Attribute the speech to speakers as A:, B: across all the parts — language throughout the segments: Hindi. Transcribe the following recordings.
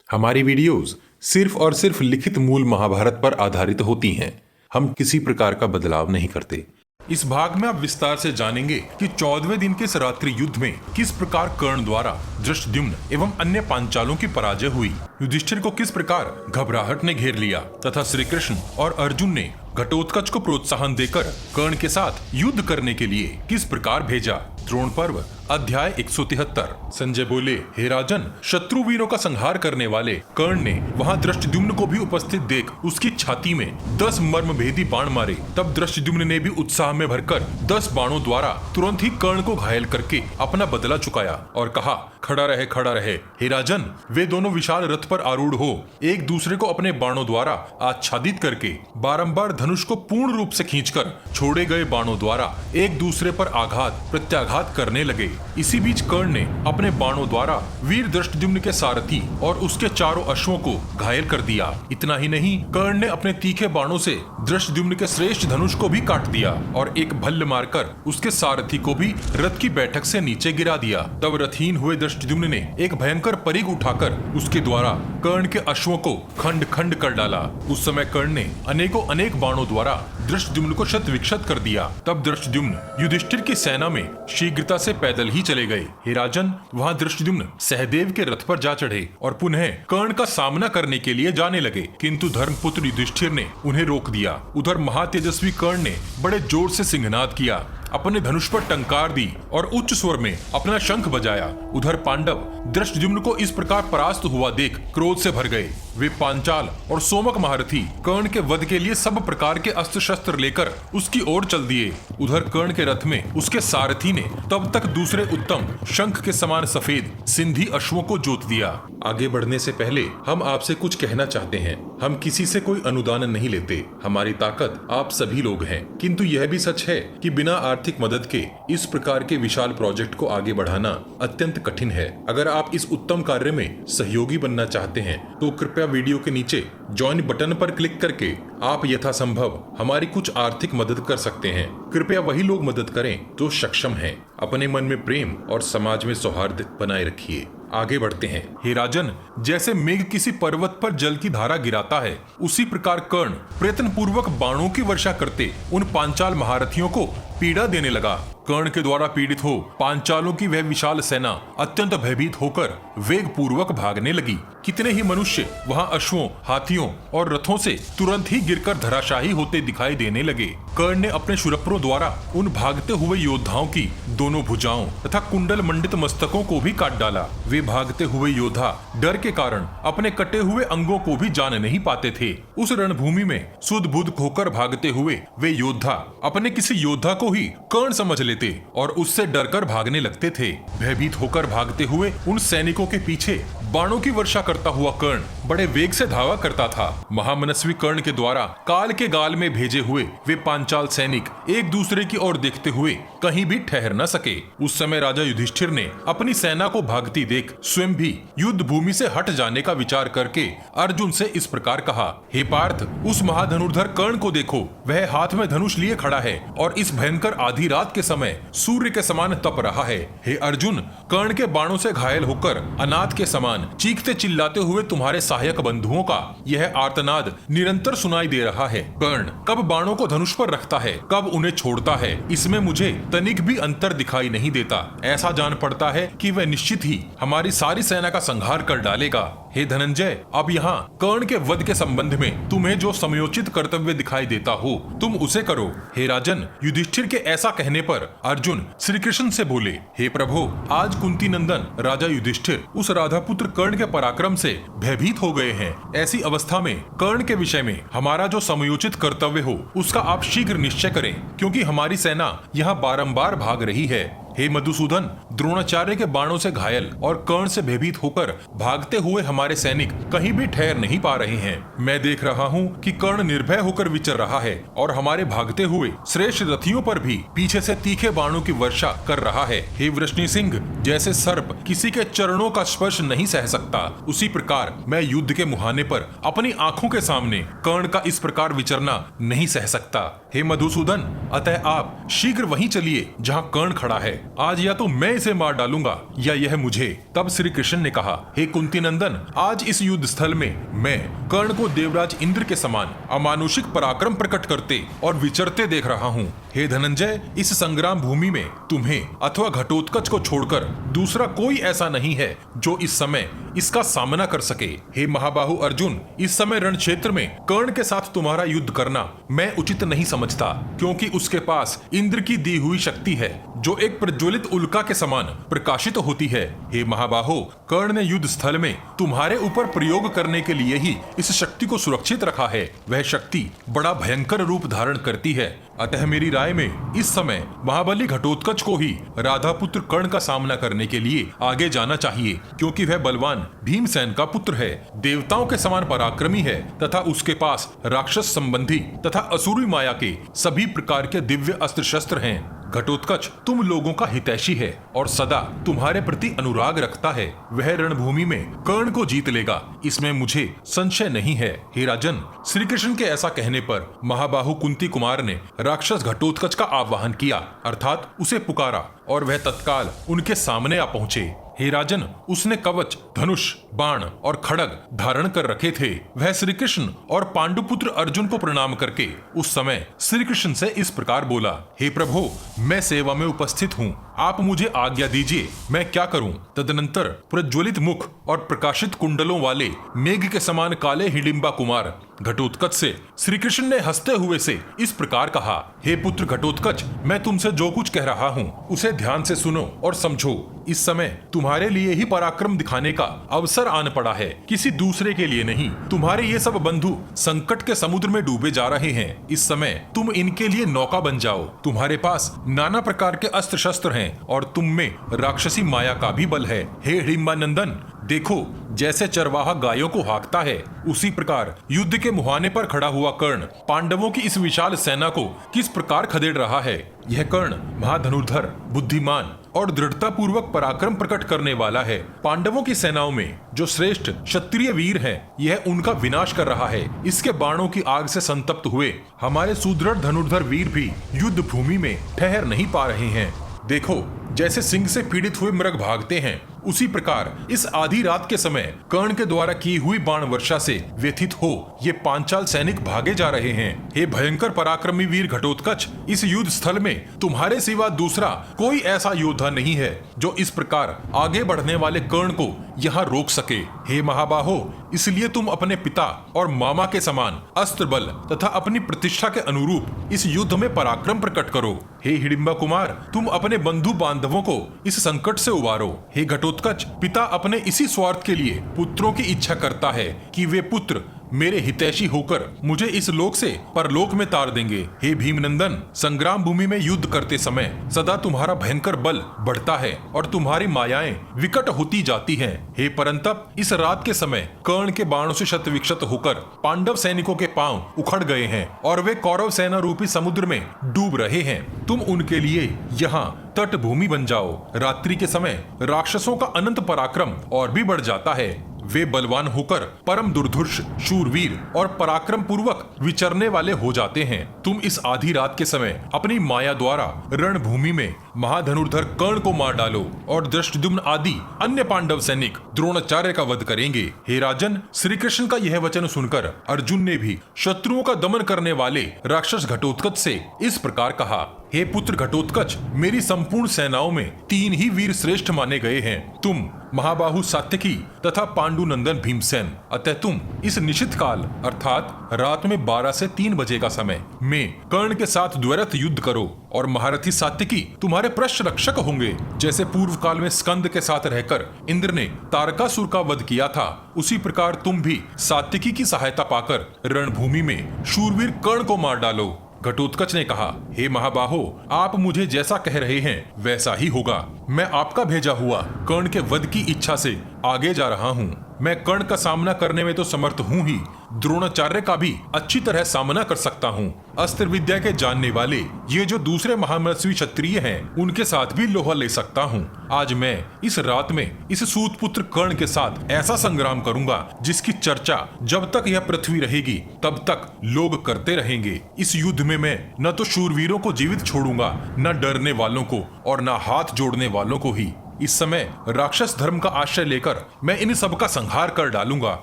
A: हमारी वीडियोस सिर्फ और सिर्फ लिखित मूल महाभारत पर आधारित होती हैं। हम किसी प्रकार का बदलाव नहीं करते। इस भाग में आप विस्तार से जानेंगे कि 14वें दिन के इस रात्रि युद्ध में किस प्रकार कर्ण द्वारा धृष्टद्युम्न एवं अन्य पांचालों की पराजय हुई, युधिष्ठिर को किस प्रकार घबराहट ने घेर लिया तथा श्री कृष्ण और अर्जुन ने घटोत्कच को प्रोत्साहन देकर कर्ण के साथ युद्ध करने के लिए किस प्रकार भेजा। द्रोण पर्व अध्याय 173। संजय बोले, हे राजन, शत्रुवीरों का संहार करने वाले कर्ण ने वहां धृष्टद्युम्न को भी उपस्थित देख उसकी छाती में 10 मर्मभेदी बाण मारे। तब धृष्टद्युम्न ने भी उत्साह में भरकर 10 बाणों द्वारा तुरंत ही कर्ण को घायल करके अपना बदला चुकाया और कहा, खड़ा रहे खड़ा रहे। हे राजन, वे दोनों विशाल रथ पर आरूढ़ हो एक दूसरे को अपने बाणों द्वारा आच्छादित करके बारंबार धनुष को पूर्ण रूप से खींचकर छोड़े गए बाणों द्वारा एक दूसरे पर आघात प्रत्याघात करने लगे। इसी बीच कर्ण ने अपने बाणों द्वारा वीर धृष्टद्युम्न के सारथी और उसके चारों अश्वों को घायल कर दिया। इतना ही नहीं, कर्ण ने अपने तीखे बाणों से धृष्टद्युम्न के श्रेष्ठ धनुष को भी काट दिया और एक भल्ल मारकर उसके सारथी को भी रथ की बैठक से नीचे गिरा दिया। तब रथहीन हुए धृष्टद्युम्न ने एक भयंकर परिघ उठाकर उसके द्वारा कर्ण के अश्वों को खंड खंड कर डाला। उस समय कर्ण ने अनेकों अनेक बाणों द्वारा धृष्टद्युम्न को शत विक्षत कर दिया। तब धृष्टद्युम्न युधिष्ठिर की सेना में शीघ्रता से पैदल ही चले गए। हे राजन, वहां धृष्टद्युम्न सहदेव के रथ पर जा चढ़े और पुनः कर्ण का सामना करने के लिए जाने लगे, किंतु धर्मपुत्र युधिष्ठिर ने उन्हें रोक दिया। उधर महातेजस्वी कर्ण ने बड़े जोर से सिंहनाद किया, अपने धनुष पर टंकार दी और उच्च स्वर में अपना शंख बजाया। उधर पांडव धृष्टद्युम्न को इस प्रकार परास्त हुआ देख क्रोध से भर गए। वे पांचाल और सोमक महारथी कर्ण के वध के लिए सब प्रकार के अस्त्र शस्त्र लेकर उसकी ओर चल दिए। उधर कर्ण के रथ में उसके सारथी ने तब तक दूसरे उत्तम शंख के समान सफेद सिंधी अश्वों को जोत दिया। आगे बढ़ने से पहले हम आपसे कुछ कहना चाहते हैं। हम किसी से कोई अनुदान नहीं लेते। हमारी ताकत आप सभी लोग हैं, किंतु यह भी सच है कि बिना आर्थिक मदद के इस प्रकार के विशाल प्रोजेक्ट को आगे बढ़ाना अत्यंत कठिन है। अगर आप इस उत्तम कार्य में सहयोगी बनना चाहते हैं तो कृपया वीडियो के नीचे ज्वाइन बटन पर क्लिक करके आप यथासंभव हमारी कुछ आर्थिक मदद कर सकते हैं। कृपया वही लोग मदद करें जो सक्षम हैं। अपने मन में प्रेम और समाज में सौहार्द बनाए रखिए। आगे बढ़ते हैं। हे राजन, जैसे मेघ किसी पर्वत पर जल की धारा गिराता है, उसी प्रकार कर्ण प्रयत्न पूर्वक बाणों की वर्षा करते उन पांचाल महारथियों को पीड़ा देने लगा। कर्ण के द्वारा पीड़ित हो पांचालों की वह विशाल सेना अत्यंत भयभीत होकर वेग पूर्वक भागने लगी। कितने ही मनुष्य वहां अश्वों, हाथियों और रथों से तुरंत ही गिरकर धराशायी होते दिखाई देने लगे। कर्ण ने अपने शूरप्रों द्वारा उन भागते हुए योद्धाओं की दोनों भुजाओं तथा कुंडल मंडित मस्तकों को भी काट डाला। वे भागते हुए योद्धा डर के कारण अपने कटे हुए अंगों को भी जान नहीं पाते थे। उस रणभूमि में सुध बुध खोकर भागते हुए वे योद्धा अपने किसी योद्धा को ही कर्ण समझ लेते और उससे डरकर भागने लगते थे। भयभीत होकर भागते हुए उन सैनिकों के पीछे बाणों की वर्षा करता हुआ कर्ण बड़े वेग से धावा करता था। महामनस्वी कर्ण के द्वारा काल के गाल में भेजे हुए वे पांचाल सैनिक एक दूसरे की ओर देखते हुए कहीं भी ठहर न सके। उस समय राजा युधिष्ठिर ने अपनी सेना को भागती देख स्वयं भी युद्ध भूमि से हट जाने का विचार करके अर्जुन से इस प्रकार कहा, हे पार्थ, उस महाधनुर्धर कर्ण को देखो। वह हाथ में धनुष लिए खड़ा है और इस भयंकर आधी रात के समय सूर्य के समान तप रहा है। हे अर्जुन, कर्ण के बाणों से घायल होकर अनाथ के समान चीखते चिल्लाते हुए तुम्हारे सहायक बंधुओं का यह आर्तनाद निरंतर सुनाई दे रहा है। कर्ण कब बाणों को धनुष पर रखता है, कब उन्हें छोड़ता है, इसमें मुझे तनिक भी अंतर दिखाई नहीं देता। ऐसा जान पड़ता है कि वह निश्चित ही हमारी सारी सेना का संहार कर डालेगा। हे धनंजय, अब यहाँ कर्ण के वध के संबंध में तुम्हें जो समयोचित कर्तव्य दिखाई देता हो तुम उसे करो। हे राजन, युधिष्ठिर के ऐसा कहने पर अर्जुन श्री कृष्ण से बोले, हे प्रभु, आज कुंती नंदन राजा युधिष्ठिर उस राधा पुत्र कर्ण के पराक्रम से भयभीत हो गए हैं। ऐसी अवस्था में कर्ण के विषय में हमारा जो समयोचित कर्तव्य हो उसका आप शीघ्र निश्चय करें, क्योंकि हमारी सेना यहाँ बारंबार भाग रही है। हे मधुसूदन, द्रोणाचार्य के बाणों से घायल और कर्ण से भयभीत होकर भागते हुए हमारे सैनिक कहीं भी ठहर नहीं पा रहे हैं। मैं देख रहा हूँ कि कर्ण निर्भय होकर विचर रहा है और हमारे भागते हुए श्रेष्ठ रथियों पर भी पीछे से तीखे बाणों की वर्षा कर रहा है। हे वृष्णि सिंह, जैसे सर्प किसी के चरणों का स्पर्श नहीं सह सकता, उसी प्रकार मैं युद्ध के मुहाने पर अपनी आंखों के सामने कर्ण का इस प्रकार विचरना नहीं सह सकता। हे मधुसूदन, अतः आप शीघ्र वहीं चलिए जहाँ कर्ण खड़ा है आज या तो मैं इसे मार डालूंगा या यह मुझे। तब श्री कृष्ण ने कहा, हे कुंती नंदन, आज इस युद्ध स्थल में मैं कर्ण को देवराज इंद्र के समान अमानुषिक पराक्रम प्रकट करते और विचरते देख रहा हूँ। हे धनंजय, इस संग्राम भूमि में तुम्हें अथवा घटोत्कच को छोड़कर दूसरा कोई ऐसा नहीं है जो इस समय इसका सामना कर सके। हे महाबाहु अर्जुन, इस समय रण क्षेत्र में कर्ण के साथ तुम्हारा युद्ध करना मैं उचित नहीं समझता, क्योंकि उसके पास इंद्र की दी हुई शक्ति है जो एक प्रज्वलित उल्का के समान प्रकाशित होती है। हे महाबाहो, कर्ण ने युद्ध स्थल में तुम्हारे ऊपर प्रयोग करने के लिए ही इस शक्ति को सुरक्षित रखा है। वह शक्ति बड़ा भयंकर रूप धारण करती है। अतः मेरी राय में इस समय महाबली घटोत्कच को ही राधा पुत्र कर्ण का सामना करने के लिए आगे जाना चाहिए, क्योंकि वह बलवान भीमसेन का पुत्र है, देवताओं के समान पराक्रमी है तथा उसके पास राक्षस संबंधी तथा असुरी माया के सभी प्रकार के दिव्य अस्त्र शस्त्र हैं। घटोत्कच तुम लोगों का हितैषी है और सदा तुम्हारे प्रति अनुराग रखता है। वह रणभूमि में कर्ण को जीत लेगा, इसमें मुझे संशय नहीं है। हे राजन, श्री कृष्ण के ऐसा कहने पर महाबाहु कुंती कुमार ने राक्षस घटोत्कच का आह्वान किया, अर्थात उसे पुकारा और वह तत्काल उनके सामने आ पहुंचे। हे राजन, उसने कवच, धनुष, बाण और खड़ग धारण कर रखे थे। वह श्री कृष्ण और पांडुपुत्र अर्जुन को प्रणाम करके उस समय श्री कृष्ण से इस प्रकार बोला, हे प्रभु, मैं सेवा में उपस्थित हूँ, आप मुझे आज्ञा दीजिए, मैं क्या करूं? तदनंतर प्रज्वलित मुख और प्रकाशित कुंडलों वाले मेघ के समान काले हिडिंबा कुमार घटोत्कच से श्री कृष्ण ने हंसते हुए से इस प्रकार कहा, हे पुत्र घटोत्कच, मैं तुमसे जो कुछ कह रहा हूँ उसे ध्यान से सुनो और समझो। इस समय तुम्हारे लिए ही पराक्रम दिखाने का अवसर आन पड़ा है, किसी दूसरे के लिए नहीं। तुम्हारे ये सब बंधु संकट के समुद्र में डूबे जा रहे हैं। इस समय तुम इनके लिए नौका बन जाओ। तुम्हारे पास नाना प्रकार के अस्त्र शस्त्र हैं और तुम में राक्षसी माया का भी बल है। हे हिडिंबा नंदन, देखो, जैसे चरवाहा गायों को हाँकता है, उसी प्रकार युद्ध के मुहाने पर खड़ा हुआ कर्ण पांडवों की इस विशाल सेना को किस प्रकार खदेड़ रहा है। यह कर्ण महाधनुर्धर, बुद्धिमान और दृढ़ता पूर्वक पराक्रम प्रकट करने वाला है। पांडवों की सेनाओं में जो श्रेष्ठ क्षत्रिय वीर हैं, यह उनका विनाश कर रहा है। इसके बाणों की आग से संतप्त हुए हमारे सुदृढ़ धनुर्धर वीर भी युद्ध भूमि में ठहर नहीं पा रहे हैं। देखो, जैसे सिंह से पीड़ित हुए मृग भागते हैं, उसी प्रकार इस आधी रात के समय कर्ण के द्वारा की हुई बाण वर्षा से व्यथित हो ये पांचाल सैनिक भागे जा रहे हैं। हे भयंकर पराक्रमी वीर घटोत्कच, इस युद्ध स्थल में तुम्हारे सिवा दूसरा कोई ऐसा योद्धा नहीं है जो इस प्रकार आगे बढ़ने वाले कर्ण को यहाँ रोक सके। हे महाबाहो, इसलिए तुम अपने पिता और मामा के समान अस्त्र बल तथा अपनी प्रतिष्ठा के अनुरूप इस युद्ध में पराक्रम प्रकट करो। हे हिडिंबा कुमार, तुम अपने बंधु बांधवों को इस संकट से उबारो। हे घटोत्कच, पिता अपने इसी स्वार्थ के लिए पुत्रों की इच्छा करता है कि वे पुत्र मेरे हितैषी होकर मुझे इस लोक से परलोक में तार देंगे। हे भीमनंदन, संग्राम भूमि में युद्ध करते समय सदा तुम्हारा भयंकर बल बढ़ता है और तुम्हारी मायाएं विकट होती जाती हैं। हे परंतप, इस रात के समय कर्ण के बाणों से शत विक्षत होकर पांडव सैनिकों के पांव उखड़ गए हैं और वे कौरव सेना रूपी समुद्र में डूब रहे हैं। तुम उनके लिए यहाँ तट भूमि बन जाओ। रात्रि के समय राक्षसों का अनंत पराक्रम और भी बढ़ जाता है। वे बलवान होकर परम दुर्धर्ष, शूरवीर और पराक्रम पूर्वक विचरने वाले हो जाते हैं। तुम इस आधी रात के समय अपनी माया द्वारा रणभूमि में महाधनुर्धर कर्ण को मार डालो और दृष्टद्युम्न आदि अन्य पांडव सैनिक द्रोणाचार्य का वध करेंगे। हे राजन, श्री कृष्ण का यह वचन सुनकर अर्जुन ने भी शत्रुओं का दमन करने वाले राक्षस घटोत्कच से इस प्रकार कहा, हे पुत्र घटोत्कच, मेरी संपूर्ण सेनाओं में 3 ही वीर श्रेष्ठ माने गए हैं, तुम, महाबाहु सात्यकी तथा पांडुनंदन भीमसेन। अतः तुम इस निश्चित काल अर्थात रात में 12 से 3 बजे का समय में कर्ण के साथ द्वैरथ युद्ध करो और महारथी सात्यकी तुम्हारे पृष्ठ रक्षक होंगे। जैसे पूर्व काल में स्कंद के साथ रहकर इंद्र ने तारकासुर का वध किया था, उसी प्रकार तुम भी सात्यकी की सहायता पाकर रणभूमि में शूरवीर कर्ण को मार डालो। घटोत्कच ने कहा, हे महाबाहो, आप मुझे जैसा कह रहे हैं वैसा ही होगा। मैं आपका भेजा हुआ कर्ण के वध की इच्छा से आगे जा रहा हूँ। मैं कर्ण का सामना करने में तो समर्थ हूँ ही, द्रोणाचार्य का भी अच्छी तरह सामना कर सकता हूँ। अस्त्र विद्या के जानने वाले ये जो दूसरे महामनस्वी क्षत्रिय हैं, उनके साथ भी लोहा ले सकता हूँ। आज मैं इस रात में इस सूत पुत्र कर्ण के साथ ऐसा संग्राम करूंगा जिसकी चर्चा जब तक यह पृथ्वी रहेगी तब तक लोग करते रहेंगे। इस युद्ध में मैं न तो शूरवीरों को जीवित छोड़ूंगा, न डरने वालों को और न हाथ जोड़ने वालों को ही। इस समय राक्षस धर्म का आश्रय लेकर मैं इन सब का संहार कर डालूंगा।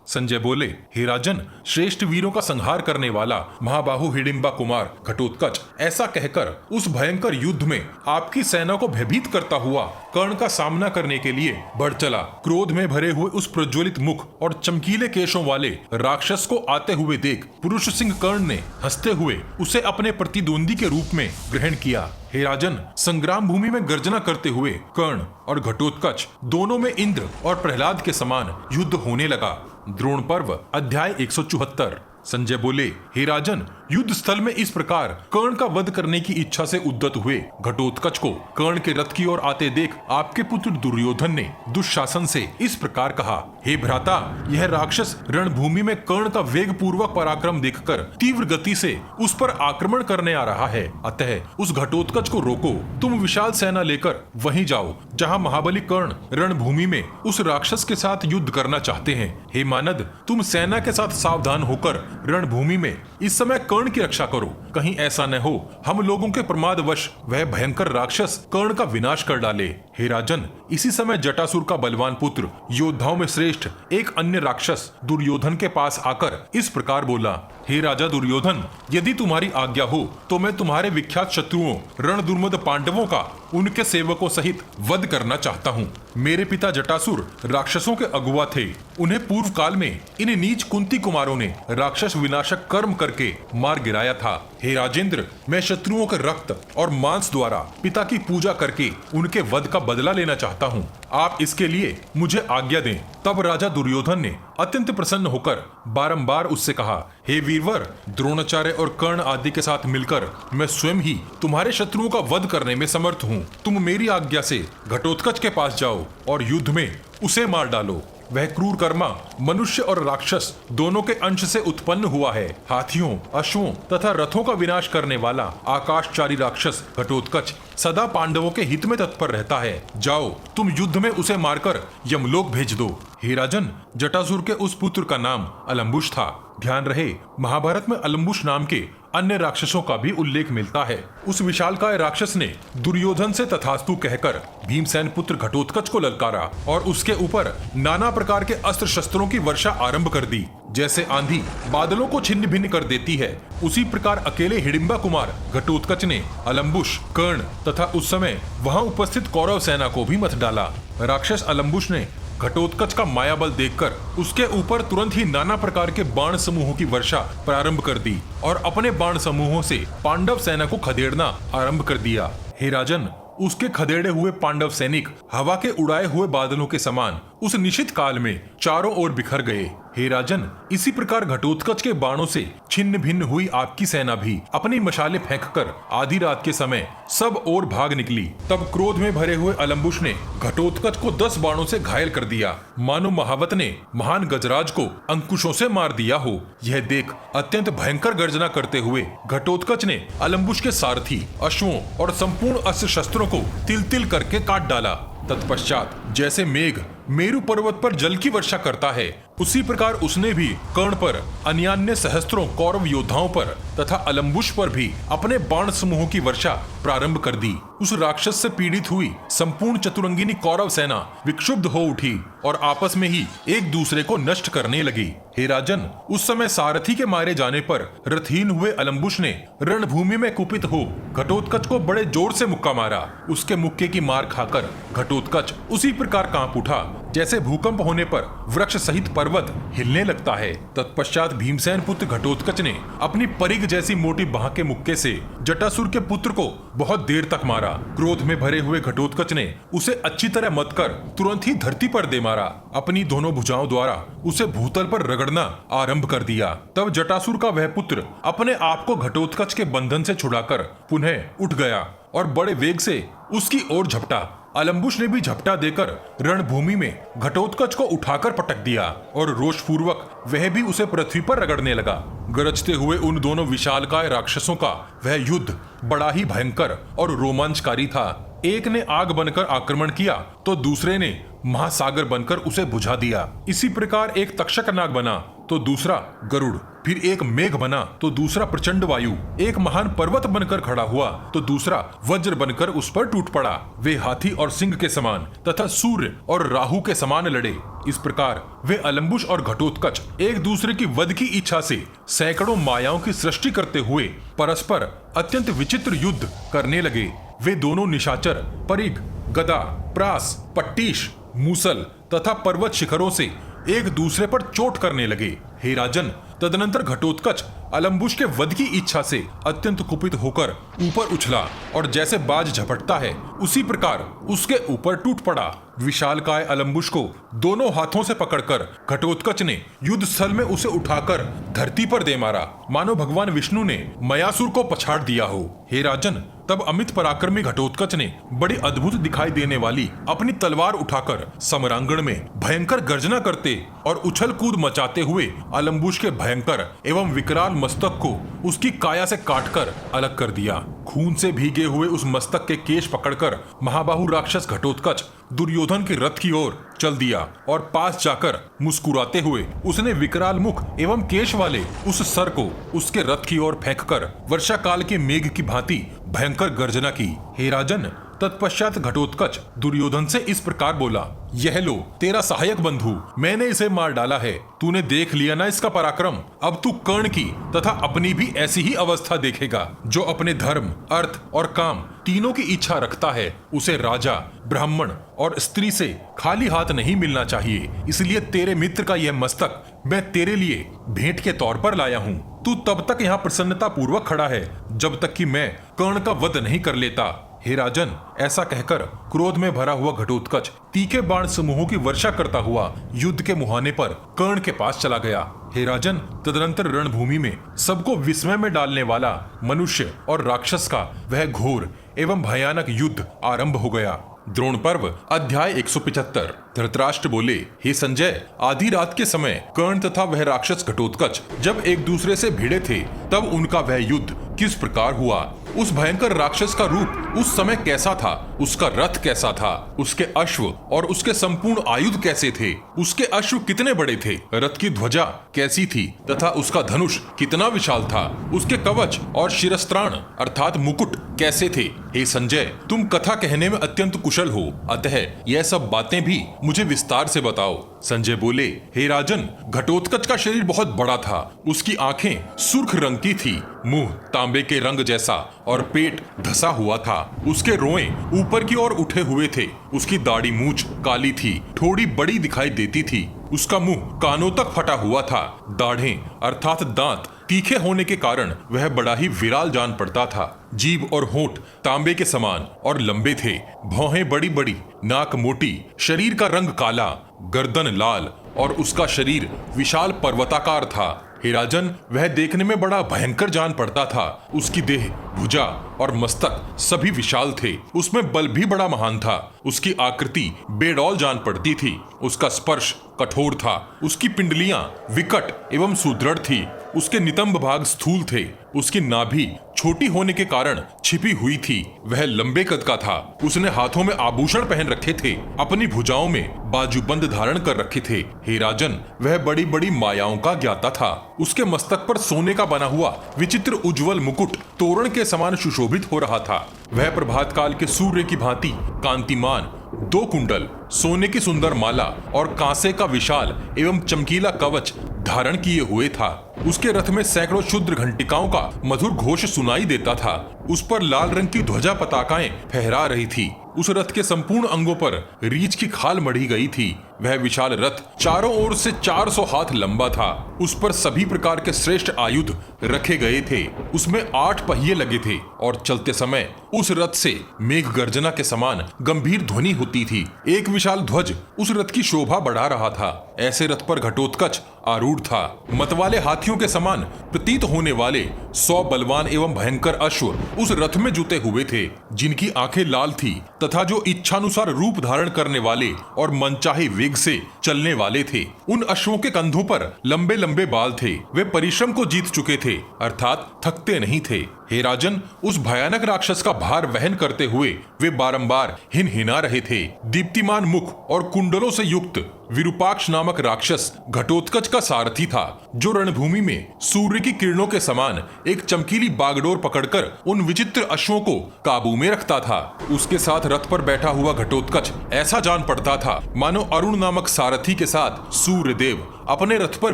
A: संजय बोले, हे राजन, श्रेष्ठ वीरों का संहार करने वाला महाबाहु हिडिंबा कुमार घटोत्कच ऐसा कहकर उस भयंकर युद्ध में आपकी सेना को भयभीत करता हुआ कर्ण का सामना करने के लिए बढ़ चला। क्रोध में भरे हुए उस प्रज्वलित मुख और चमकीले केशों वाले राक्षस को आते हुए देख पुरुष सिंह कर्ण ने हंसते हुए उसे अपने प्रतिद्वंदी के रूप में ग्रहण किया। हे राजन, संग्राम भूमि में गर्जना करते हुए कर्ण और घटोत्कच दोनों में इंद्र और प्रहलाद के समान युद्ध होने लगा। द्रोण पर्व अध्याय 174। संजय बोले, हे राजन, युद्ध स्थल में इस प्रकार कर्ण का वध करने की इच्छा से उद्यत हुए घटोत्कच को कर्ण के रथ की ओर आते देख आपके पुत्र दुर्योधन ने दुशासन से इस प्रकार कहा, हे भ्राता, यह राक्षस रणभूमि में कर्ण का वेग पूर्वक पराक्रम देखकर तीव्र गति से उस पर आक्रमण करने आ रहा है। अतः उस घटोत्कच को रोको। तुम विशाल सेना लेकर वहीं जाओ जहाँ महाबली कर्ण रणभूमि में उस राक्षस के साथ युद्ध करना चाहते हैं। हे मानद, तुम सेना के साथ सावधान होकर रणभूमि में इस समय कर्ण की रक्षा करो। कहीं ऐसा न हो हम लोगों के प्रमादवश वह भयंकर राक्षस कर्ण का विनाश कर डाले। हे राजन, इसी समय जटासुर का बलवान पुत्र योद्धाओं में श्रेष्ठ एक अन्य राक्षस दुर्योधन के पास आकर इस प्रकार बोला, हे राजा दुर्योधन, यदि तुम्हारी आज्ञा हो तो मैं तुम्हारे विख्यात शत्रुओं रणदुर्मद पांडवों का उनके सेवकों सहित वध करना चाहता हूँ। मेरे पिता जटासुर राक्षसों के अगुआ थे। उन्हें पूर्व काल में इन नीच कुंती कुमारों ने राक्षस विनाशक कर्म करके मार गिराया था। हे राजेंद्र, मैं शत्रुओं के रक्त और मांस द्वारा पिता की पूजा करके उनके वध का बदला लेना चाहता हूँ। आप इसके लिए मुझे आज्ञा दें। तब राजा दुर्योधन ने अत्यंत प्रसन्न होकर बारंबार उससे कहा, हे वीरवर, द्रोणाचार्य और कर्ण आदि के साथ मिलकर मैं स्वयं ही तुम्हारे शत्रुओं का वध करने में समर्थ हूँ। तुम मेरी आज्ञा से घटोत्कच के पास जाओ और युद्ध में उसे मार डालो। वह क्रूर कर्मा मनुष्य और राक्षस दोनों के अंश से उत्पन्न हुआ है। हाथियों, अश्वों तथा रथों का विनाश करने वाला आकाशचारी राक्षस घटोत्कच सदा पांडवों के हित में तत्पर रहता है। जाओ, तुम युद्ध में उसे मारकर यमलोक भेज दो। हे राजन, जटासुर के उस पुत्र का नाम अलम्बुश था। ध्यान रहे, महाभारत में अलम्बुश नाम के अन्य राक्षसों का भी उल्लेख मिलता है। उस विशालकाय राक्षस ने दुर्योधन से तथास्तु कहकर भीमसेन पुत्र घटोत्कच को ललकारा और उसके ऊपर नाना प्रकार के अस्त्र शस्त्रों की वर्षा आरंभ कर दी। जैसे आंधी बादलों को छिन्न भिन्न कर देती है, उसी प्रकार अकेले हिडिंबा कुमार घटोत्कच ने अलम्बुश, कर्ण तथा उस समय वहां उपस्थित कौरव सेना को भी मथ डाला। राक्षस अलम्बुश ने घटोत्कच का मायाबल देखकर उसके ऊपर तुरंत ही नाना प्रकार के बाण समूहों की वर्षा प्रारंभ कर दी और अपने बाण समूहों से पांडव सेना को खदेड़ना आरंभ कर दिया। हे राजन, उसके खदेड़े हुए पांडव सैनिक हवा के उड़ाए हुए बादलों के समान उस निश्चित काल में चारों ओर बिखर गए। हे राजन, इसी प्रकार घटोत्कच के बाणों से छिन्न भिन्न हुई आपकी सेना भी अपनी मशाले फेंककर आधी रात के समय सब ओर भाग निकली। तब क्रोध में भरे हुए अलम्बुश ने घटोत्कच को 10 बाणों से घायल कर दिया, मानो महावत ने महान गजराज को अंकुशों से मार दिया हो। यह देख अत्यंत भयंकर गर्जना करते हुए घटोत्कच ने अलम्बुश के सारथी, अश्वों और संपूर्ण अस्त्र शस्त्रों को तिल तिल करके काट डाला। तत्पश्चात जैसे मेघ मेरु पर्वत पर जल की वर्षा करता है, उसी प्रकार उसने भी कर्ण पर, अन्यान्य सहस्त्रों कौरव योद्धाओं पर तथा अलम्बुश पर भी अपने बाण समूहों की वर्षा प्रारंभ कर दी। उस राक्षस से पीड़ित हुई संपूर्ण चतुरंगिनी कौरव सेना विक्षुब्ध हो उठी और आपस में ही एक दूसरे को नष्ट करने लगी। हे राजन, उस समय सारथी के मारे जाने पर रथहीन हुए अलम्बुश ने रणभूमि में कुपित हो घटोत्कच को बड़े जोर से मुक्का मारा। उसके मुक्के की मार खाकर घटोत्कच उसी प्रकार कांप उठा जैसे भूकंप होने पर वृक्ष सहित पर्वत हिलने लगता है। तत्पश्चात भीमसेन पुत्र घटोत्कच ने अपनी परिग जैसी मोटी बाह के मुक्के से जटासुर के पुत्र को बहुत देर तक मारा। क्रोध में भरे हुए घटोत्कच ने उसे अच्छी तरह मत कर तुरंत ही धरती पर दे मारा। अपनी दोनों भुजाओं द्वारा उसे भूतल पर रगड़ना आरंभ कर दिया। तब जटासुर का वह पुत्र अपने आप को घटोत्कच के बंधन से छुड़ाकर पुनः उठ गया और बड़े वेग से उसकी ओर झपटा। अलम्बुश ने भी झपटा देकर रणभूमि में घटोत्कच को उठाकर पटक दिया और रोषपूर्वक वह भी उसे पृथ्वी पर रगड़ने लगा। गरजते हुए उन दोनों विशालकाय राक्षसों का वह युद्ध बड़ा ही भयंकर और रोमांचकारी था। एक ने आग बनकर आक्रमण किया तो दूसरे ने महासागर बनकर उसे बुझा दिया। इसी प्रकार एक तक्षक नाग बना तो दूसरा गरुड़, फिर एक मेघ बना तो दूसरा प्रचंड वायु, एक महान पर्वत बनकर खड़ा हुआ तो दूसरा वज्र बनकर उस पर टूट पड़ा। वे हाथी और सिंह के समान तथा सूर्य और राहु के समान लड़े। इस प्रकार वे अलम्बुश और घटोत्कच एक दूसरे की वध की इच्छा से सैकड़ों मायाओं की सृष्टि करते हुए परस्पर अत्यंत विचित्र युद्ध करने लगे। वे दोनों निशाचर परिघ, गदा, प्रास, पट्टीश, मूसल तथा पर्वत शिखरों से एक दूसरे पर चोट करने लगे। हे राजन, तदनंतर घटोत्कच अलम्बुश के वध की इच्छा से अत्यंत कुपित होकर ऊपर उछला और जैसे बाज झपटता है उसी प्रकार उसके ऊपर टूट पड़ा। विशालकाय अलम्बुश को दोनों हाथों से पकड़कर घटोत्कच ने युद्ध स्थल में उसे उठाकर धरती पर दे मारा, मानो भगवान विष्णु ने मयासुर को पछाड़ दिया हो। हे राजन, तब अमित पराक्रमी घटोत्कच ने बड़ी अद्भुत दिखाई देने वाली अपनी तलवार उठाकर समरांगण में भयंकर गर्जना करते और उछल कूद मचाते हुए अलम्बुश के भयंकर एवं विकराल मस्तक को उसकी काया से काटकर अलग कर दिया। खून से भीगे हुए उस मस्तक के केश पकड़कर महाबाहु राक्षस घटोत्कच दुर्योधन के रथ की ओर चल दिया और पास जाकर मुस्कुराते हुए उसने विकराल मुख एवं केश वाले उस सर को उसके रथ की ओर फेंककर वर्षा काल के मेघ की भांति भयंकर गर्जना की। हे राजन, तत्पश्चात घटोत्कच दुर्योधन से इस प्रकार बोला, यह लो तेरा सहायक बंधु, मैंने इसे मार डाला है। तूने देख लिया ना इसका पराक्रम। अब तू कर्ण की तथा अपनी भी ऐसी ही अवस्था देखेगा। जो अपने धर्म, अर्थ और काम तीनों की इच्छा रखता है उसे राजा, ब्राह्मण और स्त्री से खाली हाथ नहीं मिलना चाहिए। इसलिए तेरे मित्र का यह मस्तक मैं तेरे लिए भेंट के तौर पर लाया हूँ। तू तब तक यहाँ प्रसन्नता पूर्वक खड़ा है जब तक कि मैं कर्ण का वध नहीं कर लेता। हे राजन, ऐसा कहकर क्रोध में भरा हुआ घटोत्कच तीखे बाण समूहों की वर्षा करता हुआ युद्ध के मुहाने पर कर्ण के पास चला गया। हे राजन, तदनंतर रणभूमि में सबको विस्मय में डालने वाला मनुष्य और राक्षस का वह घोर एवं भयानक युद्ध आरंभ हो गया। द्रोण पर्व अध्याय 175। धृतराष्ट्र बोले, हे संजय, आधी रात के समय कर्ण तथा वह राक्षस घटोत्कच जब एक दूसरे से भिड़े थे तब उनका वह युद्ध किस प्रकार हुआ। उस भयंकर राक्षस का रूप उस समय कैसा था, उसका रथ कैसा था, उसके अश्व और उसके संपूर्ण आयुध कैसे थे, उसके अश्व कितने बड़े थे, रथ की ध्वजा कैसी थी तथा उसका धनुष कितना विशाल था, उसके कवच और शिरस्त्राण अर्थात मुकुट कैसे थे। हे संजय, तुम कथा कहने में अत्यंत कुशल हो, अतः यह सब बातें भी मुझे विस्तार से बताओ। संजय बोले, हे राजन, घटोत्कच का शरीर बहुत बड़ा था, उसकी आंखें सुर्ख रंग की थी, मुंह तांबे के रंग जैसा और पेट धसा हुआ था, उसके रोएं ऊपर की ओर उठे हुए थे, उसकी दाढ़ी मूंछ काली थी, ठोड़ी बड़ी दिखाई देती थी, उसका मुंह कानों तक फटा हुआ था, दाढ़ें अर्थात दांत तीखे होने के कारण वह बड़ा ही विराल जान पड़ता था, जीभ और होंठ तांबे के समान और लंबे थे, भौहें बड़ी बड़ी, नाक मोटी, शरीर का रंग काला, गर्दन लाल और उसका शरीर विशाल पर्वताकार था। हे राजन, वह देखने में बड़ा भयंकर जान पड़ता था, उसकी देह, भुजा और मस्तक सभी विशाल थे, उसमें बल भी बड़ा महान था, उसकी आकृति बेडौल जान पड़ती थी, उसका स्पर्श कठोर था, उसकी पिंडलियां विकट एवं सुदृढ़ थी, उसके नितंब भाग स्थूल थे, उसकी नाभि छोटी होने के कारण छिपी हुई थी, वह लंबे कद का था, उसने हाथों में आभूषण पहन रखे थे, अपनी भुजाओं में बाजूबंद धारण कर रखे थे। हे राजन, वह बड़ी बड़ी मायाओं का ज्ञाता था, उसके मस्तक पर सोने का बना हुआ विचित्र उज्जवल मुकुट तोरण के समान सुशोभित हो रहा था, वह प्रभात काल के सूर्य की भांति कांतिमान, 2 कुंडल, सोने की सुंदर माला और कांसे का विशाल एवं चमकीला कवच धारण किए हुए था, उसके रथ में सैकड़ों क्षुद्र घंटिकाओं का मधुर घोष सुनाई देता था, उस पर लाल रंग की ध्वजा पताकाएं फहरा रही थी, उस रथ के संपूर्ण अंगों पर रीछ की खाल मढ़ी गई थी, वह विशाल रथ चारों ओर से 400 हाथ लंबा था। उस पर सभी प्रकार के श्रेष्ठ आयुध रखे गए थे। उसमें 8 पहिए लगे थे और चलते समय उस रथ से मेघ गर्जना के समान गंभीर ध्वनि होती थी। एक विशाल ध्वज उस रथ की शोभा बढ़ा रहा था। ऐसे रथ पर घटोत्कच आरूढ़ था। मतवाले हाथियों के समान प्रतीत होने वाले 100 बलवान एवं भयंकर अश्व उस रथ में जुटे हुए थे, जिनकी आंखें लाल थी तथा जो इच्छानुसार रूप धारण करने वाले और मनचाहे वेग से चलने वाले थे। उन अश्वों के कंधों पर लंबे लंबे बाल थे। वे परिश्रम को जीत चुके थे, अर्थात थकते नहीं थे। हे राजन, उस भयानक राक्षस का भार वहन करते हुए वे बारंबार हिनहिना रहे थे। दीप्तिमान मुख और कुंडलों से युक्त विरूपाक्ष नामक राक्षस घटोत्कच का सारथी था, जो रणभूमि में सूर्य की किरणों के समान एक चमकीली बागडोर पकड़कर उन विचित्र अश्वों को काबू में रखता था। उसके साथ रथ पर बैठा हुआ घटोत्कच ऐसा जान पड़ता था मानो अरुण नामक सारथी के साथ सूर्य देव अपने रथ पर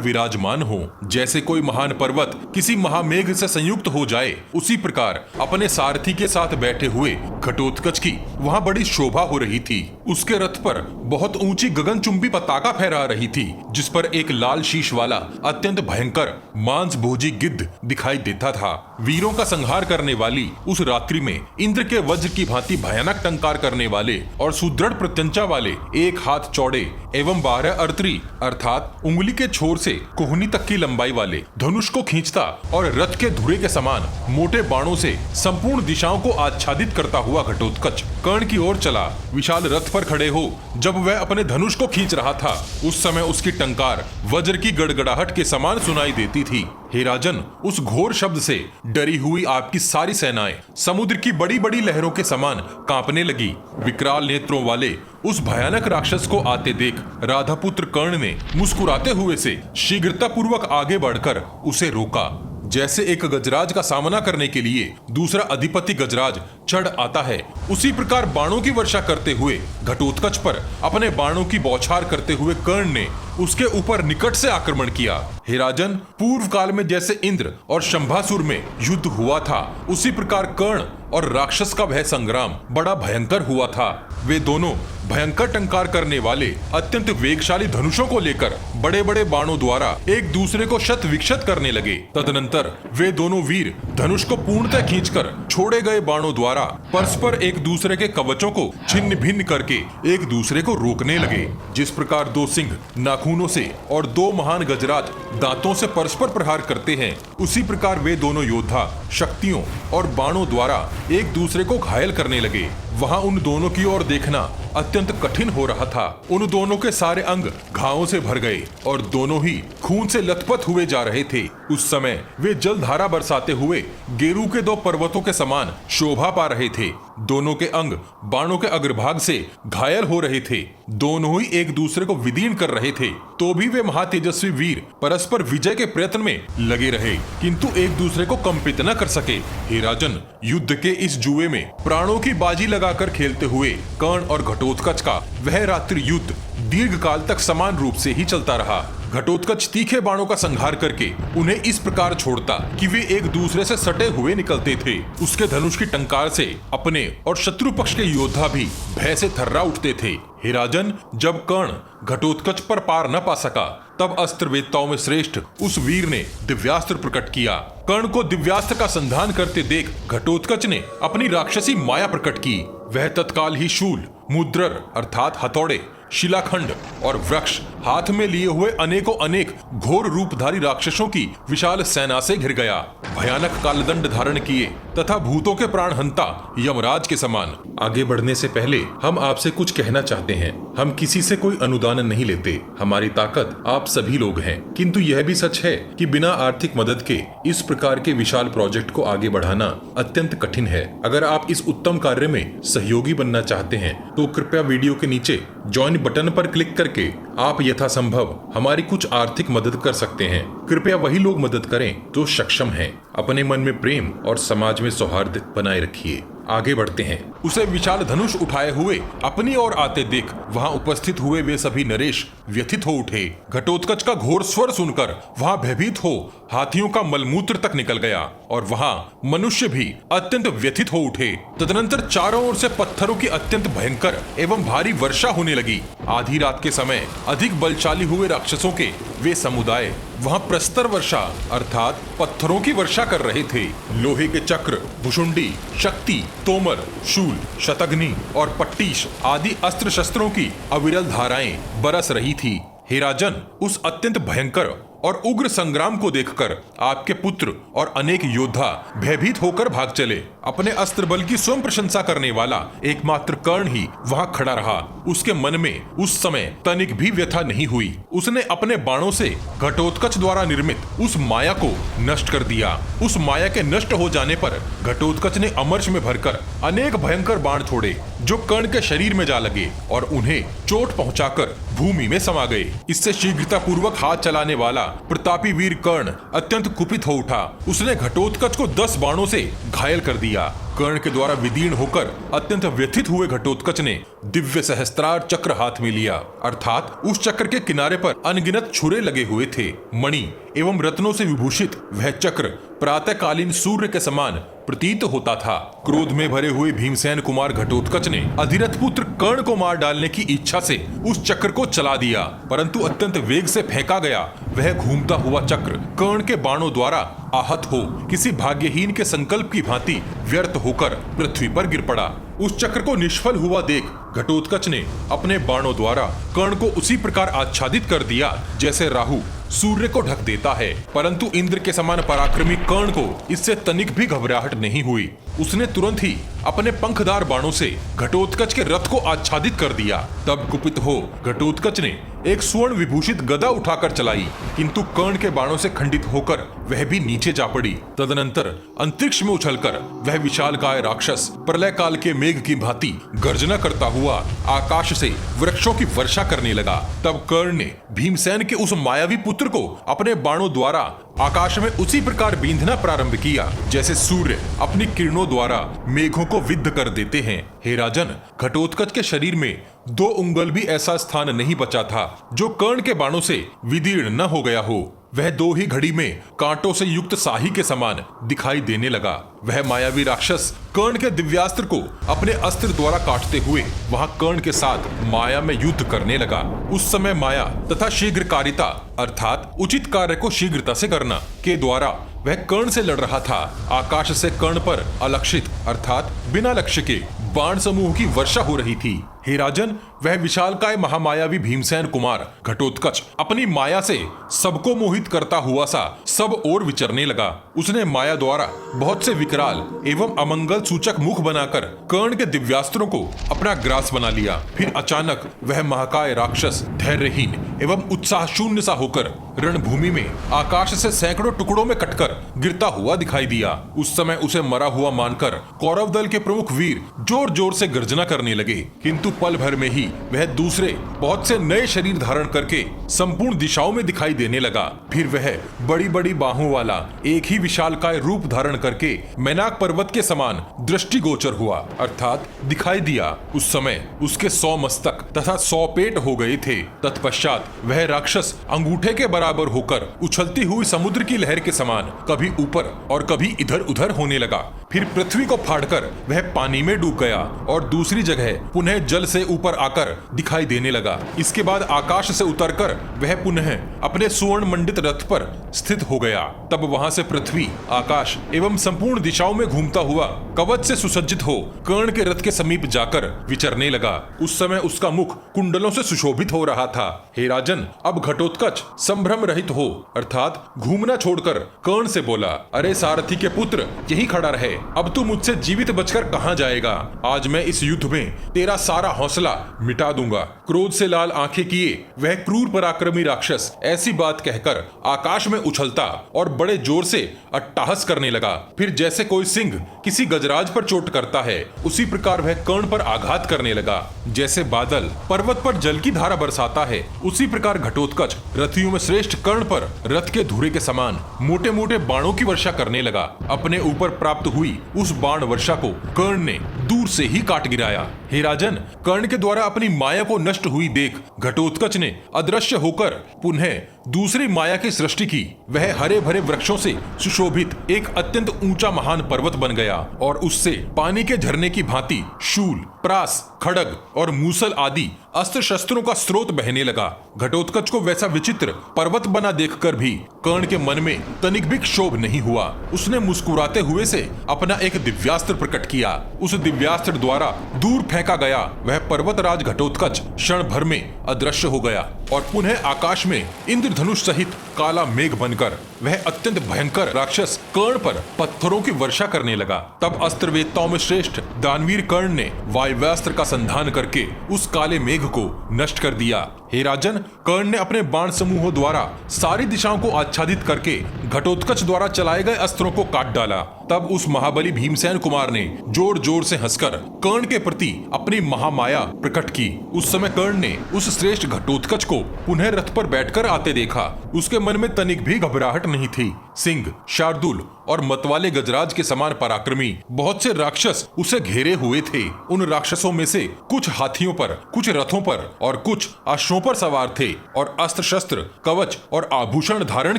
A: विराजमान हो। जैसे कोई महान पर्वत किसी महामेघ से संयुक्त हो जाए, उसी प्रकार अपने सारथी के साथ बैठे हुए घटोत्कच की वहां बड़ी शोभा हो रही थी। उसके रथ पर बहुत ऊंची गगनचुंबी पताका फहरा रही थी, जिस पर एक लाल शीश वाला अत्यंत भयंकर मांस भोजी गिद्ध दिखाई देता था। वीरों का संहार करने वाली उस रात्रि में इंद्र के वज्र की भांति भयानक टंकार करने वाले और सुदृढ़ प्रत्यंचा वाले 1 हाथ चौड़े एवं 12 अर्थरी अर्थात उंगली के छोर से कोहनी तक की लंबाई वाले धनुष को खींचता और रथ के धुरे के समान मोटे बाणों से संपूर्ण दिशाओं को आच्छादित करता हुआ घटोत्कच कर्ण की ओर चला। विशाल रथ पर खड़े हो जब वह अपने धनुष को खींच रहा था, उस समय उसकी टंकार वज्र की गड़गड़ाहट के समान सुनाई देती थी। हे राजन, उस घोर शब्द से डरी हुई आपकी सारी सेनाएं समुद्र की बड़ी बड़ी लहरों के समान कांपने लगी। विकराल नेत्रों वाले उस भयानक राक्षस को आते देख राधापुत्र कर्ण ने मुस्कुराते हुए से शीघ्रता पूर्वक आगे बढ़कर उसे रोका। जैसे एक गजराज का सामना करने के लिए दूसरा अधिपति गजराज चढ़ आता है, उसी प्रकार बाणों की वर्षा करते हुए घटोत्कच पर अपने बाणों की बौछार करते हुए कर्ण ने उसके ऊपर निकट से आक्रमण किया। हे राजन, पूर्व काल में जैसे इंद्र और शंभासुर में युद्ध हुआ था, उसी प्रकार कर्ण और राक्षस का वह संग्राम बड़ा भयंकर हुआ था। वे दोनों भयंकर टंकार करने वाले अत्यंत वेगशाली धनुषों को लेकर बड़े बड़े बाणों द्वारा एक दूसरे को शत विक्षत करने लगे। तदनंतर वे दोनों वीर धनुष को पूर्णतः खींचकर छोड़े गए बाणों द्वारा परस्पर एक दूसरे के कवचों को छिन्न भिन्न करके एक दूसरे को रोकने लगे। जिस प्रकार 2 सिंह नाखूनों से और 2 महान गजराज दांतों से परस्पर प्रहार करते हैं, उसी प्रकार वे दोनों योद्धा शक्तियों और बाणों द्वारा एक दूसरे को घायल करने लगे। वहां उन दोनों की ओर देखना अत्यंत कठिन हो रहा था। उन दोनों के सारे अंग घावों से भर गए और दोनों ही खून से लथपथ हुए जा रहे थे। उस समय वे जलधारा बरसाते हुए गेरू के 2 पर्वतों के समान शोभा पा रहे थे। दोनों के अंग बाणों के अग्रभाग से घायल हो रहे थे। दोनों ही एक दूसरे को विदीर्ण कर रहे थे, तो भी वे महातेजस्वी वीर परस्पर विजय के प्रयत्न में लगे रहे, किंतु एक दूसरे को कंपित न कर सके। हे राजन, युद्ध के इस जुए में प्राणों की बाजी लगाकर खेलते हुए कर्ण और घटोत्कच का वह रात्रि युद्ध दीर्घ काल तक समान रूप से ही चलता रहा। घटोत्कच तीखे बाणों का संहार करके उन्हें इस प्रकार छोड़ता कि वे एक दूसरे से सटे हुए निकलते थे। उसके धनुष की टंकार से अपने और शत्रु पक्ष के योद्धा भी भय से थर्रा उठते थे। हे राजन, जब कर्ण घटोत्कच पर पार न पा सका, तब अस्त्र वेत्ताओं में श्रेष्ठ उस वीर ने दिव्यास्त्र प्रकट किया। कर्ण को दिव्यास्त्र का संधान करते देख घटोत्कच ने अपनी राक्षसी माया प्रकट की। वह तत्काल ही शूल, मुद्रर अर्थात हथौड़े, शिलाखंड और वृक्ष हाथ में लिए हुए अनेकों अनेक घोर रूपधारी राक्षसों की विशाल सेना से घिर गया। भयानक कालदंड धारण किए तथा भूतों के प्राणहंता यमराज के समान। आगे बढ़ने से पहले हम आपसे कुछ कहना चाहते हैं। हम किसी से कोई अनुदान नहीं लेते। हमारी ताकत आप सभी लोग हैं, किंतु यह भी सच है कि बिना आर्थिक मदद के इस प्रकार के विशाल प्रोजेक्ट को आगे बढ़ाना अत्यंत कठिन है। अगर आप इस उत्तम कार्य में सहयोगी बनना चाहते हैं, तो कृपया वीडियो के नीचे ज्वाइन बटन पर क्लिक करके आप यथासंभव हमारी कुछ आर्थिक मदद कर सकते हैं। कृपया वही लोग मदद करें जो सक्षम हैं। अपने मन में प्रेम और समाज में सौहार्द बनाए रखिए। आगे बढ़ते हैं। उसे विशाल धनुष उठाए हुए अपनी ओर आते देख वहां उपस्थित हुए वे सभी नरेश व्यथित हो उठे। घटोत्कच का घोर स्वर सुनकर वहां भयभीत हो हाथियों का मलमूत्र तक निकल गया और वहां मनुष्य भी अत्यंत व्यथित हो उठे। तदनंतर चारों ओर से पत्थरों की अत्यंत भयंकर एवं भारी वर्षा होने लगी। आधी रात के समय अधिक बलशाली हुए राक्षसों के वे समुदाय वहां प्रस्तर वर्षा अर्थात पत्थरों की वर्षा कर रहे थे। लोहे के चक्र, भुषुंडी, शक्ति, तोमर, शूल, शतघ्नि और पट्टीश आदि अस्त्र शस्त्रों की अविरल धाराएं बरस रही थी। हे राजन, उस अत्यंत भयंकर और उग्र संग्राम को देखकर आपके पुत्र और अनेक योद्धा भयभीत होकर भाग चले। अपने अस्त्र बल की स्वयं प्रशंसा करने वाला एकमात्र कर्ण ही वहां खड़ा रहा। उसके मन में उस समय तनिक भी व्यथा नहीं हुई। उसने अपने बाणों से घटोत्कच द्वारा निर्मित उस माया को नष्ट कर दिया। उस माया के नष्ट हो जाने पर घटोत्कच ने अमर्ष में भरकर अनेक भयंकर बाण छोड़े जो कर्ण के शरीर में जा लगे और उन्हें चोट पहुंचाकर भूमि में समा गए। इससे शीघ्रता पूर्वक हाथ चलाने वाला प्रतापी वीर कर्ण अत्यंत कुपित हो उठा। उसने घटोत्कच को 10 बाणों से घायल कर दिया। कर्ण के द्वारा विदीर्ण होकर अत्यंत व्यथित हुए घटोत्कच ने दिव्य सहस्त्रार चक्र हाथ में लिया अर्थात उस चक्र के किनारे पर अनगिनत छुरे लगे हुए थे। मणि एवं रत्नों से विभूषित वह चक्र प्रातःकालीन सूर्य के समान प्रतीत होता था। क्रोध में भरे हुए भीमसेन कुमार घटोत्कच ने अधिरथ पुत्र कर्ण को मार डालने की इच्छा से उस चक्र को चला दिया, परंतु अत्यंत वेग से फेंका गया वह घूमता हुआ चक्र कर्ण के बाणों द्वारा आहत हो किसी भाग्यहीन के संकल्प की भांति व्यर्थ होकर पृथ्वी पर गिर पड़ा। उस चक्र को निष्फल हुआ देख घटोत्कच ने अपने बाणों द्वारा कर्ण को उसी प्रकार आच्छादित कर दिया जैसे राहु सूर्य को ढक देता है, परंतु इंद्र के समान पराक्रमी कर्ण को इससे तनिक भी घबराहट नहीं हुई। उसने तुरंत ही अपने पंखदार बाणों से घटोत्कच के रथ को आच्छादित कर दिया। तब कुपित हो घटोत्कच ने एक स्वर्ण विभूषित गदा उठाकर चलाई, किंतु कर्ण के बाणों से खंडित होकर वह भी नीचे जा पड़ी। तदनंतर अंतरिक्ष में उछलकर वह विशालकाय राक्षस प्रलय काल के मेघ की भांति गर्जना करता हुआ आकाश से वृक्षों की वर्षा करने लगा। तब कर्ण ने भीमसेन के उस मायावी पुत्र को अपने बाणों द्वारा आकाश में उसी प्रकार बींधना प्रारंभ किया जैसे सूर्य अपनी किरणों द्वारा मेघों को विद्ध कर देते हैं। हे राजन, घटोत्कच के शरीर में 2 उंगल भी ऐसा स्थान नहीं बचा था जो कर्ण के बाणों से विदीर्ण न हो गया हो। वह 2 ही घड़ी में कांटों से युक्त साही के समान दिखाई देने लगा। वह मायावी राक्षस कर्ण के दिव्यास्त्र को अपने अस्त्र द्वारा काटते हुए वहां कर्ण के साथ माया में युद्ध करने लगा। उस समय माया तथा शीघ्रकारिता अर्थात उचित कार्य को शीघ्रता से करना के द्वारा वह कर्ण से लड़ रहा था। आकाश से कर्ण पर अलक्षित अर्थात बिना लक्ष्य के बाण समूह की वर्षा हो रही थी। हे राजन, वह विशालकाय महामायावी भीमसेन कुमार घटोत्कच अपनी माया से सबको मोहित करता हुआ सा सब ओर विचरने लगा। उसने माया द्वारा बहुत से विकराल एवं अमंगल सूचक मुख बनाकर कर्ण के दिव्यास्त्रों को अपना ग्रास बना लिया। फिर अचानक वह महाकाय राक्षस धैर्यहीन एवं उत्साह शून्य सा होकर रणभूमि में आकाश से सैकड़ों टुकड़ों में कटकर गिरता हुआ दिखाई दिया। उस समय उसे मरा हुआ मानकर कौरव दल के प्रमुख वीर जोर जोर से गर्जना करने लगे, किंतु पल भर में ही वह दूसरे बहुत से नए शरीर धारण करके संपूर्ण दिशाओं में दिखाई देने लगा। फिर वह बड़ी बड़ी बाहों वाला एक ही विशालकाय रूप धारण करके मैनाक पर्वत के समान दृष्टिगोचर हुआ अर्थात दिखाई दिया। उस समय उसके 100 मस्तक तथा 100 पेट हो गए थे। तत्पश्चात वह राक्षस अंगूठे के बराबर होकर उछलती हुई समुद्र की लहर के समान कभी ऊपर और कभी इधर उधर होने लगा। फिर पृथ्वी को फाड़कर वह पानी में डूब गया और दूसरी जगह पुनः जल से ऊपर आकर दिखाई देने लगा। इसके बाद आकाश से उतरकर वह पुनः अपने सुवर्ण मंडित रथ पर स्थित हो गया। तब वहां से पृथ्वी, आकाश एवं संपूर्ण दिशाओं में घूमता हुआ कवच से सुसज्जित हो कर्ण के रथ के समीप जाकर विचरने लगा। उस समय उसका मुख कुंडलों से सुशोभित हो रहा था। हे राजन, अब घटोत्कच संभ्रम रहित हो अर्थात घूमना छोड़कर कर्ण से बोला, अरे सारथी के पुत्र, यही खड़ा रहे। अब तू मुझसे जीवित बचकर कहां जाएगा? आज मैं इस युद्ध में तेरा सारा हौसला मिटा दूंगा। क्रोध से लाल आंखें किए वह क्रूर पराक्रमी राक्षस ऐसी बात कहकर आकाश में उछलता और बड़े जोर से अट्टहास करने लगा। फिर जैसे कोई सिंह किसी गजराज पर चोट करता है, उसी प्रकार वह कर्ण पर आघात करने लगा। जैसे बादल पर्वत पर जल की धारा बरसाता है, उसी प्रकार घटोत्कच रथियों में श्रेष्ठ कर्ण पर रथ के धुरे के समान मोटे मोटे बाणों की वर्षा करने लगा। अपने ऊपर प्राप्त हुई उस बाण वर्षा को कर्ण ने दूर से ही काट गिराया। हे राजन, कर्ण के द्वारा अपनी माया को नष्ट हुई देख घटोत्कच ने अदृश्य होकर पुनः दूसरी माया की सृष्टि की। वह हरे भरे वृक्षों से सुशोभित एक अत्यंत ऊंचा महान पर्वत बन गया और उससे पानी के झरने की भांति शूल, प्रास, खड़ग और मूसल आदि अस्त्र शस्त्रों का स्रोत बहने लगा। घटोत्कच को वैसा विचित्र पर्वत बना देखकर भी कर्ण के मन में तनिक भी क्षोभ नहीं हुआ। उसने मुस्कुराते हुए से अपना एक दिव्यास्त्र प्रकट किया। उस दिव्यास्त्र द्वारा दूर फेंका गया वह पर्वतराज घटोत्कच क्षण भर में अदृश्य हो गया और पुनः आकाश में इंद्रधनुष सहित काला मेघ बनकर वह अत्यंत भयंकर राक्षस कर्ण पर पत्थरों की वर्षा करने लगा। तब अस्त्रवेत्ताओं में श्रेष्ठ दानवीर कर्ण ने वायव्यास्त्र का संधान करके उस काले मेघ को नष्ट कर दिया। हे राजन, कर्ण ने अपने बाण समूहों द्वारा सारी दिशाओं को आच्छादित करके घटोत्कच द्वारा चलाए गए अस्त्रों को काट डाला। तब उस महाबली भीमसेन कुमार ने जोर जोर से हंसकर कर्ण के प्रति अपनी महामाया प्रकट की। उस समय कर्ण ने उस श्रेष्ठ घटोत्कच को पुनः रथ पर बैठकर आते देखा। उसके मन में तनिक भी घबराहट नहीं थी। सिंह, शार्दूल और मतवाले गजराज के समान पराक्रमी बहुत से राक्षस उसे घेरे हुए थे। उन राक्षसों में से कुछ हाथियों पर, कुछ रथों पर और कुछ अश्वों पर सवार थे और अस्त्र शस्त्र, कवच और आभूषण धारण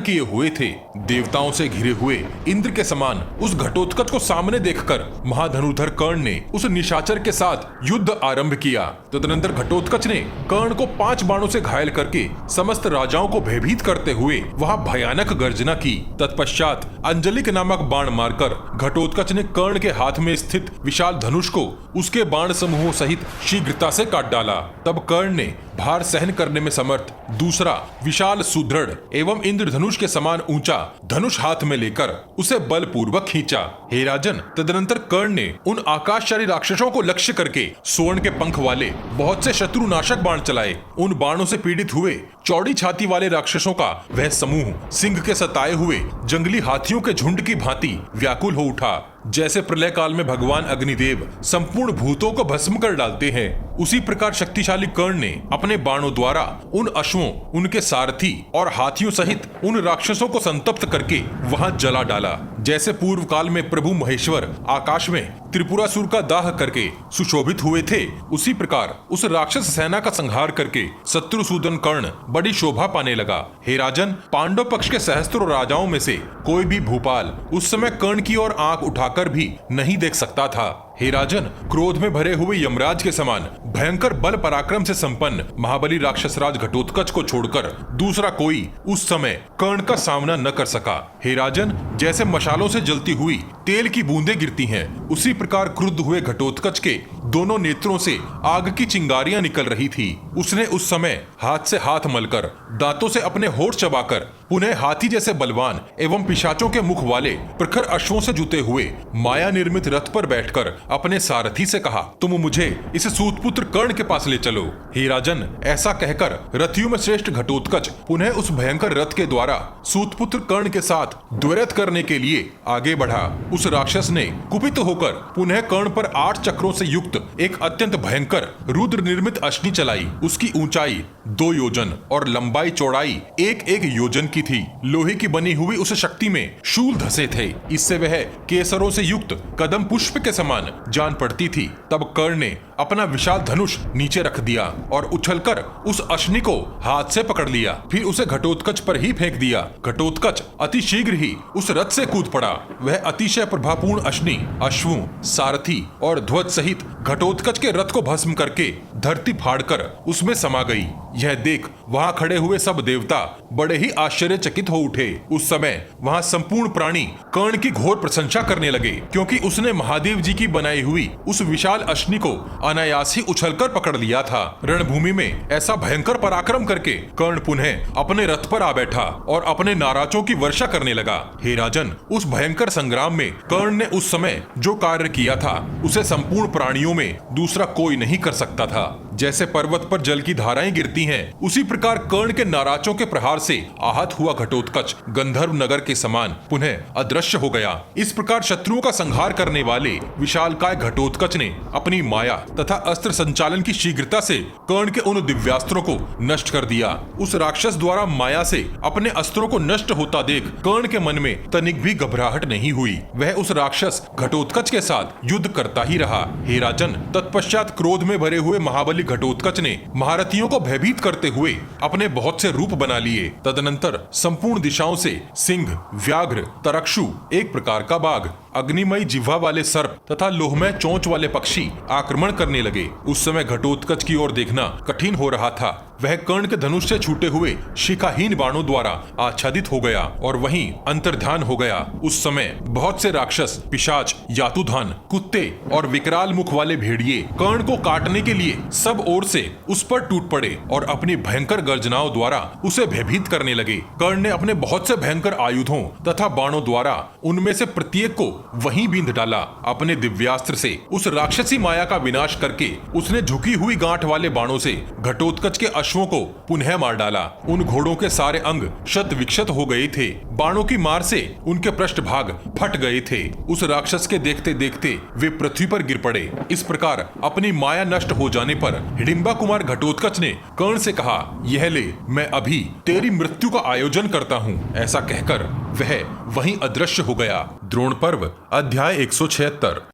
A: किए हुए थे। देवताओं से घिरे हुए इंद्र के समान उस घटोत्कच को सामने देखकर महाधनुधर कर्ण ने उस निशाचर के साथ युद्ध आरंभ किया। तदनंतर घटोत्कच ने कर्ण को 5 बाणों से घायल करके समस्त राजाओं को भयभीत करते हुए वहां भयानक गर्जना की। तत्पश्चात अंजलिक नामक बाण मारकर घटोत्कच ने कर्ण के हाथ में स्थित विशाल धनुष को उसके बाण समूहों सहित शीघ्रता से काट डाला। तब कर्ण ने भार सहन करने में समर्थ दूसरा विशाल, सुदृढ़ एवं इंद्रधनुष के समान ऊंचा धनुष हाथ में लेकर उसे बलपूर्वक खींचा। हे राजन, तदनंतर कर्ण ने उन आकाशचारी राक्षसों को लक्ष्य करके स्वर्ण के पंख वाले बहुत से शत्रुनाशक बाण चलाए। उन बाणों से पीड़ित हुए चौड़ी छाती वाले राक्षसों का वह समूह सिंह के सताए हुए जंगली हाथियों के झुंड की भांति व्याकुल हो उठा। जैसे प्रलय काल में भगवान अग्निदेव संपूर्ण भूतों को भस्म कर डालते हैं, उसी प्रकार शक्तिशाली कर्ण ने अपने बाणों द्वारा उन अश्वों, उनके सारथी और हाथियों सहित उन राक्षसों को संतप्त करके वहां जला डाला। जैसे पूर्व काल में प्रभु महेश्वर आकाश में त्रिपुरासुर का दाह करके सुशोभित हुए थे, उसी प्रकार उस राक्षस सेना का संहार करके शत्रुसूदन कर्ण बड़ी शोभा पाने लगा। हे राजन, पांडव पक्ष के सहस्त्रों राजाओं में से कोई भी भूपाल उस समय कर्ण की ओर आंख उठाकर भी नहीं देख सकता था। हे राजन, क्रोध में भरे हुए यमराज के समान भयंकर बल पराक्रम से संपन्न महाबली राक्षस राज घटोत्कच को छोड़कर दूसरा कोई उस समय कर्ण का सामना न कर सका। हे राजन, जैसे मशालों से जलती हुई तेल की बूंदें गिरती हैं, उसी प्रकार क्रुद्ध हुए घटोत्कच के दोनों नेत्रों से आग की चिंगारियां निकल रही थी। उसने उस समय हाथ से हाथ मलकर, दांतों से अपने होठ चबाकर पुनः हाथी जैसे बलवान एवं पिशाचों के मुख वाले प्रखर अश्वों से जुते हुए माया निर्मित रथ पर बैठकर अपने सारथी से कहा, तुम मुझे इस सूतपुत्र कर्ण के पास ले चलो। हे राजन, ऐसा कहकर रथियों में श्रेष्ठ घटोत्कच पुनः उस भयंकर रथ के द्वारा सूतपुत्र कर्ण के साथ द्वैरथ करने के लिए आगे बढ़ा। उस राक्षस ने कुपित होकर पुनः कर्ण पर 8 चक्रों से युक्त एक अत्यंत भयंकर रुद्र निर्मित अश्नि चलाई। उसकी ऊंचाई 2 योजन और लंबाई चौड़ाई 1-1 योजन की थी। लोहे की बनी हुई उस शक्ति में शूल धसे थे। इससे वह केसरों से युक्त कदम पुष्प के समान जान पड़ती थी। तब कर्ण ने अपना विशाल धनुष नीचे रख दिया और उछलकर उस अश्नि को हाथ से पकड़ लिया, फिर उसे घटोत्कच पर ही फेंक दिया। घटोत्कच अति शीघ्र ही उस रथ से कूद पड़ा। वह अतिशय प्रभापूर्ण अश्नि अश्वों, सारथी और ध्वज सहित घटोत्कच के रथ को भस्म करके धरती फाड़कर उसमें समा गई। यह देख वहां खड़े हुए सब देवता बड़े ही आश्चर्यचकित हो उठे। उस समय वहां संपूर्ण प्राणी कर्ण की घोर प्रशंसा करने लगे, क्योंकि उसने महादेव जी की बनाई हुई उस विशाल अश्नि को अनायास ही उछलकर पकड़ लिया था। रणभूमि में ऐसा भयंकर पराक्रम करके कर्ण पुनः अपने रथ पर आ बैठा और अपने नाराजों की वर्षा करने लगा। हे राजन, उस भयंकर संग्राम में कर्ण ने उस समय जो कार्य किया था, उसे संपूर्ण प्राणियों में दूसरा कोई नहीं कर सकता था। जैसे पर्वत पर जल की धाराएं गिरती हैं, उसी प्रकार कर्ण के नाराजों के प्रहार से आहत हुआ घटोत्कच गंधर्व नगर के समान पुनः अदृश्य हो गया। इस प्रकार शत्रुओं का संहार करने वाले विशालकाय घटोत्कच ने अपनी माया तथा अस्त्र संचालन की शीघ्रता से कर्ण के उन दिव्यास्त्रों को नष्ट कर दिया। उस राक्षस द्वारा माया से अपने अस्त्रों को नष्ट होता देख कर्ण के मन में तनिक भी घबराहट नहीं हुई। वह उस राक्षस घटोत्कच के साथ युद्ध करता ही रहा। हे राजन, तत्पश्चात क्रोध में भरे हुए महाबली घटोत्कच ने महारथियों को भयभीत करते हुए अपने बहुत से रूप बना लिए। तदनंतर संपूर्ण दिशाओं से सिंह, व्याघ्र, तरक्षु, एक प्रकार का बाघ, अग्निमय जिह्वा वाले सर्प तथा लोहमय चोंच वाले पक्षी आक्रमण करने लगे। उस समय घटोत्कच की ओर देखना कठिन हो रहा था। वह कर्ण के धनुष से छूटे हुए शिखाहीन बाणों द्वारा आच्छादित हो गया और वहीं अंतर्ध्यान हो गया। उस समय बहुत से राक्षस, पिशाच, यातुधान, कुत्ते और विकराल मुख वाले भेड़िए कर्ण को काटने के लिए सब ओर से उस पर टूट पड़े और अपनी भयंकर गर्जनाओं द्वारा उसे भयभीत करने लगे। कर्ण ने अपने बहुत से भयंकर आयुधों तथा बाणों द्वारा उनमें से प्रत्येक को वहीं बींध डाला। अपने दिव्यास्त्र से उस राक्षसी माया का विनाश करके उसने झुकी हुई गांठ वाले बाणों से घटोत्कच के अश्वों को पुनः मार डाला। उन घोड़ों के सारे अंग शत विक्षत हो गए थे। बाणों की मार से उनके पृष्ठभाग फट गए थे। उस राक्षस के देखते देखते वे पृथ्वी पर गिर पड़े। इस प्रकार अपनी माया नष्ट हो जाने पर हिडिंबा कुमार घटोत्कच ने कर्ण से कहा, यह ले, मैं अभी तेरी मृत्यु का आयोजन करता हूँ। ऐसा कहकर वह वहीं अदृश्य हो गया। द्रोण पर्व अध्याय 176।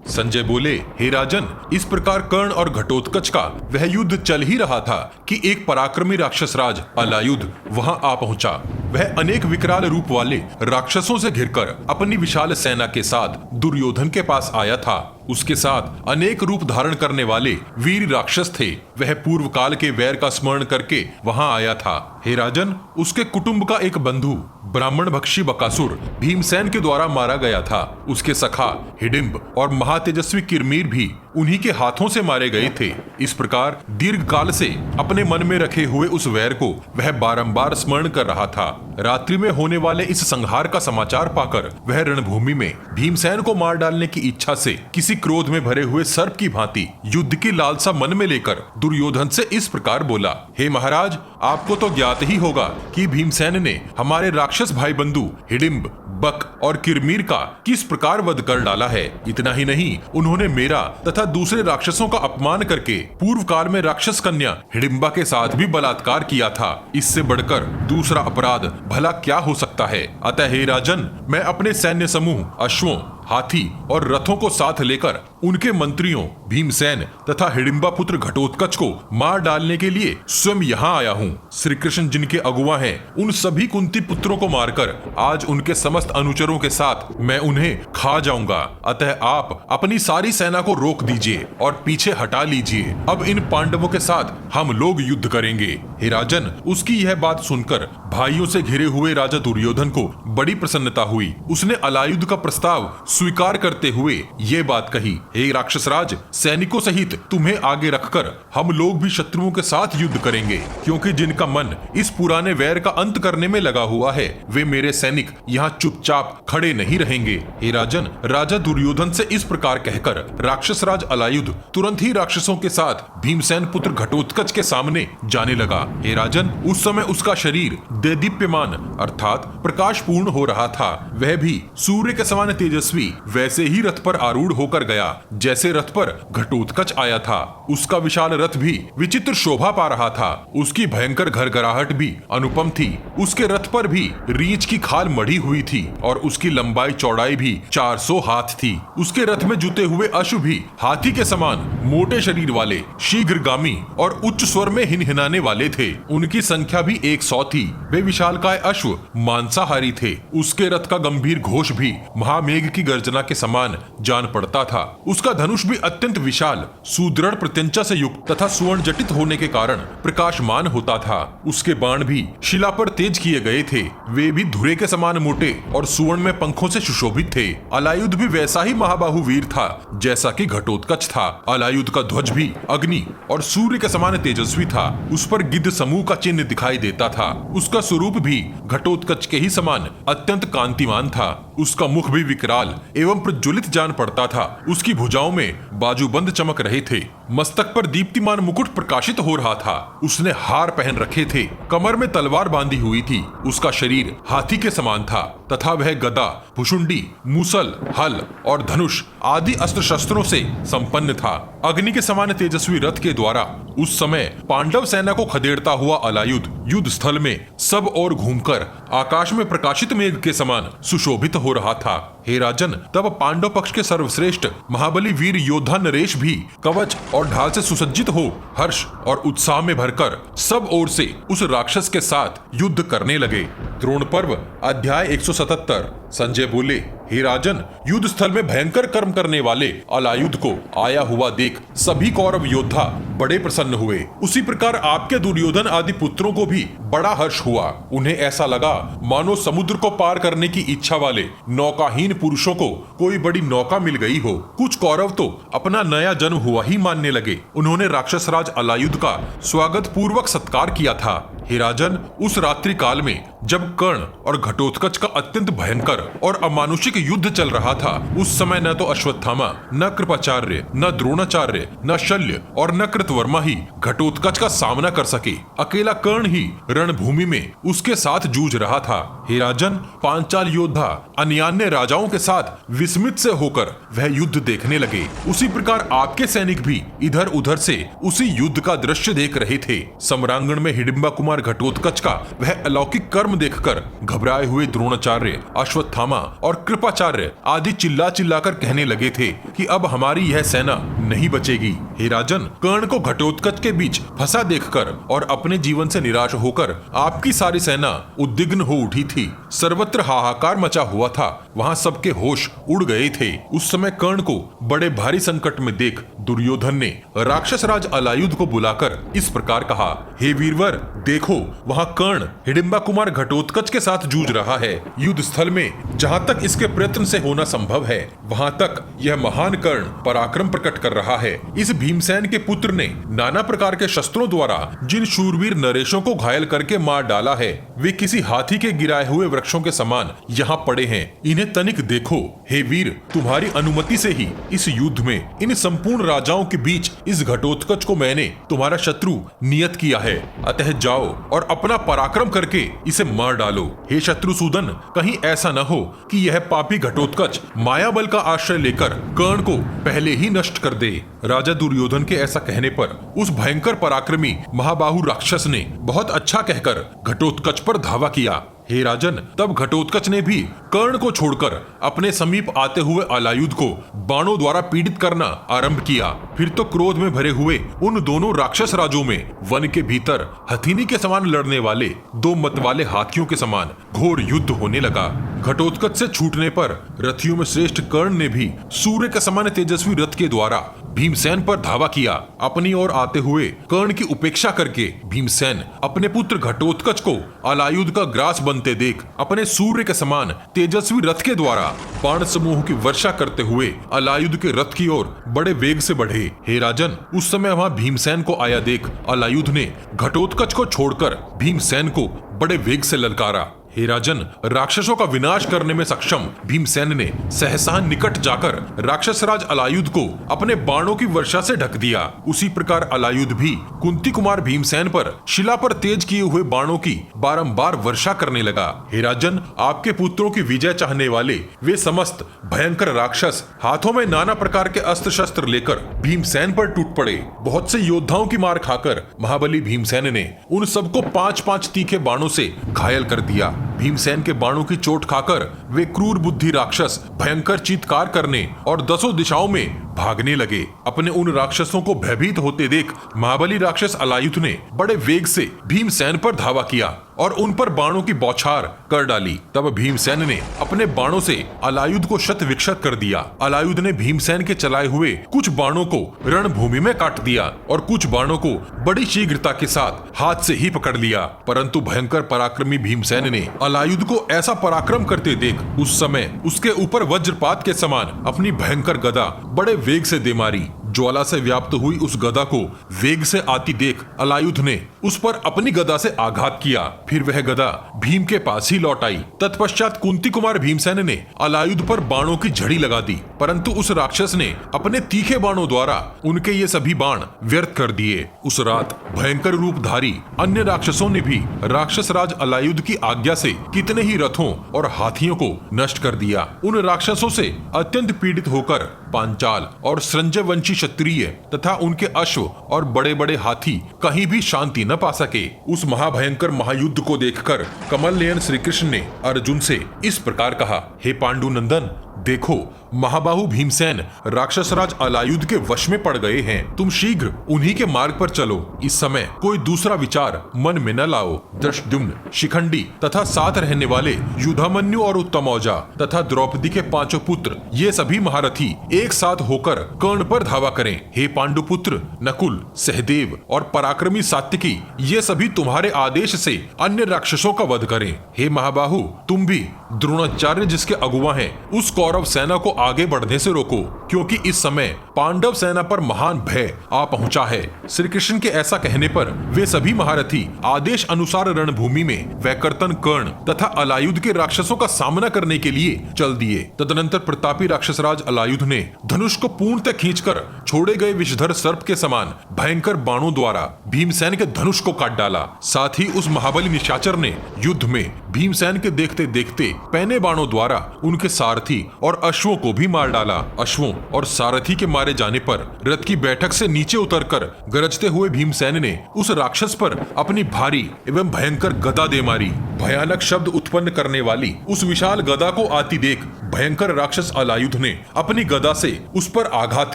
A: संजय बोले, हे राजन, इस प्रकार कर्ण और घटोत्कच का वह युद्ध चल ही रहा था कि एक पराक्रमी राक्षसराज अलायुध वहां आ पहुंचा। वह अनेक विकराल रूप वाले राक्षसों से घिरकर अपनी विशाल सेना के साथ दुर्योधन के पास आया था। उसके साथ अनेक रूप धारण करने वाले वीर राक्षस थे। वह पूर्व काल के वैर का स्मरण करके वहां आया था। हे राजन, उसके कुटुंब का एक बंधु ब्राह्मण भक्षी बकासुर भीमसेन के द्वारा मारा गया था। उसके सखा हिडिंब और महातेजस्वी किरमीर भी उन्हीं के हाथों से मारे गए थे। इस प्रकार दीर्घ काल से अपने मन में रखे हुए उस वैर को वह बारंबार स्मरण कर रहा था। रात्रि में होने वाले इस संहार का समाचार पाकर वह रणभूमि में भीमसेन को मार डालने की इच्छा से किसी क्रोध में भरे हुए सर्प की भांति युद्ध की लालसा मन में लेकर दुर्योधन से इस प्रकार बोला, हे महाराज, आपको तो ज्ञात ही होगा कि भीमसेन ने हमारे राक्षस भाई बंधु हिडिंब, बक और किरमीर का किस प्रकार वध कर डाला है। इतना ही नहीं, उन्होंने मेरा तथा दूसरे राक्षसों का अपमान करके पूर्व काल में राक्षस कन्या हिडिंबा के साथ भी बलात्कार किया था। इससे बढ़कर दूसरा अपराध भला क्या हो सकता है। अतः हे राजन, मैं अपने सैन्य समूह, अश्वों, हाथी और रथों को साथ लेकर उनके मंत्रियों भीमसेन तथा हिडिंबा पुत्र घटोत्कच को मार डालने के लिए स्वयं यहाँ आया हूँ। श्री कृष्ण जिनके अगुआ हैं, उन सभी कुंती पुत्रों को मारकर आज उनके समस्त अनुचरों के साथ मैं उन्हें खा जाऊंगा। अतः आप अपनी सारी सेना को रोक दीजिए और पीछे हटा लीजिए। अब इन पांडवों के साथ हम लोग युद्ध करेंगे। हे राजन, उसकी यह बात सुनकर भाइयों से घिरे हुए राजा दुर्योधन को बड़ी प्रसन्नता हुई। उसने अलायुध का प्रस्ताव स्वीकार करते हुए ये बात कही, हे राक्षसराज, सैनिकों सहित तुम्हें आगे रखकर हम लोग भी शत्रुओं के साथ युद्ध करेंगे, क्योंकि जिनका मन इस पुराने वैर का अंत करने में लगा हुआ है, वे मेरे सैनिक यहाँ चुपचाप खड़े नहीं रहेंगे। हे राजन, राजा दुर्योधन से इस प्रकार कहकर राक्षसराज अलायुध तुरंत ही राक्षसों के साथ भीमसेन पुत्र घटोत्कच के सामने जाने लगा। हे राजन, उस समय उसका शरीर देदीप्यमान अर्थात प्रकाशपूर्ण हो रहा था। वह भी सूर्य के समान तेजस्वी वैसे ही रथ पर आरूढ़ होकर गया जैसे रथ पर घटोत्कच आया था। उसका विशाल रथ भी विचित्र शोभा पा रहा था। उसकी भयंकर घरघराहट भी अनुपम थी। उसके रथ पर भी रीछ की खाल मढ़ी हुई थी और उसकी लंबाई चौड़ाई भी 400 हाथ थी। उसके रथ में जुते हुए अश्व भी हाथी के समान मोटे शरीर वाले, शीघ्रगामी और उच्च स्वर में हिनहिनाने वाले थे। उनकी संख्या भी 100 थी। वे विशालकाय अश्व मांसाहारी थे। उसके रथ का गंभीर घोष भी महामेघ की गर्जना के समान जान पड़ता था। उसका धनुष भी अत्यंत विशाल, सुदृढ़ प्रत्यंचा से युक्त तथा सुवर्ण जटित होने के कारण प्रकाशमान होता था। उसके बाण भी शिला पर तेज किए गए थे। वे भी धुरे के समान मोटे और सुवर्ण में पंखों से सुशोभित थे। अलायुध भी वैसा ही महाबाहु वीर था जैसा कि घटोत्कच था। अलायुध का ध्वज भी अग्नि और सूर्य के समान तेजस्वी था। उस पर गिद्ध समूह का चिन्ह दिखाई देता था। उसका स्वरूप भी घटोत्कच के ही समान अत्यंत कांतिमान था। उसका मुख भी विकराल एवं प्रज्वलित जान पड़ता था। उसकी भुजाओं में बाजूबंद चमक रहे थे, मस्तक पर दीप्तिमान मुकुट प्रकाशित हो रहा था। उसने हार पहन रखे थे, कमर में तलवार बांधी हुई थी। उसका शरीर हाथी के समान था तथा वह गदा, भुशुंडी, मूसल, हल और धनुष आदि अस्त्र शस्त्रों से संपन्न था। अग्नि के समान तेजस्वी रथ के द्वारा उस समय पांडव सेना को खदेड़ता हुआ अलायुध युद्ध स्थल में सब ओर घूमकर आकाश में प्रकाशित मेघ के समान सुशोभित हो रहा था। हे राजन, तब पांडव पक्ष के सर्वश्रेष्ठ महाबली वीर योद्धा नरेश भी कवच और ढाल से सुसज्जित हो हर्ष और उत्साह में भरकर सब ओर से उस राक्षस के साथ युद्ध करने लगे। द्रोण पर्व अध्याय 177। संजय बोले, हे राजन, युद्ध स्थल में भयंकर कर्म करने वाले अलायुध को आया हुआ देख सभी कौरव योद्धा बड़े प्रसन्न हुए। उसी प्रकार आपके दुर्योधन आदि पुत्रों को भी बड़ा हर्ष हुआ। उन्हें ऐसा लगा मानो समुद्र को पार करने की इच्छा वाले नौकाहीन पुरुषों को कोई बड़ी नौका मिल गई हो। कुछ कौरव तो अपना नया जन्म हुआ ही मानने लगे। उन्होंने राक्षस राज अलायुध का स्वागत पूर्वक सत्कार किया था। हे राजन, उस रात्रि काल में जब कर्ण और घटोत्कच का अत्यंत भयंकर और अमानुषिक युद्ध चल रहा था, उस समय न तो अश्वत्थामा, न कृपाचार्य, न द्रोणाचार्य, न शल्य और न कृतवर्मा ही घटोत्कच का सामना कर सके। अकेला कर्ण ही रणभूमि में उसके साथ जूझ रहा था। हे राजन, पांचाल योद्धा अन्यान्य राजाओं के साथ विस्मित से होकर वह युद्ध देखने लगे। उसी प्रकार आपके सैनिक भी इधर उधर से उसी युद्ध का दृश्य देख रहे थे। सम्रांगण में हिडिंबा कुमार घटोत्कच का वह अलौकिक कर्म देखकर घबराए हुए द्रोणाचार्य, अश्वत्थामा और कृपाचार्य आदि चिल्ला चिल्लाकर कहने लगे थे कि अब हमारी यह सेना नहीं बचेगी। हे राजन, कर्ण को घटोत्कच के बीच फंसा देखकर और अपने जीवन से निराश होकर आपकी सारी सेना उद्विग्न हो उठी थी। सर्वत्र हाहाकार मचा हुआ था। वहां सबके होश उड़ गए थे। उस समय कर्ण को बड़े भारी संकट में देख दुर्योधन ने राक्षस राज अलायुध को बुलाकर इस प्रकार कहा, हे वीरवर, देखो वहां कर्ण हिडिंबा कुमार घटोत्कच के साथ जूझ रहा है। युद्ध स्थल में जहां तक इसके प्रयत्न से होना संभव है, वहां तक यह महान कर्ण पराक्रम प्रकट कर रहा है। इस भीमसेन के पुत्र ने नाना प्रकार के शस्त्रों द्वारा जिन शूरवीर नरेशों को घायल करके मार डाला है, वे किसी हाथी के गिराए हुए वृक्षों के समान यहाँ पड़े हैं। इन्हें तनिक देखो। हे वीर, तुम्हारी अनुमति से ही इस युद्ध में इन संपूर्ण राजाओं के बीच इस घटोत्कच को मैंने तुम्हारा शत्रु नियत किया है। अतः जाओ और अपना पराक्रम करके इसे मार डालो। हे शत्रुसूदन, कहीं ऐसा न हो कि यह पापी घटोत्कच माया बल का आश्रय लेकर कर्ण को पहले ही नष्ट कर दे। राजा दुर्योधन के ऐसा कहने पर उस भयंकर पराक्रमी महाबाहु राक्षस ने बहुत अच्छा कहकर घटोत्कच पर धावा किया। हे राजन, तब घटोत्कच ने भी कर्ण को छोड़कर अपने समीप आते हुए अलायुध को बाणों द्वारा पीड़ित करना आरंभ किया। फिर तो क्रोध में भरे हुए उन दोनों राक्षस राजों में वन के भीतर हथीनी के समान लड़ने वाले दो मतवाले हाथियों के समान घोर युद्ध होने लगा। घटोत्कच से छूटने पर रथियों में श्रेष्ठ कर्ण ने भी सूर्य के समान तेजस्वी रथ के द्वारा भीमसेन पर धावा किया। अपनी ओर आते हुए कर्ण की उपेक्षा करके भीमसेन अपने पुत्र घटोत्कच को अलायुध का ग्रास बनते देख अपने सूर्य के समान तेजस्वी रथ के द्वारा बाण समूह की वर्षा करते हुए अलायुध के रथ की ओर बड़े वेग से बढ़े। हे राजन, उस समय वहां भीमसेन को आया देख अलायुध ने घटोत्कच को छोड़कर भीमसेन को बड़े वेग से ललकारा। हे राजन, राक्षसों का विनाश करने में सक्षम भीमसेन ने सहसा निकट जाकर राक्षस राज अलायुध को अपने बाणों की वर्षा से ढक दिया। उसी प्रकार अलायुध भी कुंती कुमार भीमसेन पर शिला पर तेज किए हुए बाणों की बारंबार वर्षा करने लगा। हे राजन, आपके पुत्रों की विजय चाहने वाले वे समस्त भयंकर राक्षस हाथों में नाना प्रकार के अस्त्र शस्त्र लेकर भीमसेन पर टूट पड़े। बहुत से योद्धाओं की मार खाकर महाबली भीमसेन ने उन सबको 5-5 तीखे बाणों से घायल कर दिया। भीमसेन के बाणों की चोट खाकर वे क्रूर बुद्धि राक्षस भयंकर चीत्कार करने और दसों दिशाओं में भागने लगे। अपने उन राक्षसों को भयभीत होते देख महाबली राक्षस अलायुध ने बड़े वेग से भीमसेन पर धावा किया और उन पर बाणों की बौछार कर डाली। तब भीमसेन ने अपने बाणों से अलायुध को शत विक्षत कर दिया। अलायुध ने भीमसेन के चलाए हुए कुछ बाणों को रणभूमि में काट दिया और कुछ बाणों को बड़ी शीघ्रता के साथ हाथ से ही पकड़ लिया। परंतु भयंकर पराक्रमी भीमसेन ने अलायुध को ऐसा पराक्रम करते देख उस समय उसके ऊपर वज्रपात के समान अपनी भयंकर गदा बड़े वेग से दे मारी। ज्वाला से व्याप्त हुई उस गदा को वेग से आती देख अलायुध ने उस पर अपनी गदा से आघात किया। फिर वह गदा भीम के पास ही लौट आई। तत्पश्चात कुंती कुमार भीमसेन ने अलायुध पर बाणों की झड़ी लगा दी, परंतु उस राक्षस ने अपने तीखे बाणों द्वारा उनके ये सभी बाण व्यर्थ कर दिए। उस रात भयंकर रूपधारी अन्य राक्षसों ने भी राक्षस राज अलायुध की आज्ञा से कितने ही रथों और हाथियों को नष्ट कर दिया। उन राक्षसों से अत्यंत पीड़ित होकर पांचाल और संजय वंशी क्षत्रिय तथा उनके अश्व और बड़े बड़े हाथी कहीं भी शांति न पा सके। उस महाभयंकर महायुद्ध को देखकर कमल नयन श्री कृष्ण ने अर्जुन से इस प्रकार कहा, हे पांडु नंदन, देखो महाबाहु भीमसेन राक्षस राज अलायुध के वश में पड़ गए हैं। तुम शीघ्र उन्हीं के मार्ग पर चलो। इस समय कोई दूसरा विचार मन में न लाओ। धृष्टद्युम्न, शिखंडी तथा साथ रहने वाले युधामन्यु और उत्तमौजा तथा द्रौपदी के 5 पुत्र, ये सभी महारथी एक साथ होकर कर्ण पर धावा करें। हे पांडुपुत्र नकुल, सहदेव और पराक्रमी सात्यकी, ये सभी तुम्हारे आदेश से अन्य राक्षसों का वध करें। हे महाबाहु, तुम भी द्रोणाचार्य जिसके अगुवा हैं, उस कौरव सेना को आगे बढ़ने से रोको, क्योंकि इस समय पांडव सेना पर महान भय आ पहुंचा है। श्री कृष्ण के ऐसा कहने पर वे सभी महारथी आदेश अनुसार रणभूमि में वैकर्तन, कर्ण तथा अलायुध के राक्षसों का सामना करने के लिए चल दिए। तदनंतर प्रतापी राक्षसराज अलायुध ने धनुष को पूर्णतः खींचकर छोड़े गए विषधर सर्प के समान भयंकर बाणों द्वारा भीमसेन के धनुष को काट डाला। साथ ही उस महाबली निशाचर ने युद्ध में भीमसेन के देखते देखते पैने बाणों द्वारा उनके सारथी और अश्वों को भी मार डाला। अश्वों और सारथी के मारे जाने पर रथ की बैठक से नीचे उतरकर गरजते हुए भीमसेन ने उस राक्षस पर अपनी भारी एवं भयंकर गदा दे मारी। भयानक शब्द उत्पन्न करने वाली उस विशाल गदा को आती देख भयंकर राक्षस अलायुध ने अपनी गदा से उस पर आघात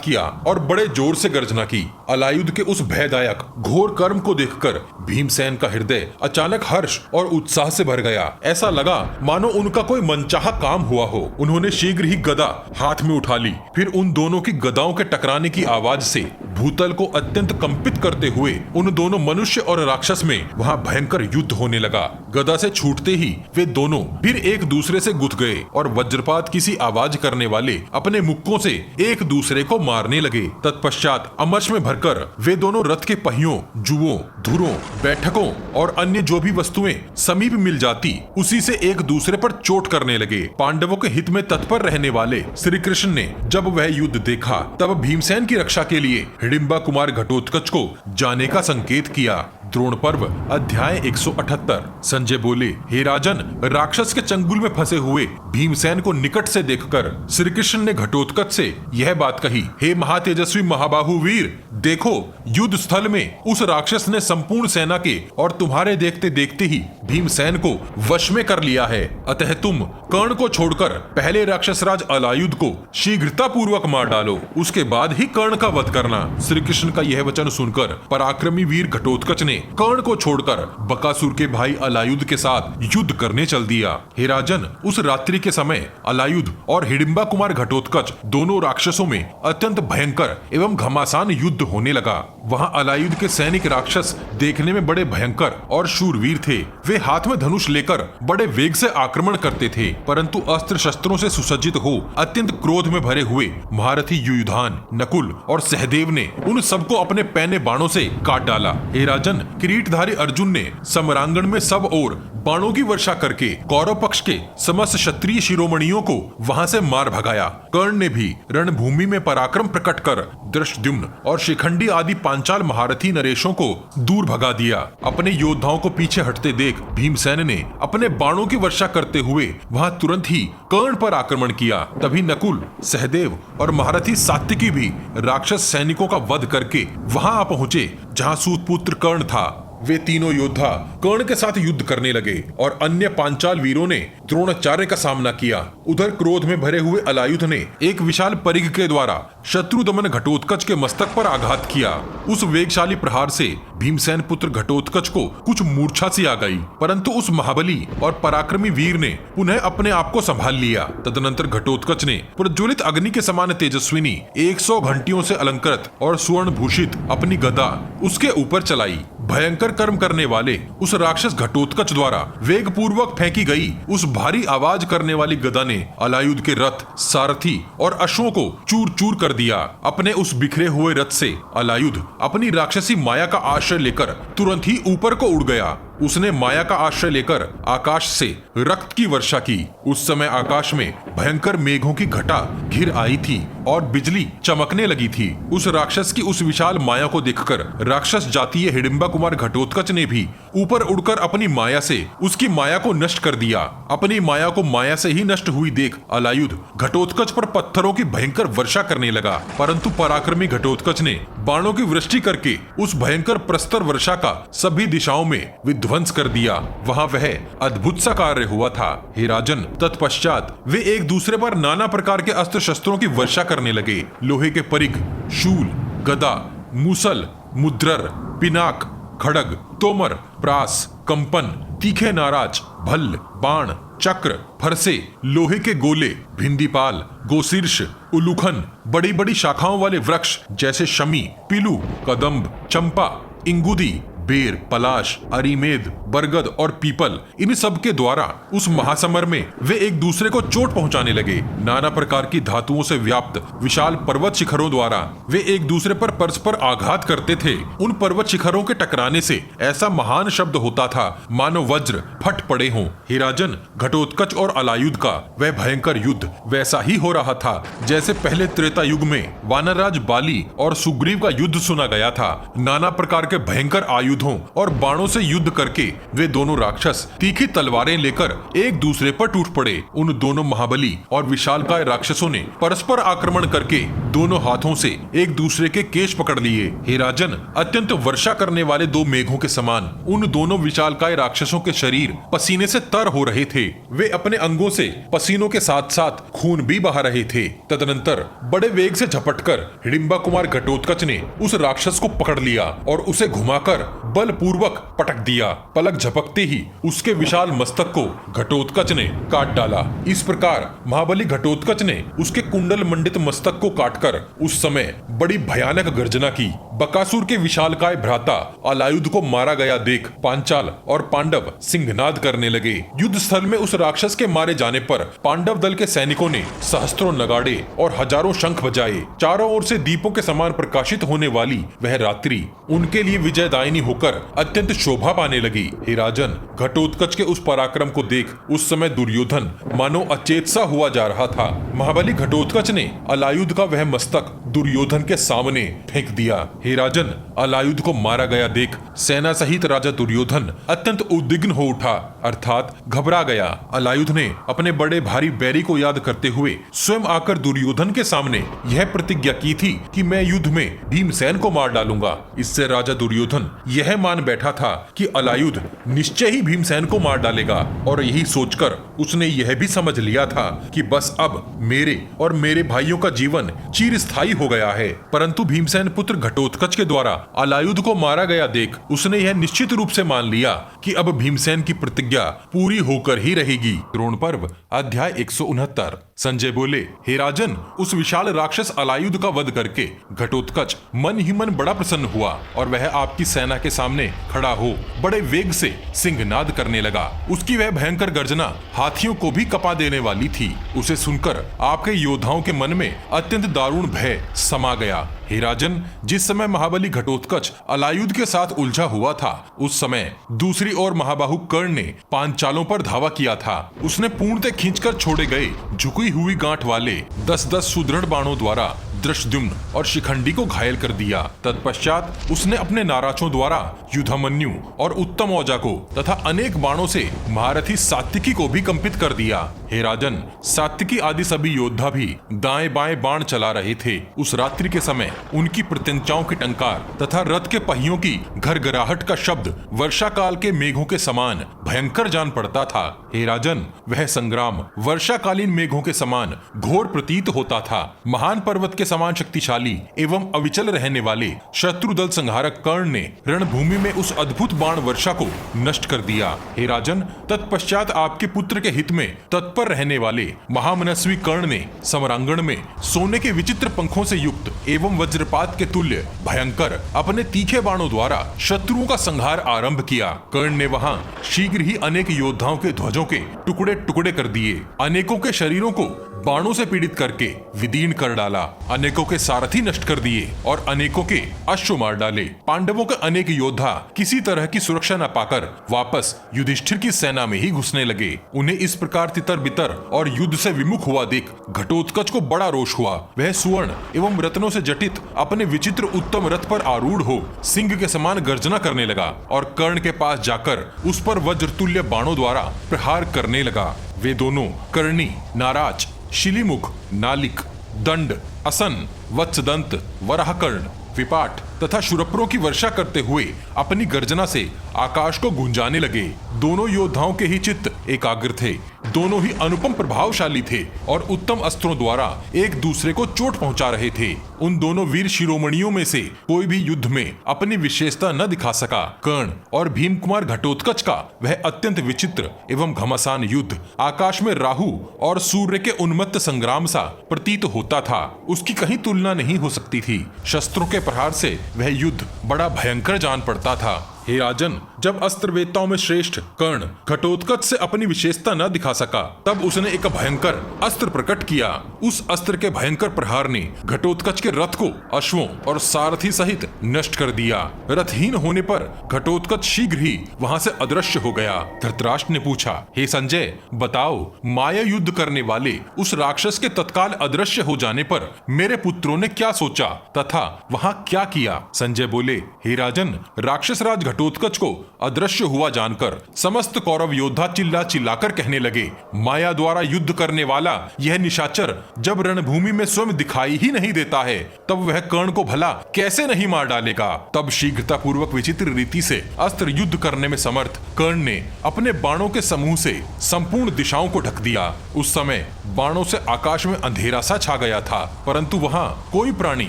A: किया और बड़े जोर से गर्जना की। अलायुध के उस भयदायक घोर कर्म को देखकर भीमसेन का हृदय अचानक हर्ष और उत्साह से भर गया। ऐसा लगा मानो उनका कोई मनचाहा काम हुआ हो। उन्होंने शीघ्र ही गदा हाथ में उठा ली। फिर उन दोनों की गदाओं के टकराने की आवाज से भूतल को अत्यंत कंपित करते हुए उन दोनों मनुष्य और राक्षस में वहां भयंकर युद्ध होने लगा। गदा से छूटते ही वे दोनों फिर एक दूसरे से गुथ गए और वज्रपात किसी आवाज करने वाले अपने मुक्कों से एक दूसरे को मारने लगे। तत्पश्चात अमर्ष में भरकर वे दोनों रथ के पहियों, जुओं, धुरों, बैठकों और अन्य जो भी वस्तुएं समीप मिल जाती उसी से एक दूसरे पर चोट करने लगे। पांडवों के हित में तत्पर रहने वाले श्री कृष्ण ने जब वह युद्ध देखा तब भीमसेन की रक्षा के लिए हिडिंबा कुमार घटोत्कच को जाने का संकेत किया। द्रोण पर्व अध्याय 178। संजय बोले, हे राजन, राक्षस के चंगुल में फंसे हुए भीमसेन को निकट से देखकर श्री कृष्ण ने घटोत्कच से यह बात कही, हे महातेजस्वी महाबाहु वीर, देखो युद्ध स्थल में उस राक्षस ने संपूर्ण सेना के और तुम्हारे देखते देखते ही भीमसेन को वश में कर लिया है। अतः तुम कर्ण को छोड़कर पहले राक्षस राज अलायुध को शीघ्रता पूर्वक मार डालो, उसके बाद ही कर्ण का वध करना। श्री कृष्ण का यह वचन सुनकर पराक्रमी वीर घटोत्कच ने कर्ण को छोड़कर बकासुर के भाई अलायुध के साथ युद्ध करने चल दिया। हे राजन, उस रात्रि के समय अलायुध और हिडिंबा कुमार घटोत्कच दोनों राक्षसों में अत्यंत भयंकर एवं घमासान युद्ध होने लगा। वहां अलायुध के सैनिक राक्षस देखने में बड़े भयंकर और शूरवीर थे। वे हाथ में धनुष लेकर बड़े वेग से आक्रमण करते थे, परंतु अस्त्र शस्त्रों से सुसज्जित हो अत्यंत क्रोध में भरे हुए महारथी युयुधान, नकुल और सहदेव ने उन सबको अपने पैने बाणों से काट डाला। हे राजन, किरीटधारी अर्जुन ने समरांगण में सब ओर बाणों की वर्षा करके कौरव पक्ष के समस्त क्षत्रिय शिरोमणियों को वहां से मार भगाया। कर्ण ने भी रणभूमि में पराक्रम प्रकट कर धृष्टद्युम्न और शिखंडी आदि पांचाल महारथी नरेशों को दूर भगा दिया। अपने योद्धाओं को पीछे हटते देख भीमसेन ने अपने बाणों की वर्षा करते हुए वहां तुरंत ही कर्ण पर आक्रमण किया। तभी नकुल, सहदेव और महारथी सात्यकी भी राक्षस सैनिकों का वध करके वहां आ पहुंचे जहां सूतपुत्र कर्ण था। वे तीनों योद्धा कर्ण के साथ युद्ध करने लगे और अन्य पांचाल वीरों ने द्रोणाचार्य का सामना किया। उधर क्रोध में भरे हुए अलायुध ने एक विशाल परिघ के द्वारा शत्रु दमन घटोत्कच के मस्तक पर आघात किया। उस वेगशाली प्रहार से भीमसेन पुत्र घटोत्कच को कुछ मूर्छा सी आ गई, परंतु उस महाबली और पराक्रमी वीर ने पुनः अपने आप को संभाल लिया। तदनंतर घटोत्कच ने प्रज्वलित अग्नि के समान तेजस्विनी 100 घंटियों से अलंकृत और स्वर्ण भूषित अपनी गदा उसके ऊपर चलाई। भयंकर कर्म करने वाले उस राक्षस घटोत्कच द्वारा वेग पूर्वक फेंकी गई उस भारी आवाज करने वाली गदा ने अलायुध के रथ, सारथी और अश्वों को चूर चूर कर दिया। अपने उस बिखरे हुए रथ से अलायुध अपनी राक्षसी माया का आश्रय लेकर तुरंत ही ऊपर को उड़ गया। उसने माया का आश्रय लेकर आकाश से रक्त की वर्षा की। उस समय आकाश में भयंकर मेघों की घटा घिर आई थी और बिजली चमकने लगी थी। उस राक्षस की उस विशाल माया को देखकर राक्षस जातीय हिडिंबा कुमार घटोत्कच ने भी ऊपर उड़कर अपनी माया से उसकी माया को नष्ट कर दिया। अपनी माया को माया से ही नष्ट हुई देख अलायुध घटोत्कच पर पत्थरों की भयंकर वर्षा करने लगा, परंतु पराक्रमी घटोत्कच ने बाणों की वृष्टि करके उस भयंकर प्रस्तर वर्षा का सभी दिशाओं में विध्वंस कर दिया। वहां वह अद्भुत सा कार्य हुआ था। हे राजन, तत्पश्चात वे एक दूसरे पर नाना प्रकार के अस्त्र शस्त्रों की वर्षा करने लगे। लोहे के परिघ, शूल, गदा, मूसल, मुद्रर, पिनाक, खड़ग, तोमर, प्रास, कंपन, तीखे नाराज, भल्ल, बाण, चक्र, फरसे, लोहे के गोले, भिंदीपाल, गोशीर्ष, उलूखन, बड़ी बड़ी शाखाओं वाले वृक्ष जैसे शमी, पीलू, कदम्ब, चंपा, इंगुदी, बेर, पलाश, अरीमेद, बरगद और पीपल, इन सब के द्वारा उस महासमर में वे एक दूसरे को चोट पहुंचाने लगे। नाना प्रकार की धातुओं से व्याप्त विशाल पर्वत शिखरों द्वारा वे एक दूसरे पर परस्पर आघात करते थे। उन पर्वत शिखरों के टकराने से ऐसा महान शब्द होता था मानो वज्र फट पड़े हों। हे राजन, घटोत्कच और अलायुध का वह भयंकर युद्ध वैसा ही हो रहा था जैसे पहले त्रेता युग में वानरराज बाली और सुग्रीव का युद्ध सुना गया था। नाना प्रकार के भयंकर आयुधों और बाणों से युद्ध करके वे दोनों राक्षस तीखी तलवारें लेकर एक दूसरे पर टूट पड़े। उन दोनों महाबली और विशालकाय राक्षसों ने परस्पर आक्रमण करके दोनों हाथों से एक दूसरे के केश पकड़ लिए। हे राजन, अत्यंत वर्षा करने वाले दो मेघों के समान उन दोनों विशालकाय राक्षसों के शरीर पसीने से तर हो रहे थे। वे अपने अंगों से पसीनों के साथ साथ खून भी बहा रहे थे। तदनंतर बड़े वेग से झपटकर हिडिंबा कुमार घटोत्कच ने उस राक्षस को पकड़ लिया और उसे घुमाकर बलपूर्वक पटक दिया। पलक झपकते ही उसके विशाल मस्तक को घटोत्कच ने काट डाला। इस प्रकार महाबली घटोत्कच ने उसके कुंडल मंडित मस्तक को काटकर उस समय बड़ी भयानक गर्जना की। बकासुर के विशालकाय भ्राता अलायुध को मारा गया देख पांचाल और पांडव सिंहनाद करने लगे। युद्ध स्थल में उस राक्षस के मारे जाने पर पांडव दल के सैनिकों ने सहस्त्रों नगाड़े और हजारों शंख बजाए। चारों ओर से दीपों के समान प्रकाशित होने वाली वह रात्रि उनके लिए विजयदायिनी होकर अत्यंत शोभा पाने लगी। हे राजन, घटोत्कच के उस पराक्रम को देख उस समय दुर्योधन मानो अचेत सा हुआ जा रहा था। महाबली घटोत्कच ने अलायुध का वह मस्तक दुर्योधन के सामने फेंक दिया। हे राजन, अलायुध को मारा गया देख सेना सहित राजा दुर्योधन अत्यंत उद्विग्न हो उठा, अर्थात घबरा गया। अलायुध ने अपने बड़े भारी बैरी को याद करते हुए स्वयं आकर दुर्योधन के सामने यह प्रतिज्ञा की थी कि मैं युद्ध में भीमसेन को मार डालूंगा। इससे राजा दुर्योधन यह मान बैठा था कि अलायुध निश्चय ही भीमसेन को मार डालेगा, और यही सोचकर उसने यह भी समझ लिया था कि बस अब मेरे और मेरे भाइयों का जीवन चिरस्थायी हो गया है। परंतु भीमसेन पुत्र घटोत्कच के द्वारा अलायुध को मारा गया देख उसने यह निश्चित रूप से मान लिया कि अब भीमसेन की प्रतिज्ञा पूरी होकर ही रहेगी। द्रोण पर्व अध्याय 169। संजय बोले, हे राजन, उस विशाल राक्षस अलायुध का वध करके घटोत्कच मन ही मन बड़ा प्रसन्न हुआ और वह आपकी सेना के सामने खड़ा हो बड़े वेग से सिंहनाद करने लगा। उसकी वह भयंकर गर्जना हाथियों को भी कपा देने वाली थी। उसे सुनकर आपके योद्धाओं के मन में अत्यंत दारुण भय समा गया। हे राजन, जिस समय महाबली घटोत्कच अलायुध के साथ उलझा हुआ था उस समय दूसरी ओर महाबाहु कर्ण ने पांचालों पर धावा किया था। उसने पूर्णतः खींचकर छोड़े गए झुकी हुई गांठ वाले 10-10 सुदृढ़ बाणों द्वारा दृष्टद्युम्न और शिखंडी को घायल कर दिया। तत्पश्चात उसने अपने नाराजों द्वारा युधामन्यु और उत्तम औजा को तथा अनेक बाणों से महारथी सात्विकी को भी कंपित कर दिया। हे राजन, सात्विकी आदि सभी योद्धा भी दाएं बाएं बाण चला रहे थे। उस रात्रि के समय उनकी प्रत्यंचाओं की टंकार तथा रथ के पहियों की घरघराहट का शब्द वर्षा काल के मेघों के समान भयंकर जान पड़ता था। हे राजन, वह संग्राम वर्षाकालीन मेघों के समान घोर प्रतीत होता था। महान पर्वत के समान शक्तिशाली एवं अविचल रहने वाले शत्रु दल संहारक कर्ण ने रणभूमि में उस अद्भुत बाण वर्षा को नष्ट कर दिया। हे राजन, तत्पश्चात आपके पुत्र के हित में तत्पर रहने वाले महामनस्वी कर्ण ने समरांगण में सोने के विचित्र पंखों से युक्त एवं वज्रपात के तुल्य भयंकर अपने तीखे बाणों द्वारा शत्रुओं का संहार आरंभ किया। कर्ण ने वहां शीघ्र ही अनेक योद्धाओं के ध्वजों के टुकड़े टुकड़े कर दिए। अनेकों के शरीरों को बाणों से पीड़ित करके विदीर्ण कर डाला, अनेकों के सारथी नष्ट कर दिए और अनेकों के अश्व मार डाले। पांडवों के अनेक योद्धा किसी तरह की सुरक्षा न पाकर वापस युधिष्ठिर की सेना में ही घुसने लगे। उन्हें इस प्रकार तितर बितर और युद्ध से विमुख हुआ देख घटोत्कच को बड़ा रोष हुआ। वह सुवर्ण एवं रत्नों से जटित अपने विचित्र उत्तम रथ पर आरूढ़ हो सिंह के समान गर्जना करने लगा और कर्ण के पास जाकर उस पर वज्रतुल्य बाणों द्वारा प्रहार करने लगा। वे दोनों कर्णी, नाराज, शिलीमुख, नालिक, दंड, असन, वत्सदंत, वराहकर्ण, विपाट तथा शूरपुरों की वर्षा करते हुए अपनी गर्जना से आकाश को गुंजाने लगे। दोनों योद्धाओं के ही चित्त एकाग्र थे, दोनों ही अनुपम प्रभावशाली थे और उत्तम अस्त्रों द्वारा एक दूसरे को चोट पहुंचा रहे थे। उन दोनों वीर शिरोमणियों में से कोई भी युद्ध में अपनी विशेषता न दिखा सका। कर्ण और भीम कुमार घटोत्कच का वह अत्यंत विचित्र एवं घमासान युद्ध आकाश में राहु और सूर्य के उन्मत्त संग्राम सा प्रतीत होता था। उसकी कहीं तुलना नहीं हो सकती थी। शस्त्रों के प्रहार से वह युद्ध बड़ा भयंकर जान पड़ता था। हे राजन, जब अस्त्रवेत्ताओं में श्रेष्ठ कर्ण घटोत्कच से अपनी विशेषता न दिखा सका, तब उसने एक भयंकर अस्त्र प्रकट किया। उस अस्त्र के भयंकर प्रहार ने घटोत्कच के रथ को अश्वों और सारथी सहित नष्ट कर दिया। रथहीन होने पर घटोत्कच शीघ्र ही वहां से अदृश्य हो गया। धृतराष्ट्र ने पूछा, हे संजय, बताओ, माया युद्ध करने वाले उस राक्षस के तत्काल अदृश्य हो जाने पर मेरे पुत्रों ने क्या सोचा तथा वहां क्या किया? संजय बोले, हे राजन, राक्षस राज घटोत्कच को अदृश्य हुआ जानकर समस्त कौरव योद्धा चिल्ला चिल्लाकर कहने लगे, माया द्वारा युद्ध करने वाला यह निशाचर जब रणभूमि में स्वयं दिखाई ही नहीं देता है, तब वह कर्ण को भला कैसे नहीं मार डालेगा? तब शीघ्रता पूर्वक विचित्र रीति से अस्त्र युद्ध करने में समर्थ कर्ण ने अपने बाणों के समूह से संपूर्ण दिशाओं को ढक दिया। उस समय बाणों से आकाश में अंधेरा सा छा गया था, परंतु वहां कोई प्राणी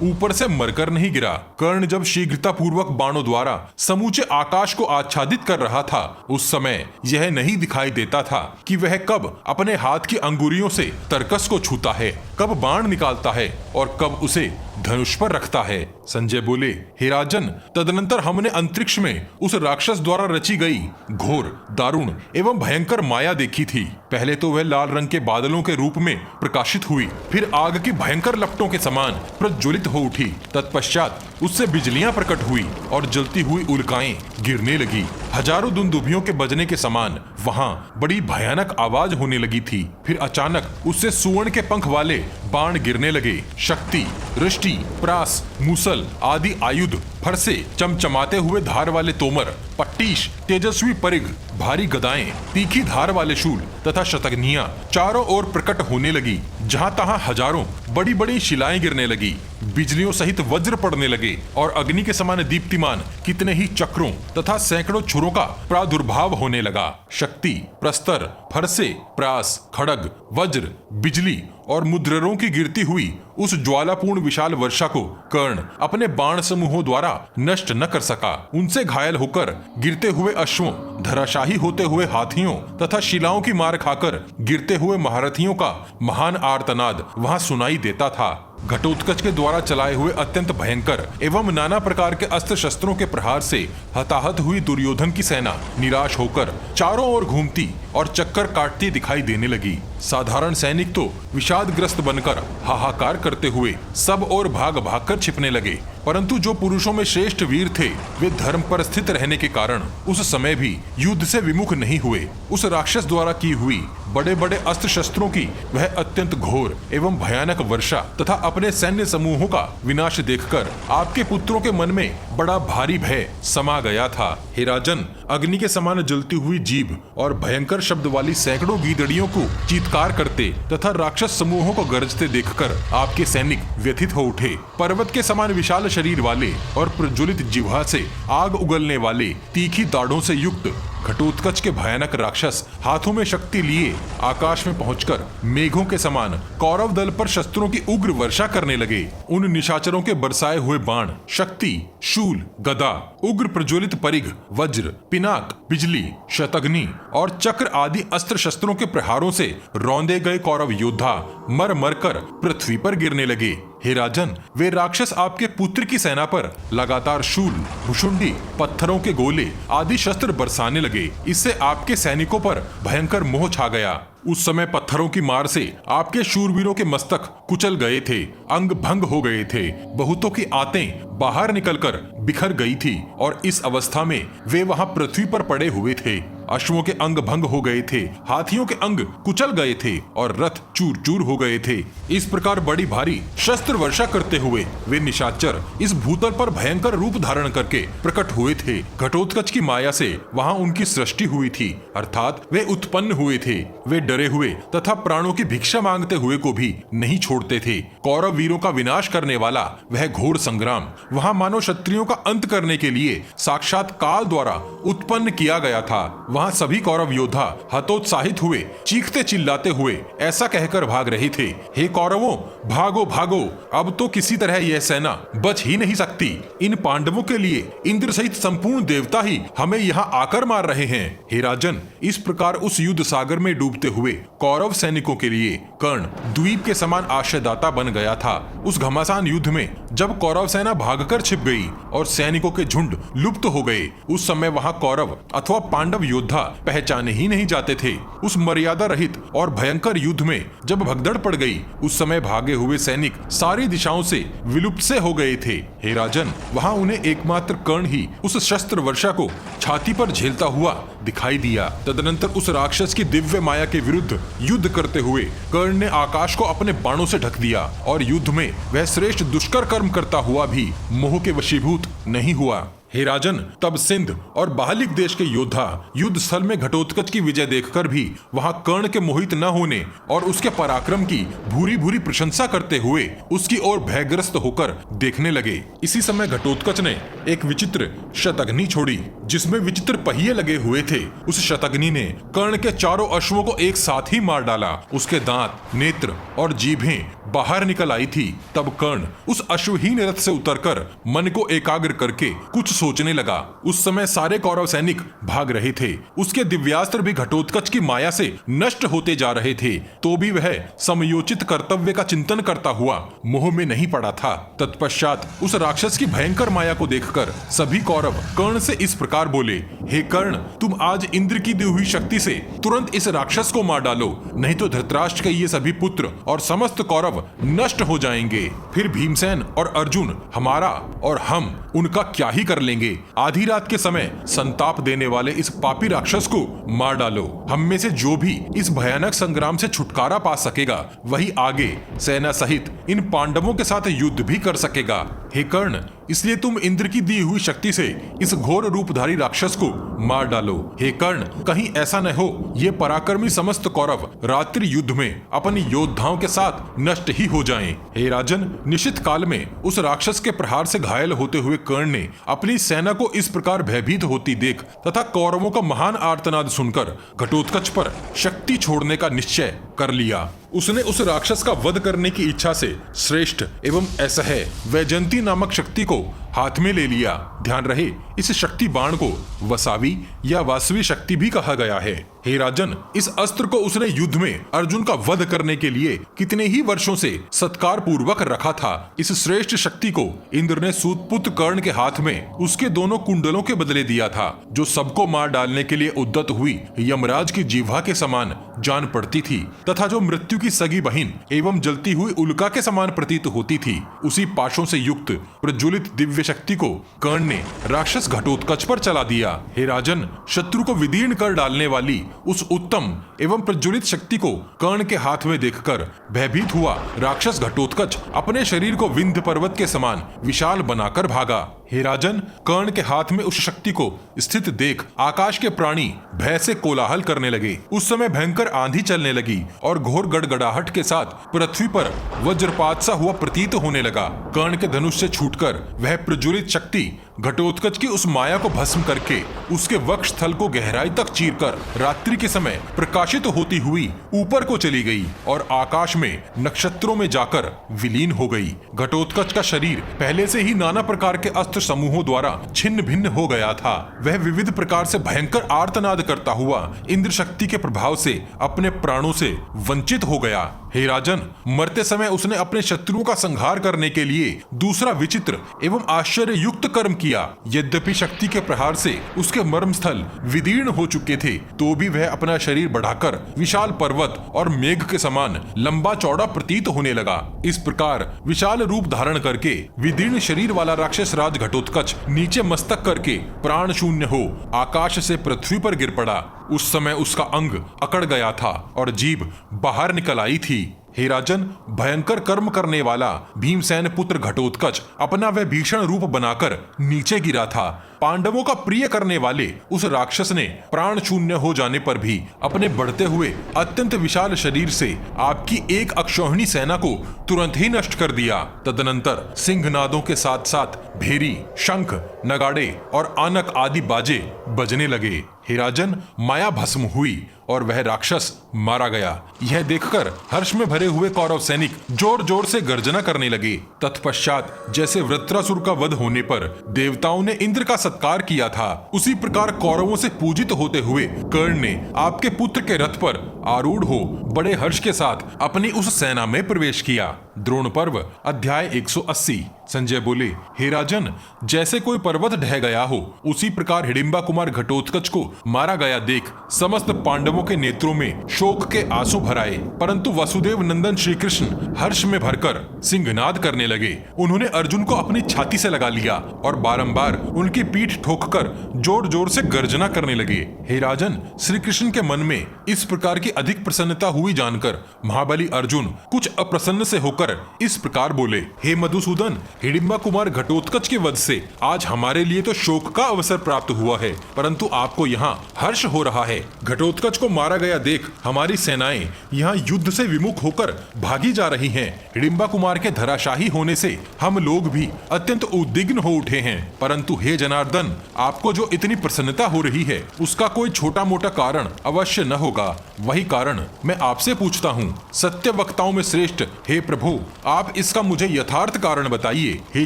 A: ऊपर से मरकर नहीं गिरा। कर्ण जब शीघ्रता पूर्वक बाणों द्वारा समूचे आकाश को आच्छादित कर रहा था, उस समय यह नहीं दिखाई देता था कि वह कब अपने हाथ की अंगुरियों से तरकस को छूता है, कब बाण निकालता है और कब उसे धनुष पर रखता है। संजय बोले, हे राजन, तदनंतर हमने अंतरिक्ष में उस राक्षस द्वारा रची गई घोर, दारुण एवं भयंकर माया देखी थी। पहले तो वह लाल रंग के बादलों के रूप में प्रकाशित हुई, फिर आग की भयंकर लपटों के समान प्रज्वलित हो उठी। तत्पश्चात उससे बिजलियां प्रकट हुई और जलती हुई उल्काएं गिरने लगी। हजारों दुंदुभियों के बजने के समान वहां बड़ी भयानक आवाज होने लगी थी। फिर अचानक उससे सुवर्ण के पंख वाले बाण गिरने लगे। शक्ति, दृष्टि, प्रास, मूसल आदि आयुध, फरसे, चमचमाते हुए धार वाले तोमर, पट्टीश, तेजस्वी परिघ, भारी गदाएं, तीखी धार वाले शूल तथा शतघ्नियां चारों ओर प्रकट होने लगी। जहां तहां हजारों बड़ी बड़ी शिलाएं गिरने लगी, बिजलियों सहित वज्र पड़ने लगे और अग्नि के समान दीप्तिमान कितने ही चक्रों तथा सैकड़ों छुरों का प्रादुर्भाव होने लगा। शक्ति, प्रस्तर, फरसे, प्रास, खड़ग, वज्र, बिजली और मुद्ररों की गिरती हुई उस ज्वालापूर्ण विशाल वर्षा को कर्ण अपने बाण समूहों द्वारा नष्ट न कर सका। उनसे घायल होकर गिरते हुए अश्वों, धराशाही होते हुए हाथियों तथा शिलाओं की मार खाकर गिरते हुए महारथियों का महान आर्तनाद वहां सुनाई देता था। घटोत्कच के द्वारा चलाए हुए अत्यंत भयंकर एवं नाना प्रकार के अस्त्र शस्त्रों के प्रहार से हताहत हुई दुर्योधन की सेना निराश होकर चारों ओर घूमती और चक्कर काटती दिखाई देने लगी। साधारण सैनिक तो विषादग्रस्त बनकर हाहाकार करते हुए सब ओर भाग भागकर छिपने लगे, परंतु जो पुरुषों में श्रेष्ठ वीर थे वे धर्म पर स्थित रहने के कारण उस समय भी युद्ध से विमुख नहीं हुए। उस राक्षस द्वारा की हुई बड़े बड़े अस्त्र शस्त्रों की वह अत्यंत घोर एवं भयानक वर्षा तथा अपने सैन्य समूहों का विनाश देखकर आपके पुत्रों के मन में बड़ा भारी भय समा गया था। हे राजन, अग्नि के समान जलती हुई जीभ और भयंकर शब्द वाली सैकड़ों गीदड़ियों को चीत्कार करते तथा राक्षस समूहों को गरजते देखकर आपके सैनिक व्यथित हो उठे। पर्वत के समान विशाल शरीर वाले और प्रज्वलित जिह्वा से आग उगलने वाले तीखी दाढ़ों से युक्त घटोत्कच के भयानक राक्षस हाथों में शक्ति लिए आकाश में पहुंचकर मेघों के समान कौरव दल पर शस्त्रों की उग्र वर्षा करने लगे। उन निशाचरों के बरसाए हुए बाण, शक्ति, शूल, गदा, उग्र प्रज्वलित परिघ, वज्र, पिनाक, बिजली, शतघ्नि और चक्र आदि अस्त्र शस्त्रों के प्रहारों से रौंदे गए कौरव योद्धा मर मर कर पृथ्वी पर गिरने लगे। हे राजन, वे राक्षस आपके पुत्र की सेना पर लगातार शूल, भुशुंडी, पत्थरों के गोले आदि शस्त्र बरसाने लगे। इससे आपके सैनिकों पर भयंकर मोह छा गया। उस समय पत्थरों की मार से आपके शूरवीरों के मस्तक कुचल गए थे, अंग भंग हो गए थे, बहुतों की आंतें बाहर निकलकर बिखर गई थी और इस अवस्था में वे वहां पृथ्वी पर पड़े हुए थे। अश्वों के अंग भंग हो गए थे, हाथियों के अंग कुचल गए थे और रथ चूर चूर हो गए थे। इस प्रकार बड़ी भारी शस्त्र वर्षा करते हुए वे निशाचर इस भूतल पर भयंकर रूप धारण करके प्रकट हुए थे। घटोत्कच की माया से वहां उनकी सृष्टि हुई थी, अर्थात वे उत्पन्न हुए थे। वे डरे हुए तथा प्राणों की भिक्षा मांगते हुए को भी नहीं छोड़ते थे। कौरव वीरों का विनाश करने वाला वह घोर संग्राम वहां मानव क्षत्रियों का अंत करने के लिए साक्षात काल द्वारा उत्पन्न किया गया था। वहां सभी कौरव योद्धा हतोत्साहित हुए, चीखते चिल्लाते हुए ऐसा कहकर भाग रहे थे, हे कौरवों, भागो भागो, अब तो किसी तरह यह सेना बच ही नहीं सकती। इन पांडवों के लिए इंद्र सहित संपूर्ण देवता ही हमें यहाँ आकर मार रहे हैं। हे राजन, इस प्रकार उस युद्ध सागर में डूबते हुए कौरव सैनिकों के लिए कर्ण द्वीप के समान आश्रयदाता बन गया था। उस घमासान युद्ध में जब कौरव सेना भागकर छिप गई और सैनिकों के झुंड लुप्त हो गए, उस समय वहां कौरव अथवा पांडव योद्धा पहचाने ही नहीं जाते थे। उस मर्यादा रहित और भयंकर युद्ध में जब भगदड़ पड़ गई, उस समय भागे हुए सैनिक सारी दिशाओं से विलुप्त से हो गए थे। हे राजन, वहां उन्हें एकमात्र कर्ण ही उस शस्त्र वर्षा को छाती पर झेलता हुआ दिखाई दिया। तदनंतर उस राक्षस की दिव्य माया के विरुद्ध युद्ध करते हुए कर्ण ने आकाश को अपने बाणों से ढक दिया और युद्ध में वह श्रेष्ठ दुष्कर कर्म करता हुआ भी मोह के वशीभूत नहीं हुआ। हे राजन, तब सिंध और बाहलिक देश के योद्धा युद्ध स्थल में घटोत्कच की विजय देखकर भी वहां कर्ण के मोहित न होने और उसके पराक्रम की भूरी भूरी प्रशंसा करते हुए उसकी ओर भयग्रस्त होकर देखने लगे। इसी समय घटोत्कच ने एक विचित्र शतघ्नि छोड़ी जिसमें विचित्र पहिए लगे हुए थे। उस शतघ्नि ने कर्ण के चारों अश्वों को एक साथ ही मार डाला। उसके दांत, नेत्र और जीभें बाहर निकल आई थी। तब कर्ण उस अश्वहीन रथ से उतरकर मन को एकाग्र करके कुछ सोचने लगा। उस समय सारे कौरव सैनिक भाग रहे थे। उसके दिव्यास्त्र भी घटोत्कच की माया से नष्ट होते जा रहे थे, तो भी वह समयोचित कर्तव्य का चिंतन करता हुआ मोह में नहीं पड़ा था। तत्पश्चात उस राक्षस की भयंकर माया को देखकर सभी कौरव कर्ण से इस प्रकार बोले, हे कर्ण, तुम आज इंद्र की दी हुई शक्ति से तुरंत इस राक्षस को मार डालो, नहीं तो धृतराष्ट्र के ये सभी पुत्र और समस्त कौरव नष्ट हो जाएंगे। फिर भीमसेन और अर्जुन, हमारा और हम उनका क्या ही कर लेंगे। आधी रात के समय संताप देने वाले इस पापी राक्षस को मार डालो। हम में से जो भी इस भयानक संग्राम से छुटकारा पा सकेगा, वही आगे सेना सहित इन पांडवों के साथ युद्ध भी कर सकेगा। हे कर्ण, इसलिए तुम इंद्र की दी हुई शक्ति से इस घोर रूपधारी राक्षस को मार डालो। हे कर्ण, कहीं ऐसा न हो ये पराक्रमी समस्त कौरव रात्रि युद्ध में अपनी योद्धाओं के साथ नष्ट ही हो जाएं। हे राजन, निश्चित काल में उस राक्षस के प्रहार से घायल होते हुए कर्ण ने अपनी सेना को इस प्रकार भयभीत होती देख तथा कौरवों का महान आर्तनाद सुनकर घटोत्कच पर शक्ति छोड़ने का निश्चय कर लिया। उसने उस राक्षस का वध करने की इच्छा से श्रेष्ठ एवं असह्य वैजयंती नामक शक्ति को हाथ में ले लिया। ध्यान रहे, इस शक्ति बाण को वसावी या वासवी शक्ति भी कहा गया है। हे राजन, इस अस्त्र को उसने युद्ध में अर्जुन का वध करने के लिए कितने ही वर्षों से सत्कार पूर्वक रखा था। इस श्रेष्ठ शक्ति को इंद्र ने सूतपुत्र कर्ण के हाथ में उसके दोनों कुंडलों के बदले दिया था, जो सबको मार डालने के लिए उद्यत हुई यमराज की जिह्वा के समान जान पड़ती थी तथा जो मृत्यु की सगी बहिन एवं जलती हुई उल्का के समान प्रतीत होती थी। उसी पाशों से युक्त प्रज्वलित दिव्य शक्ति को कर्ण ने राक्षस घटोत्कच पर चला दिया। हे राजन, शत्रु को विदीर्ण कर डालने वाली उस उत्तम एवं प्रज्वलित शक्ति को कर्ण के हाथ में देखकर भयभीत हुआ राक्षस घटोत्कच अपने शरीर को विंध्य पर्वत के समान विशाल बनाकर भागा। हे राजन, कर्ण के हाथ में उस शक्ति को स्थित देख आकाश के प्राणी भय से कोलाहल करने लगे। उस समय भयंकर आंधी चलने लगी और घोर गड़गड़ाहट के साथ पृथ्वी पर वज्रपात सा हुआ प्रतीत होने लगा। कर्ण के धनुष से छूटकर वह प्रज्वलित शक्ति घटोत्कच की उस माया को भस्म करके उसके वक्षस्थल को गहराई तक चीरकर रात्रि के समय प्रकाशित होती हुई ऊपर को चली गई और आकाश में नक्षत्रों में जाकर विलीन हो गई। घटोत्कच का शरीर पहले से ही नाना प्रकार के अस्त्र समूहों द्वारा छिन्न भिन्न हो गया था। वह विविध प्रकार से भयंकर आर्तनाद करता हुआ इंद्र शक्ति के प्रभाव से अपने प्राणों से वंचित हो गया। हे राजन, मरते समय उसने अपने शत्रुओं का संहार करने के लिए दूसरा विचित्र एवं आश्चर्य युक्त कर्म किया। यद्यपि शक्ति के प्रहार से उसके मर्मस्थल विदीर्ण हो चुके थे, तो भी वह अपना शरीर बढ़ाकर विशाल पर्वत और मेघ के समान लंबा चौड़ा प्रतीत होने लगा। इस प्रकार विशाल रूप धारण करके विदीर्ण शरीर वाला राक्षस राज घटोत्कच नीचे मस्तक करके प्राण शून्य हो आकाश से पृथ्वी पर गिर पड़ा। उस समय उसका अंग अकड़ गया था और जीभ बाहर निकल आई थी। हे राजन, भयंकर कर्म करने वाला भीमसेन पुत्र घटोत्कच अपना वह भीषण रूप बनाकर नीचे गिरा था। पांडवों का प्रिय करने वाले उस राक्षस ने प्राण शून्य हो जाने पर भी अपने बढ़ते हुए अत्यंत विशाल शरीर से आपकी एक अक्षौहिणी सेना को तुरंत ही नष्ट कर दिया। तदनंतर सिंहनादों के साथ साथ भेरी, शंख, नगाड़े और आनक आदि बाजे बजने लगे। हे राजन, माया भस्म हुई और वह राक्षस मारा गया। यह देखकर हर्ष में भरे हुए कौरव सैनिक जोर जोर से गर्जना करने लगे। तत्पश्चात जैसे वृत्रासुर का वध होने पर देवताओं ने इंद्र का सत्कार किया था, उसी प्रकार कौरवों से पूजित होते हुए कर्ण ने आपके पुत्र के रथ पर आरूढ़ हो बड़े हर्ष के साथ अपनी उस सेना में प्रवेश किया। द्रोण पर्व अध्याय 180। संजय बोले, हे राजन, जैसे कोई पर्वत ढह गया हो, उसी प्रकार हिडिंबा कुमार घटोत्कच को मारा गया देख समस्त पांडवों के नेत्रों में शोक के आंसू भर आए। परंतु वसुदेव नंदन श्री कृष्ण हर्ष में भरकर सिंहनाद करने लगे। उन्होंने अर्जुन को अपनी छाती से लगा लिया और बारंबार उनकी पीठ ठोककर जोर जोर से गर्जना करने लगे। हे राजन, श्री कृष्ण के मन में इस प्रकार की अधिक प्रसन्नता हुई जानकर महाबली अर्जुन कुछ अप्रसन्न से होकर इस प्रकार बोले, हे मधुसूदन, हिडिंबा कुमार घटोत्कच के वध से आज हमारे लिए तो शोक का अवसर प्राप्त हुआ है, परंतु आपको यहाँ हर्ष हो रहा है। घटोत्कच को मारा गया देख हमारी सेनाएं यहाँ युद्ध से विमुख होकर भागी जा रही हैं। हिडिंबा कुमार के धराशाही होने से हम लोग भी अत्यंत उद्विग्न हो उठे हैं। परंतु हे जनार्दन, आपको जो इतनी प्रसन्नता हो रही है उसका कोई छोटा मोटा कारण अवश्य न होगा। वही कारण मैं आपसे पूछता हूँ। सत्य वक्ताओं में श्रेष्ठ हे प्रभु, आप इसका मुझे यथार्थ कारण बताइए। हे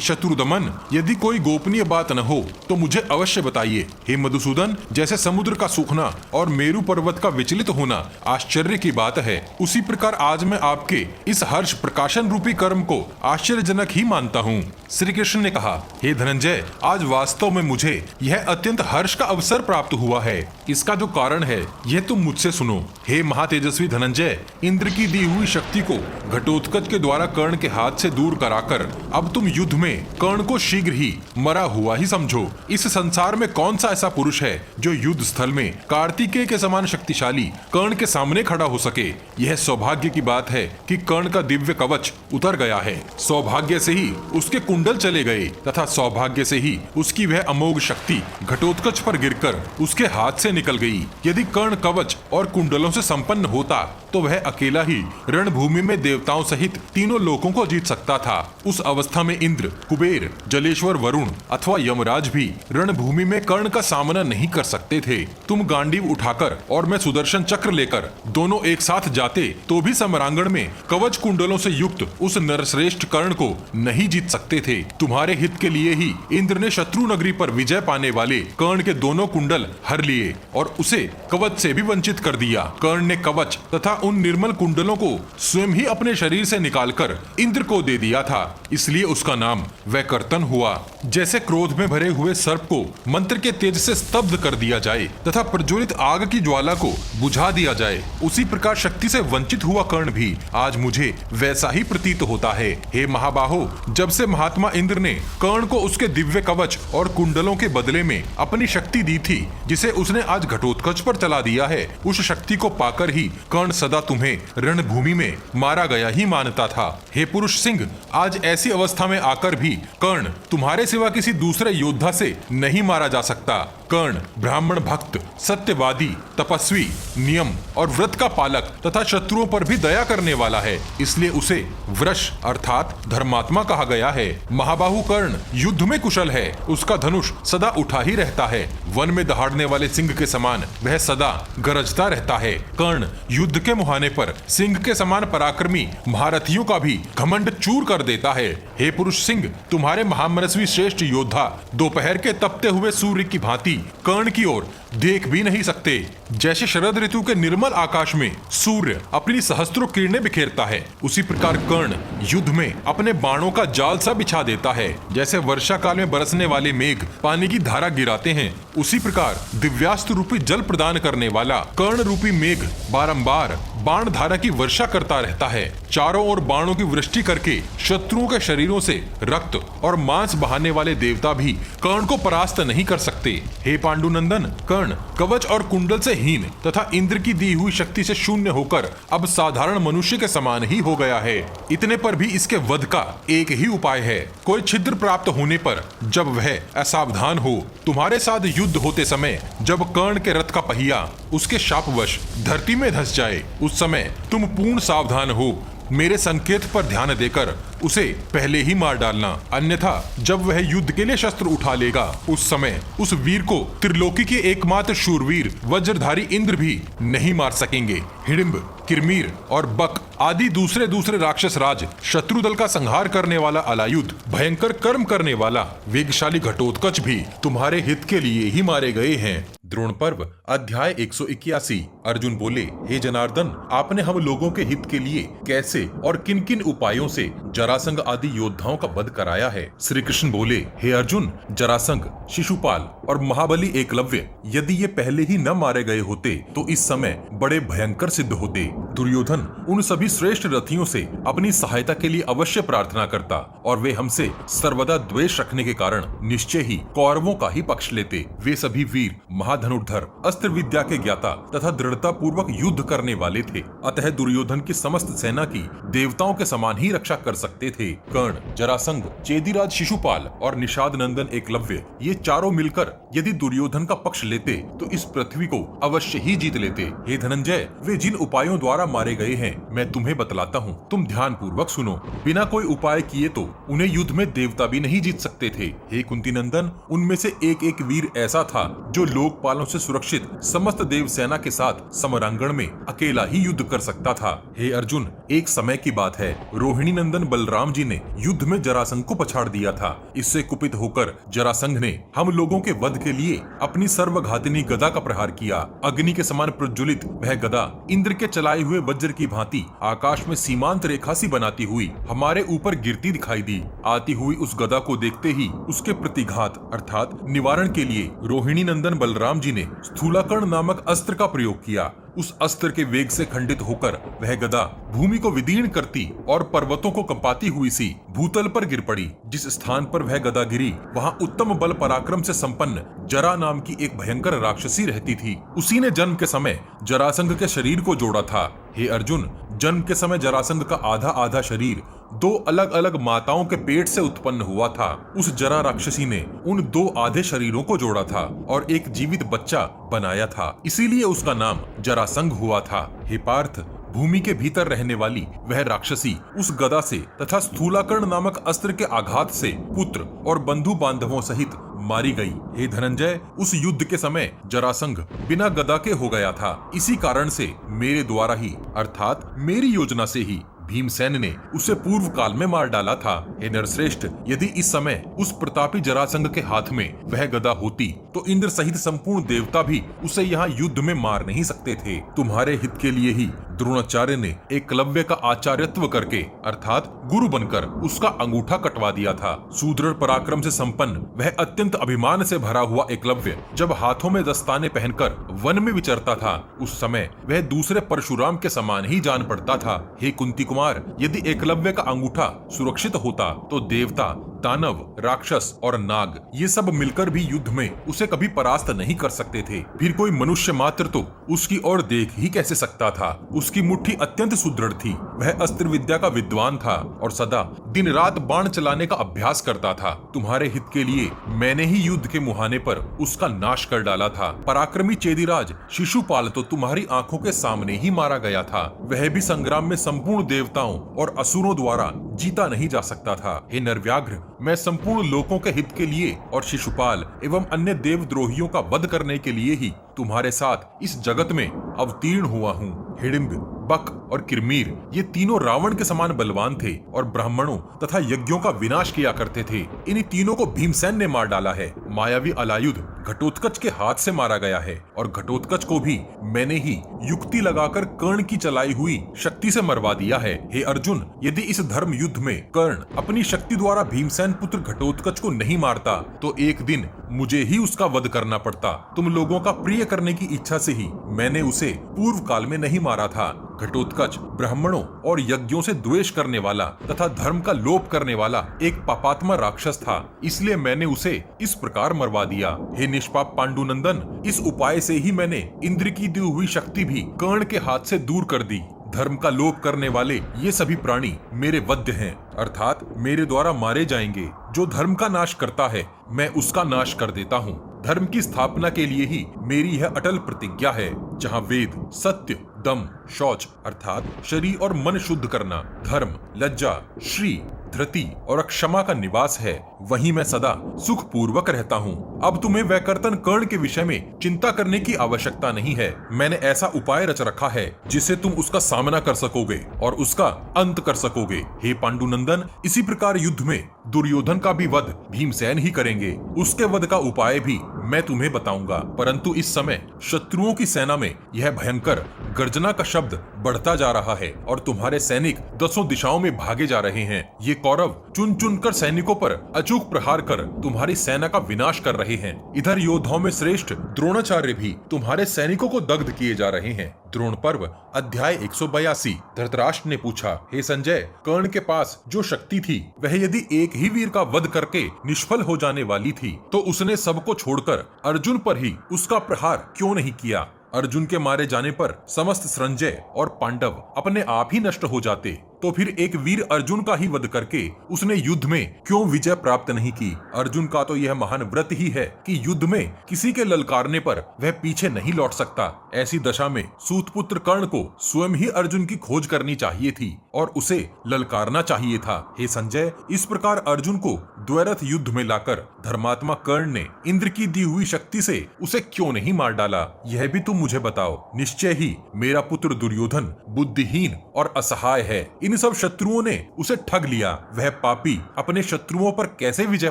A: शत्रुदमन, यदि कोई गोपनीय बात न हो तो मुझे अवश्य बताइए। हे मधुसूदन, जैसे समुद्र का सूखना और मेरु पर्वत का विचलित होना आश्चर्य की बात है, उसी प्रकार आज मैं आपके इस हर्ष प्रकाशन रूपी कर्म को आश्चर्यजनक ही मानता हूँ। श्री कृष्ण ने कहा, हे धनंजय, आज वास्तव में मुझे यह अत्यंत हर्ष का अवसर प्राप्त हुआ है। इसका जो कारण है यह तुम मुझसे सुनो। हे महातेजस्वी धनंजय, इंद्र की दी हुई शक्ति को घटोत्कच के द्वारा कर्ण के हाथ से दूर कराकर अब तुम युद्ध में कर्ण को शीघ्र ही मरा हुआ ही समझो। इस संसार में कौन सा ऐसा पुरुष है जो युद्ध स्थल में कार्तिकेय के समान शक्तिशाली कर्ण के सामने खड़ा हो सके। यह सौभाग्य की बात है कि कर्ण का दिव्य कवच उतर गया है। सौभाग्य से ही उसके कुंडल चले गए तथा सौभाग्य से ही उसकी वह अमोघ शक्ति घटोत्कच पर गिरकर उसके हाथ से निकल गई। यदि कर्ण कवच और कुंडलों से संपन्न होता तो वह अकेला ही रणभूमि में देवताओं सहित तीनों लोकों को जीत सकता था। उस अवस्था में इंद्र, कुबेर, जलेश्वर वरुण अथवा यमराज भी रणभूमि में कर्ण का सामना नहीं कर सकते थे। तुम गांडीव उठाकर और मैं सुदर्शन चक्र लेकर दोनों एक साथ जाते तो भी समरांगण में कवच कुंडलों से युक्त उस नरश्रेष्ठ कर्ण को नहीं जीत सकते थे। तुम्हारे हित के लिए ही इंद्र ने शत्रु नगरी पर विजय पाने वाले कर्ण के दोनों कुंडल हर लिए और उसे कवच से भी वंचित कर दिया। कर्ण ने कवच तथा उन निर्मल कुंडलों को स्वयं ही अपने शरीर से निकालकर इंद्र को दे दिया था, इसलिए उसका नाम वैकर्तन हुआ। जैसे क्रोध में भरे हुए सर्प को मंत्र के तेज से स्तब्ध कर दिया जाए तथा प्रज्वलित आग की ज्वाला को बुझा दिया जाए, उसी प्रकार शक्ति से वंचित हुआ कर्ण भी आज मुझे वैसा ही प्रतीत होता है। हे महाबाहो, जब से महात्मा इंद्र ने कर्ण को उसके दिव्य कवच और कुंडलों के बदले में अपनी शक्ति दी थी, जिसे उसने आज घटोत्कच पर चला दिया है, उस शक्ति को पाकर ही कर्ण सदा तुम्हें रणभूमि में मारा गया ही मानता था। हे पुरुष सिंह, आज ऐसी अवस्था में आकर भी कर्ण तुम्हारे सिवा किसी दूसरे योद्धा से नहीं मारा जा सकता। कर्ण ब्राह्मण भक्त, सत्यवादी, तपस्वी, नियम और व्रत का पालक तथा शत्रुओं पर भी दया करने वाला है, इसलिए उसे वृष अर्थात धर्मात्मा कहा गया है। महाबाहु कर्ण युद्ध में कुशल है, उसका धनुष सदा उठा ही रहता है। वन में दहाड़ने वाले सिंह के समान वह सदा गरजता रहता है। कर्ण युद्ध के मुहाने पर सिंह के समान पराक्रमी महारथियों का भी घमंड चूर कर देता है। हे पुरुष सिंह, तुम्हारे महामनस्वी श्रेष्ठ योद्धा दोपहर के तपते हुए सूर्य की भांति कर्ण की ओर देख भी नहीं सकते। जैसे शरद ऋतु के निर्मल आकाश में सूर्य अपनी सहस्त्रों किरणें बिखेरता है, उसी प्रकार कर्ण युद्ध में अपने बाणों का जाल सा बिछा देता है। जैसे वर्षा काल में बरसने वाले मेघ पानी की धारा गिराते हैं, उसी प्रकार दिव्यास्त्र रूपी जल प्रदान करने वाला कर्ण रूपी मेघ बारंबार बाण धारा की वर्षा करता रहता है। चारों ओर बाणों की वृष्टि करके शत्रुओं के शरीरों से रक्त और मांस बहाने वाले देवता भी कर्ण को परास्त नहीं कर सकते। हे पांडुनंदन, कर्ण कवच और कुंडल से हीन तथा इंद्र की दी हुई शक्ति से शून्य होकर अब साधारण मनुष्य के समान ही हो गया है। इतने पर भी इसके वध का एक ही उपाय है। कोई छिद्र प्राप्त होने पर जब वह असावधान हो, तुम्हारे साथ युद्ध होते समय जब कर्ण के रथ का पहिया उसके शापवश धरती में धंस जाए, उस समय तुम पूर्ण सावधान हो मेरे संकेत पर ध्यान देकर उसे पहले ही मार डालना, अन्यथा जब वह युद्ध के लिए शस्त्र उठा लेगा, उस समय उस वीर को त्रिलोकी के एकमात्र शूरवीर वज्रधारी इंद्र भी नहीं मार सकेंगे। हिडिंब, किरमीर और बक आदि दूसरे राक्षस राज, शत्रु दल का संहार करने वाला अलायुध, भयंकर कर्म करने वाला वेगशाली घटोत्कच भी तुम्हारे हित के लिए ही मारे गए हैं। द्रोण पर्व अध्याय 181। अर्जुन बोले, हे जनार्दन, आपने हम लोगों के हित के लिए कैसे और किन किन उपायों से जरासंध आदि योद्धाओं का वध कराया है। श्री कृष्ण बोले, हे अर्जुन, जरासंध, शिशुपाल और महाबली एकलव्य यदि ये पहले ही न मारे गए होते तो इस समय बड़े भयंकर सिद्ध होते। दुर्योधन उन सभी श्रेष्ठ रथियों से अपनी सहायता के लिए अवश्य प्रार्थना करता और वे हमसे सर्वदा द्वेष रखने के कारण निश्चय ही कौरवों का ही पक्ष लेते। वे सभी वीर महाधनुर्धर, अस्त्र विद्या के ज्ञाता तथा दृढ़ता पूर्वक युद्ध करने वाले थे, अतः दुर्योधन की समस्त सेना की देवताओं के समान ही रक्षा कर सकते थे। कर्ण, जरासंध, चेदीराज शिशुपाल और निषाद नंदन एकलव्य ये चारों मिलकर यदि दुर्योधन का पक्ष लेते तो इस पृथ्वी को अवश्य ही जीत लेते। हे धनंजय, वे जिन उपायों द्वारा मारे गए हैं मैं तुम्हें बतलाता हूँ, तुम ध्यान पूर्वक सुनो। बिना कोई उपाय किए तो उन्हें युद्ध में देवता भी नहीं जीत सकते थे। हे कुंती नंदन, उनमें से एक एक वीर ऐसा था जो लोकपालों से सुरक्षित समस्त देव सेना के साथ समरांगण में अकेला ही युद्ध कर सकता था। हे अर्जुन, एक समय की बात है, रोहिणी नंदन बलराम जी ने युद्ध में जरासंध को पछाड़ दिया था। इससे कुपित होकर जरासंध ने हम लोगों के वध के लिए अपनी सर्वघातिनी गदा का प्रहार किया। अग्नि के समान प्रज्वलित वह गदा इंद्र के चलाए हुए वज्र की भांति आकाश में सीमांत रेखा सी बनाती हुई हमारे ऊपर गिरती दिखाई दी। आती हुई उस गदा को देखते ही उसके प्रतिघात अर्थात निवारण के लिए रोहिणी नंदन बलराम जी ने स्थूलाकर्ण नामक अस्त्र का प्रयोग किया। उस अस्त्र के वेग से खंडित होकर वह गदा भूमि को विदीर्ण करती और पर्वतों को कंपाती हुई सी भूतल पर गिर पड़ी। जिस स्थान पर वह गदा गिरी वहाँ उत्तम बल पराक्रम से संपन्न जरा नाम की एक भयंकर राक्षसी रहती थी। उसी ने जन्म के समय जरासंध के शरीर को जोड़ा था। हे अर्जुन, जन्म के समय जरासंध का आधा आधा शरीर दो अलग अलग माताओं के पेट से उत्पन्न हुआ था। उस जरा राक्षसी ने उन दो आधे शरीरों को जोड़ा था और एक जीवित बच्चा बनाया था, इसीलिए उसका नाम जरासंध हुआ था। हे पार्थ, भूमि के भीतर रहने वाली वह राक्षसी उस गदा से तथा स्थूलाकर्ण नामक अस्त्र के आघात से पुत्र और बंधु बांधवों सहित मारी गई। हे धनंजय, उस युद्ध के समय जरासंध बिना गदा के हो गया था। इसी कारण से मेरे द्वारा ही अर्थात मेरी योजना से ही भीमसेन ने उसे पूर्व काल में मार डाला था। हे नरश्रेष्ठ, यदि इस समय उस प्रतापी जरासंध के हाथ में वह गदा होती तो इंद्र सहित संपूर्ण देवता भी उसे यहाँ युद्ध में मार नहीं सकते थे। तुम्हारे हित के लिए ही द्रोणाचार्य ने एकलव्य का आचार्यत्व करके अर्थात गुरु बनकर उसका अंगूठा कटवा दिया था। सुदृढ़ पराक्रम से संपन्न वह अत्यंत अभिमान से भरा हुआ एकलव्य जब हाथों में दस्ताने पहनकर वन में विचरता था, उस समय वह दूसरे परशुराम के समान ही जान पड़ता था। हे कुंती कुमार, यदि एकलव्य का अंगूठा सुरक्षित होता तो देवता दानव, राक्षस और नाग ये सब मिलकर भी युद्ध में उसे कभी परास्त नहीं कर सकते थे। फिर कोई मनुष्य मात्र तो उसकी ओर देख ही कैसे सकता था। उसकी मुट्ठी अत्यंत सुदृढ़ थी। वह अस्त्र विद्या का विद्वान था और सदा दिन रात बाण चलाने का अभ्यास करता था। तुम्हारे हित के लिए मैंने ही युद्ध के मुहाने पर उसका नाश कर डाला था। पराक्रमी चेदीराज शिशुपाल तो तुम्हारी आंखों के सामने ही मारा गया था। वह भी संग्राम में संपूर्ण देवताओं और असुरों द्वारा जीता नहीं जा सकता था। हे नरव्याघ्र, मैं संपूर्ण लोकों के हित के लिए और शिशुपाल एवं अन्य देवद्रोहियों का वध करने के लिए ही तुम्हारे साथ इस जगत में अवतीर्ण हुआ हूँ। हिडिंब, बक और किरमीर ये तीनों रावण के समान बलवान थे और ब्राह्मणों तथा यज्ञों का विनाश किया करते थे। इन तीनों को भीमसेन ने मार डाला है। मायावी अलायुध घटोत्कच के हाथ से मारा गया है और घटोत्कच को भी मैंने ही युक्ति लगाकर कर्ण की चलाई हुई शक्ति से मरवा दिया है। हे अर्जुन, यदि इस धर्म युद्ध में कर्ण अपनी शक्ति द्वारा भीमसेन पुत्र घटोत्कच को नहीं मारता तो एक दिन मुझे ही उसका वध करना पड़ता। तुम लोगों का प्रिय करने की इच्छा से ही मैंने उसे पूर्व काल में नहीं मारा था। घटोत्कच ब्राह्मणों और यज्ञों से द्वेष करने वाला तथा धर्म का लोप करने वाला एक पापात्मा राक्षस था, इसलिए मैंने उसे इस प्रकार मरवा दिया। हे निष्पाप पांडुनंदन, इस उपाय से ही मैंने इंद्र की दी हुई शक्ति भी कर्ण के हाथ से दूर कर दी। धर्म का लोप करने वाले ये सभी प्राणी मेरे वध्य हैं, अर्थात मेरे द्वारा मारे जाएंगे। जो धर्म का नाश करता है मैं उसका नाश कर देता हूँ। धर्म की स्थापना के लिए ही मेरी यह अटल प्रतिज्ञा है। जहाँ वेद, सत्य, दम, शौच अर्थात शरीर और मन शुद्ध करना, धर्म, लज्जा, श्री, धृति और क्षमा का निवास है, वहीं मैं सदा सुख पूर्वक रहता हूँ। अब तुम्हें वैकर्तन कर्ण के विषय में चिंता करने की आवश्यकता नहीं है। मैंने ऐसा उपाय रच रखा है जिससे तुम उसका सामना कर सकोगे और उसका अंत कर सकोगे। हे पांडुनंदन, इसी प्रकार युद्ध में दुर्योधन का भी वध भीमसेन ही करेंगे। उसके वध का उपाय भी मैं तुम्हें बताऊंगा, परंतु इस समय शत्रुओं की सेना में यह भयंकर गर्जना का शब्द बढ़ता जा रहा है और तुम्हारे सैनिक दसों दिशाओं में भागे जा रहे हैं। ये कौरव चुन चुन कर सैनिकों पर अचूक प्रहार कर तुम्हारी सेना का विनाश कर रहे हैं। इधर योद्धाओं में श्रेष्ठ द्रोणाचार्य भी तुम्हारे सैनिकों को दग्ध किए जा रहे हैं। द्रोण पर्व अध्याय 182। धृतराष्ट्र ने पूछा, हे संजय, कर्ण के पास जो शक्ति थी वह यदि एक ही वीर का वध करके निष्फल हो जाने वाली थी तो उसने सबको छोड़कर अर्जुन पर ही उसका प्रहार क्यों नहीं किया? अर्जुन के मारे जाने पर समस्त संजय और पांडव अपने आप ही नष्ट हो जाते, तो फिर एक वीर अर्जुन का ही वध करके उसने युद्ध में क्यों विजय प्राप्त नहीं की? अर्जुन का तो यह महान व्रत ही है कि युद्ध में किसी के ललकारने पर वह पीछे नहीं लौट सकता। ऐसी दशा में सूतपुत्र कर्ण को स्वयं ही अर्जुन की खोज करनी चाहिए थी और उसे ललकारना चाहिए था। हे संजय, इस प्रकार अर्जुन को द्वैरथ युद्ध में लाकर धर्मात्मा कर्ण ने इंद्र की दी हुई शक्ति से उसे क्यों नहीं मार डाला? यह भी तुम मुझे बताओ। निश्चय ही मेरा पुत्र दुर्योधन बुद्धिहीन और असहाय है। इन सब शत्रुओं ने उसे ठग लिया। वह पापी अपने शत्रुओं पर कैसे विजय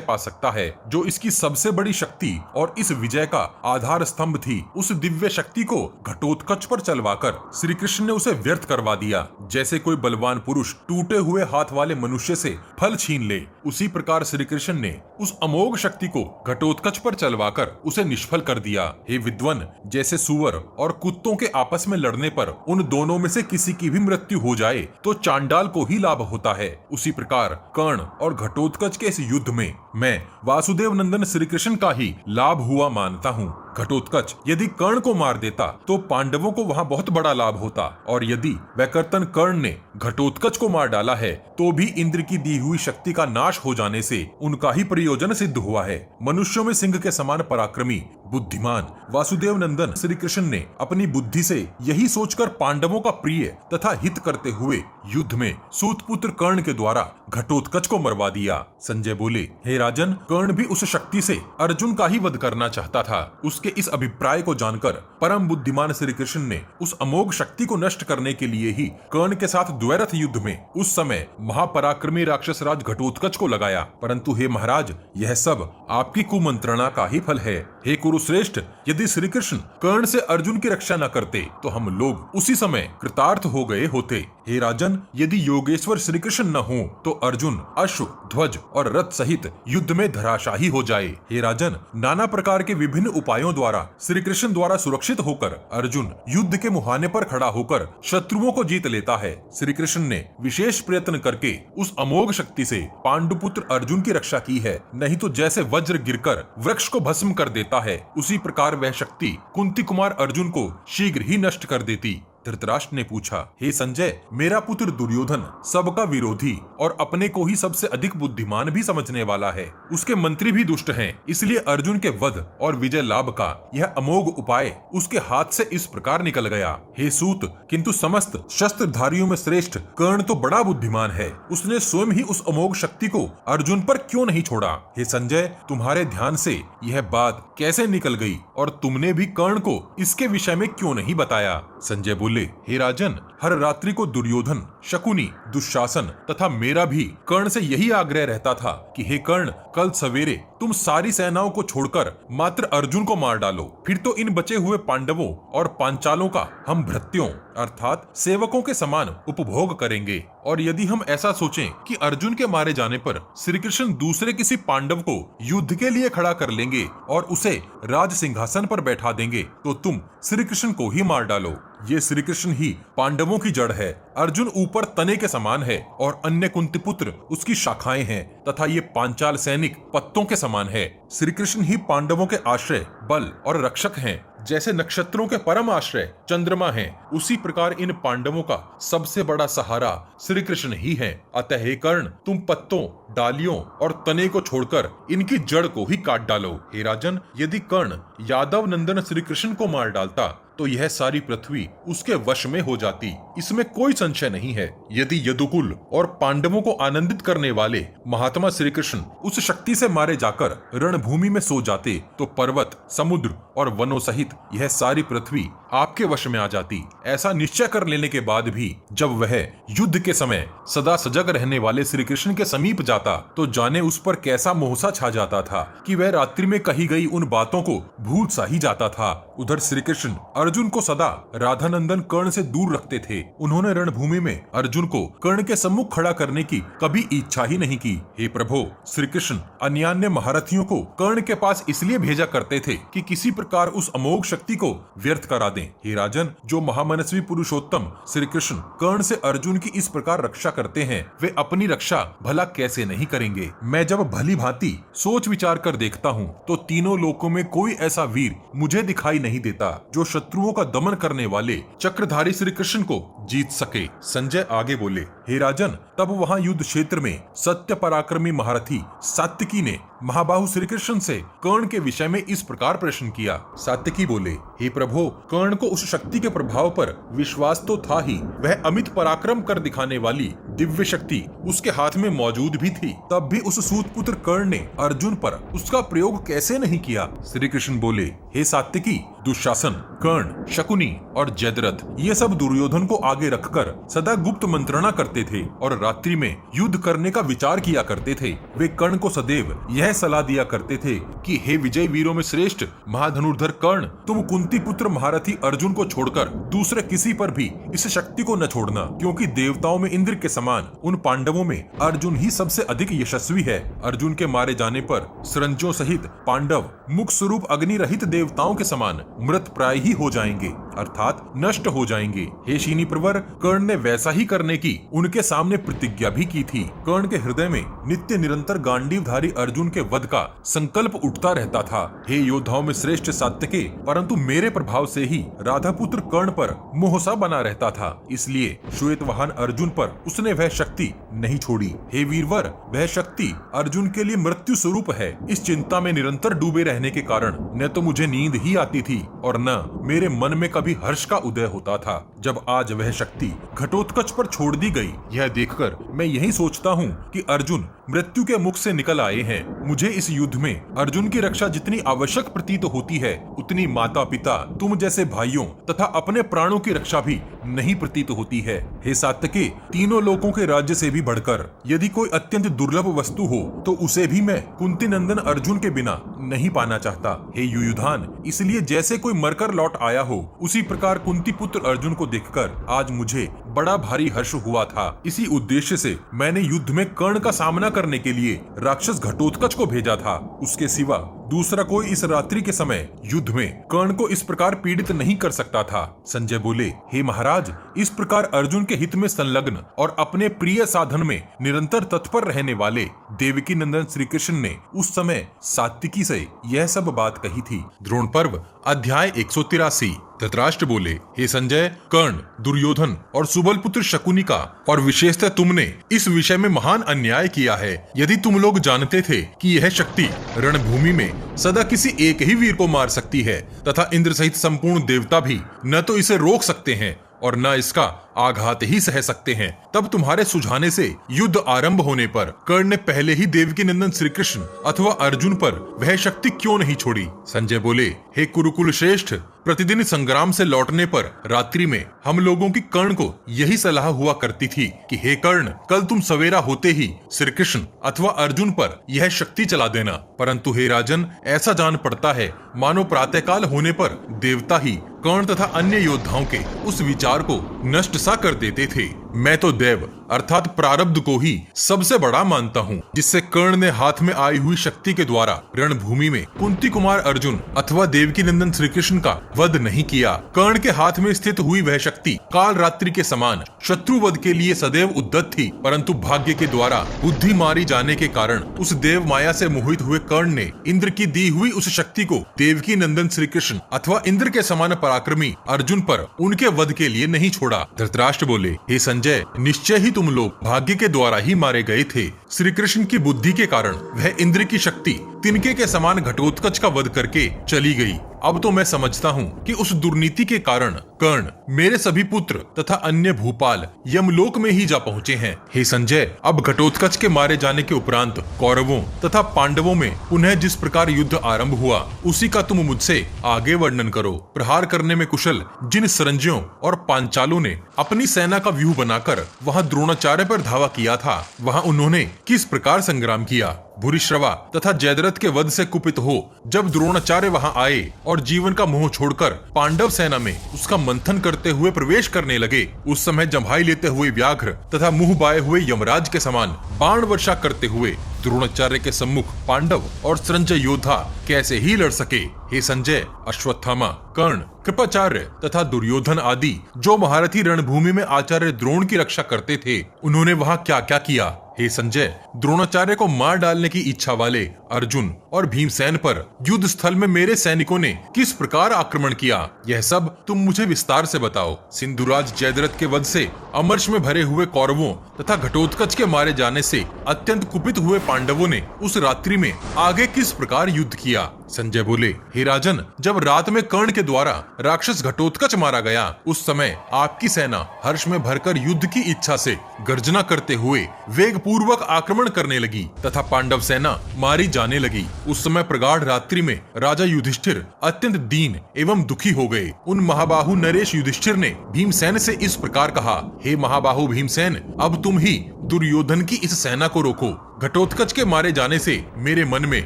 A: पा सकता है जो इसकी सबसे बड़ी शक्ति और इस विजय का आधार स्तंभ थी? उस दिव्य शक्ति को घटोत्कच पर चलवाकर श्री कृष्ण ने उसे व्यर्थ करवा दिया। जैसे कोई बलवान पुरुष टूटे हुए हाथ वाले मनुष्य से फल छीन ले, उसी प्रकार श्री कृष्ण ने उस अमोघ शक्ति को घटोत्कच पर चलवाकर उसे निष्फल कर दिया। हे विद्वन, जैसे सुअर और कुत्तों के आपस में लड़ने पर उन दोनों में से किसी की भी मृत्यु हो जाए तो चांडाल को ही लाभ होता है, उसी प्रकार कर्ण और घटोत्कच के इस युद्ध में मैं वासुदेव नंदन श्री कृष्ण का ही लाभ हुआ मानता हूँ। घटोत्कच यदि कर्ण को मार देता तो पांडवों को वहाँ बहुत बड़ा लाभ होता, और यदि वैकर्तन कर्ण ने घटोत्कच को मार डाला है तो भी इंद्र की दी हुई शक्ति का नाश हो जाने से उनका ही प्रयोजन सिद्ध हुआ है। मनुष्यों में सिंह के समान पराक्रमी बुद्धिमान वासुदेव नंदन श्री कृष्ण ने अपनी बुद्धि से यही सोचकर पांडवों का प्रिय तथा हित करते हुए युद्ध में सूतपुत्र कर्ण के द्वारा घटोत्कच को मरवा दिया। संजय बोले, हे राजन, कर्ण भी उस शक्ति से अर्जुन का ही वध करना चाहता था। उसके इस अभिप्राय को जानकर परम बुद्धिमान श्री कृष्ण ने उस अमोघ शक्ति को नष्ट करने के लिए ही कर्ण के साथ द्वैरथ युद्ध में उस समय महापराक्रमी राक्षस राज घटोत्कच को लगाया। परंतु हे महाराज, यह सब आपकी कुमंत्रणा का ही फल है। हे कुरुश्रेष्ठ, यदि श्री कृष्ण कर्ण से अर्जुन की रक्षा न करते तो हम लोग उसी समय कृतार्थ हो गए होते। हे राजन, यदि योगेश्वर श्री कृष्ण न हो तो अर्जुन अश्व, ध्वज और रथ सहित युद्ध में धराशाही हो जाए। हे राजन, नाना प्रकार के विभिन्न उपायों द्वारा श्री कृष्ण द्वारा सुरक्षित होकर अर्जुन युद्ध के मुहाने पर खड़ा होकर शत्रुओं को जीत लेता है। श्री कृष्ण ने विशेष प्रयत्न करके उस अमोघ शक्ति से पांडुपुत्र अर्जुन की रक्षा की है, नहीं तो जैसे वज्र गिरकर वृक्ष को भस्म कर देता है, उसी प्रकार वह शक्ति कुंती कुमार अर्जुन को शीघ्र ही नष्ट कर देती। धृतराष्ट्र ने पूछा, हे संजय, मेरा पुत्र दुर्योधन सबका विरोधी और अपने को ही सबसे अधिक बुद्धिमान भी समझने वाला है। उसके मंत्री भी दुष्ट हैं, इसलिए अर्जुन के वध और विजय लाभ का यह अमोघ उपाय उसके हाथ से इस प्रकार निकल गया। हे सूत, किंतु समस्त शस्त्रधारियों में श्रेष्ठ कर्ण तो बड़ा बुद्धिमान है, उसने स्वयं ही उस अमोघ शक्ति को अर्जुन पर क्यों नहीं छोड़ा? हे संजय, तुम्हारे ध्यान से यह बात कैसे निकल गई और तुमने भी कर्ण को इसके विषय में क्यों नहीं बताया? संजय बोले, हे राजन, हर रात्रि को दुर्योधन, शकुनी, दुशासन तथा मेरा भी कर्ण से यही आग्रह रहता था कि हे कर्ण, कल सवेरे तुम सारी सेनाओं को छोड़कर मात्र अर्जुन को मार डालो, फिर तो इन बचे हुए पांडवों और पांचालों का हम भृत्यों अर्थात सेवकों के समान उपभोग करेंगे। और यदि हम ऐसा सोचें कि अर्जुन के मारे जाने पर श्री कृष्ण दूसरे किसी पांडव को युद्ध के लिए खड़ा कर लेंगे और उसे राज सिंहासन पर बैठा देंगे, तो तुम श्री कृष्ण को ही मार डालो। ये श्री कृष्ण ही पांडवों की जड़ है। अर्जुन ऊपर तने के समान है और अन्य कुंती पुत्र उसकी शाखाएं हैं तथा ये पांचाल सैनिक पत्तों के समान है। श्री कृष्ण ही पांडवों के आश्रय, बल और रक्षक हैं। जैसे नक्षत्रों के परम आश्रय चंद्रमा हैं, उसी प्रकार इन पांडवों का सबसे बड़ा सहारा श्री कृष्ण ही है। अतः हे कर्ण, तुम पत्तों, डालियों और तने को छोड़कर इनकी जड़ को ही काट डालो। हे राजन, यदि कर्ण यादव नंदन श्री कृष्ण को मार डालता तो यह सारी पृथ्वी उसके वश में हो जाती, इसमें कोई संशय नहीं है। यदि यदुकुल और पांडवों को आनंदित करने वाले महात्मा श्री कृष्ण उस शक्ति से मारे जाकर रणभूमि में सो जाते तो पर्वत, समुद्र और वनों सहित यह सारी पृथ्वी आपके वश में आ जाती। ऐसा निश्चय कर लेने के बाद भी जब वह युद्ध के समय सदा सजग रहने वाले श्री कृष्ण के समीप जाता तो जाने उस पर कैसा मोहसा छा जाता था कि वह रात्रि में कही गई उन बातों को भूल सा ही जाता था। उधर श्री कृष्ण अर्जुन को सदा राधानंदन कर्ण से दूर रखते थे। उन्होंने रणभूमि में अर्जुन को कर्ण के सम्मुख खड़ा करने की कभी इच्छा ही नहीं की। हे प्रभु, श्री कृष्ण अन्यान्य महारथियों को कर्ण के पास इसलिए भेजा करते थे कि किसी प्रकार उस अमोघ शक्ति को व्यर्थ करा दें। हे राजन, जो महामनस्वी पुरुषोत्तम श्री कृष्ण कर्ण से अर्जुन की इस प्रकार रक्षा करते हैं, वे अपनी रक्षा भला कैसे नहीं करेंगे? मैं जब भली भांति सोच विचार कर देखता हूँ तो तीनों लोकों में कोई ऐसा वीर मुझे दिखाई नहीं देता जो शत्रुओं का दमन करने वाले चक्रधारी श्री कृष्ण को जीत सके। संजय आगे बोले, हे राजन, तब वहां युद्ध क्षेत्र में सत्य पराक्रमी महारथी सात्यकी ने महाबाहु श्री कृष्ण से कर्ण के विषय में इस प्रकार प्रश्न किया। सात्यकी बोले, हे प्रभु, कर्ण को उस शक्ति के प्रभाव पर विश्वास तो था ही, वह अमित पराक्रम कर दिखाने वाली दिव्य शक्ति उसके हाथ में मौजूद भी थी, तब भी उस सूत पुत्र कर्ण ने अर्जुन पर उसका प्रयोग कैसे नहीं किया? श्री कृष्ण बोले, हे सात्यकी, दुशासन, कर्ण, शकुनी और जयद्रथ ये सब दुर्योधन को आगे रखकर सदा गुप्त मंत्रणा करते थे और रात्रि में युद्ध करने का विचार किया करते थे। वे कर्ण को सदैव यह सलाह दिया करते थे कि हे विजय वीरों में श्रेष्ठ महाधनुर्धर कर्ण, तुम कुंती पुत्र महारथी अर्जुन को छोड़कर दूसरे किसी पर भी इस शक्ति को न छोड़ना, क्योंकि देवताओं में इंद्र के समान उन पांडवों में अर्जुन ही सबसे अधिक यशस्वी है। अर्जुन के मारे जाने पर सरंजों सहित पांडव मुख स्वरूप अग्नि रहित देवताओं के समान मृत प्राय ही हो जाएंगे, अर्थात नष्ट हो जाएंगे। हे शीनी प्रवर, कर्ण ने वैसा ही करने की उनके सामने प्रतिज्ञा भी की थी। कर्ण के हृदय में नित्य निरंतर गांडीवधारी अर्जुन के वध का संकल्प उठता रहता था। हे योद्धाओं में श्रेष्ठ सात्यके, परंतु मेरे प्रभाव से ही राधापुत्र कर्ण पर मोहसा बना रहता था, इसलिए श्वेतवाहन अर्जुन पर उसने वह शक्ति नहीं छोड़ी। हे वीरवर, वह शक्ति अर्जुन के लिए मृत्यु स्वरूप है। इस चिंता में निरंतर डूबे रहने के कारण न तो मुझे नींद ही आती थी और न मेरे मन में कभी हर्ष का उदय होता था। जब आज वह शक्ति घटोत्कच पर छोड़ दी गई, यह देखकर मैं यही सोचता हूँ कि अर्जुन मृत्यु के मुख से निकल आए हैं। मुझे इस युद्ध में अर्जुन की रक्षा जितनी आवश्यक प्रतीत होती है, उतनी माता पिता, तुम जैसे भाइयों तथा अपने प्राणों की रक्षा भी नहीं प्रतीत होती है। हे सात्यके, तीनों लोकों के राज्य से भी बढ़कर यदि कोई अत्यंत दुर्लभ वस्तु हो तो उसे भी मैं कुंती नंदन अर्जुन के बिना नहीं पाना चाहता। हे युयुधान, इसलिए जैसे कोई मरकर लौट आया हो, उसी प्रकार कुंती पुत्र अर्जुन को देखकर आज मुझे बड़ा भारी हर्ष हुआ था। इसी उद्देश्य से मैंने युद्ध में कर्ण का सामना करने के लिए राक्षस घटोत्कच को भेजा था। उसके सिवा दूसरा कोई इस रात्रि के समय युद्ध में कर्ण को इस प्रकार पीड़ित नहीं कर सकता था। संजय बोले, हे महाराज, इस प्रकार अर्जुन के हित में संलग्न और अपने प्रिय साधन में निरंतर तत्पर रहने वाले देवकी नंदन श्री कृष्ण ने उस समय सात्विकी से यह सब बात कही थी। द्रोण पर्व अध्याय 183। धृतराष्ट्र बोले, हे संजय, कर्ण, दुर्योधन और सुबल पुत्र शकुनी का और विशेषतः तुमने इस विषय में महान अन्याय किया है। यदि तुम लोग जानते थे कि यह शक्ति रणभूमि में सदा किसी एक ही वीर को मार सकती है तथा इंद्र सहित संपूर्ण देवता भी न तो इसे रोक सकते हैं और न इसका आघात ही सह सकते हैं, तब तुम्हारे सुझाने से युद्ध आरंभ होने पर कर्ण ने पहले ही देवकी नंदन श्री कृष्ण अथवा अर्जुन पर वह शक्ति क्यों नहीं छोड़ी। संजय बोले, हे कुरुकुल श्रेष्ठ, प्रतिदिन संग्राम से लौटने पर रात्रि में हम लोगों की कर्ण को यही सलाह हुआ करती थी कि हे कर्ण, कल तुम सवेरा होते ही श्री कृष्ण अथवा अर्जुन पर यह शक्ति चला देना। परंतु हे राजन, ऐसा जान पड़ता है मानो प्रातःकाल होने पर देवता ही कर्ण तथा अन्य योद्धाओं के उस विचार को नष्ट सा कर देते थे। मैं तो देव अर्थात प्रारब्ध को ही सबसे बड़ा मानता हूँ, जिससे कर्ण ने हाथ में आई हुई शक्ति के द्वारा रणभूमि में कुंती कुमार अर्जुन अथवा देवकी नंदन श्री कृष्ण का वध नहीं किया। कर्ण के हाथ में स्थित हुई वह शक्ति काल रात्रि के समान शत्रु वध के लिए सदैव उद्यत थी, परंतु भाग्य के द्वारा बुद्धि मारी जाने के कारण उस देव माया से मोहित हुए कर्ण ने इंद्र की दी हुई उस शक्ति को देवकी नंदन श्री कृष्ण अथवा इंद्र के समान पराक्रमी अर्जुन पर उनके वध के लिए नहीं छोड़ा। धृतराष्ट्र बोले, हे संजय, निश्चय ही तुम लोग भाग्य के द्वारा ही मारे गए थे। श्री कृष्ण की बुद्धि के कारण वह इंद्र की शक्ति तिनके के समान घटोत्कच का वध करके चली गई। अब तो मैं समझता हूँ कि उस दुर्नीति के कारण कर्ण मेरे सभी पुत्र तथा अन्य भूपाल यमलोक में ही जा पहुँचे हैं। हे संजय, अब घटोत्कच के मारे जाने के उपरांत कौरवों तथा पांडवों में पुनः जिस प्रकार युद्ध आरंभ हुआ, उसी का तुम मुझसे आगे वर्णन करो। प्रहार करने में कुशल जिन सरंजियों और पांचालों ने अपनी सेना का व्यूह बनाकर वहां द्रोणाचार्य पर धावा किया था, वहां उन्होंने किस प्रकार संग्राम किया। भूरिश्रवा तथा जयद्रथ के वध से कुपित हो जब द्रोणाचार्य वहां आए और जीवन का मोह छोड़कर पांडव सेना में उसका मंथन करते हुए प्रवेश करने लगे, उस समय जम्हाई लेते हुए व्याघ्र तथा मुंह बाए हुए यमराज के समान बाण वर्षा करते हुए द्रोणाचार्य के सम्मुख पांडव और संजय योद्धा कैसे ही लड़ सके। हे संजय, अश्वत्थामा, कर्ण, कृपाचार्य तथा दुर्योधन आदि जो महारथी रणभूमि में आचार्य द्रोण की रक्षा करते थे, उन्होंने वहां क्या क्या किया। हे संजय, द्रोणाचार्य को मार डालने की इच्छा वाले अर्जुन और भीमसेन पर युद्ध स्थल में मेरे सैनिकों ने किस प्रकार आक्रमण किया, यह सब तुम मुझे विस्तार से बताओ। सिंधुराज जयद्रथ के वध से अमर्ष में भरे हुए कौरवों तथा घटोत्कच के मारे जाने से अत्यंत कुपित हुए पांडवों ने उस रात्रि में आगे किस प्रकार युद्ध किया। संजय बोले, हे राजन, जब रात में कर्ण के द्वारा राक्षस घटोत्कच मारा गया, उस समय आपकी सेना हर्ष में भरकर युद्ध की इच्छा से गर्जना करते हुए वेग पूर्वक आक्रमण करने लगी तथा पांडव सेना मारी जाने लगी। उस समय प्रगाढ़ रात्रि में राजा युधिष्ठिर अत्यंत दीन एवं दुखी हो गए। उन महाबाहु नरेश युधिष्ठिर ने भीमसेन से इस प्रकार कहा, हे महाबाहु भीमसेन, अब तुम ही दुर्योधन की इस सेना को रोको। घटोत्कच के मारे जाने से मेरे मन में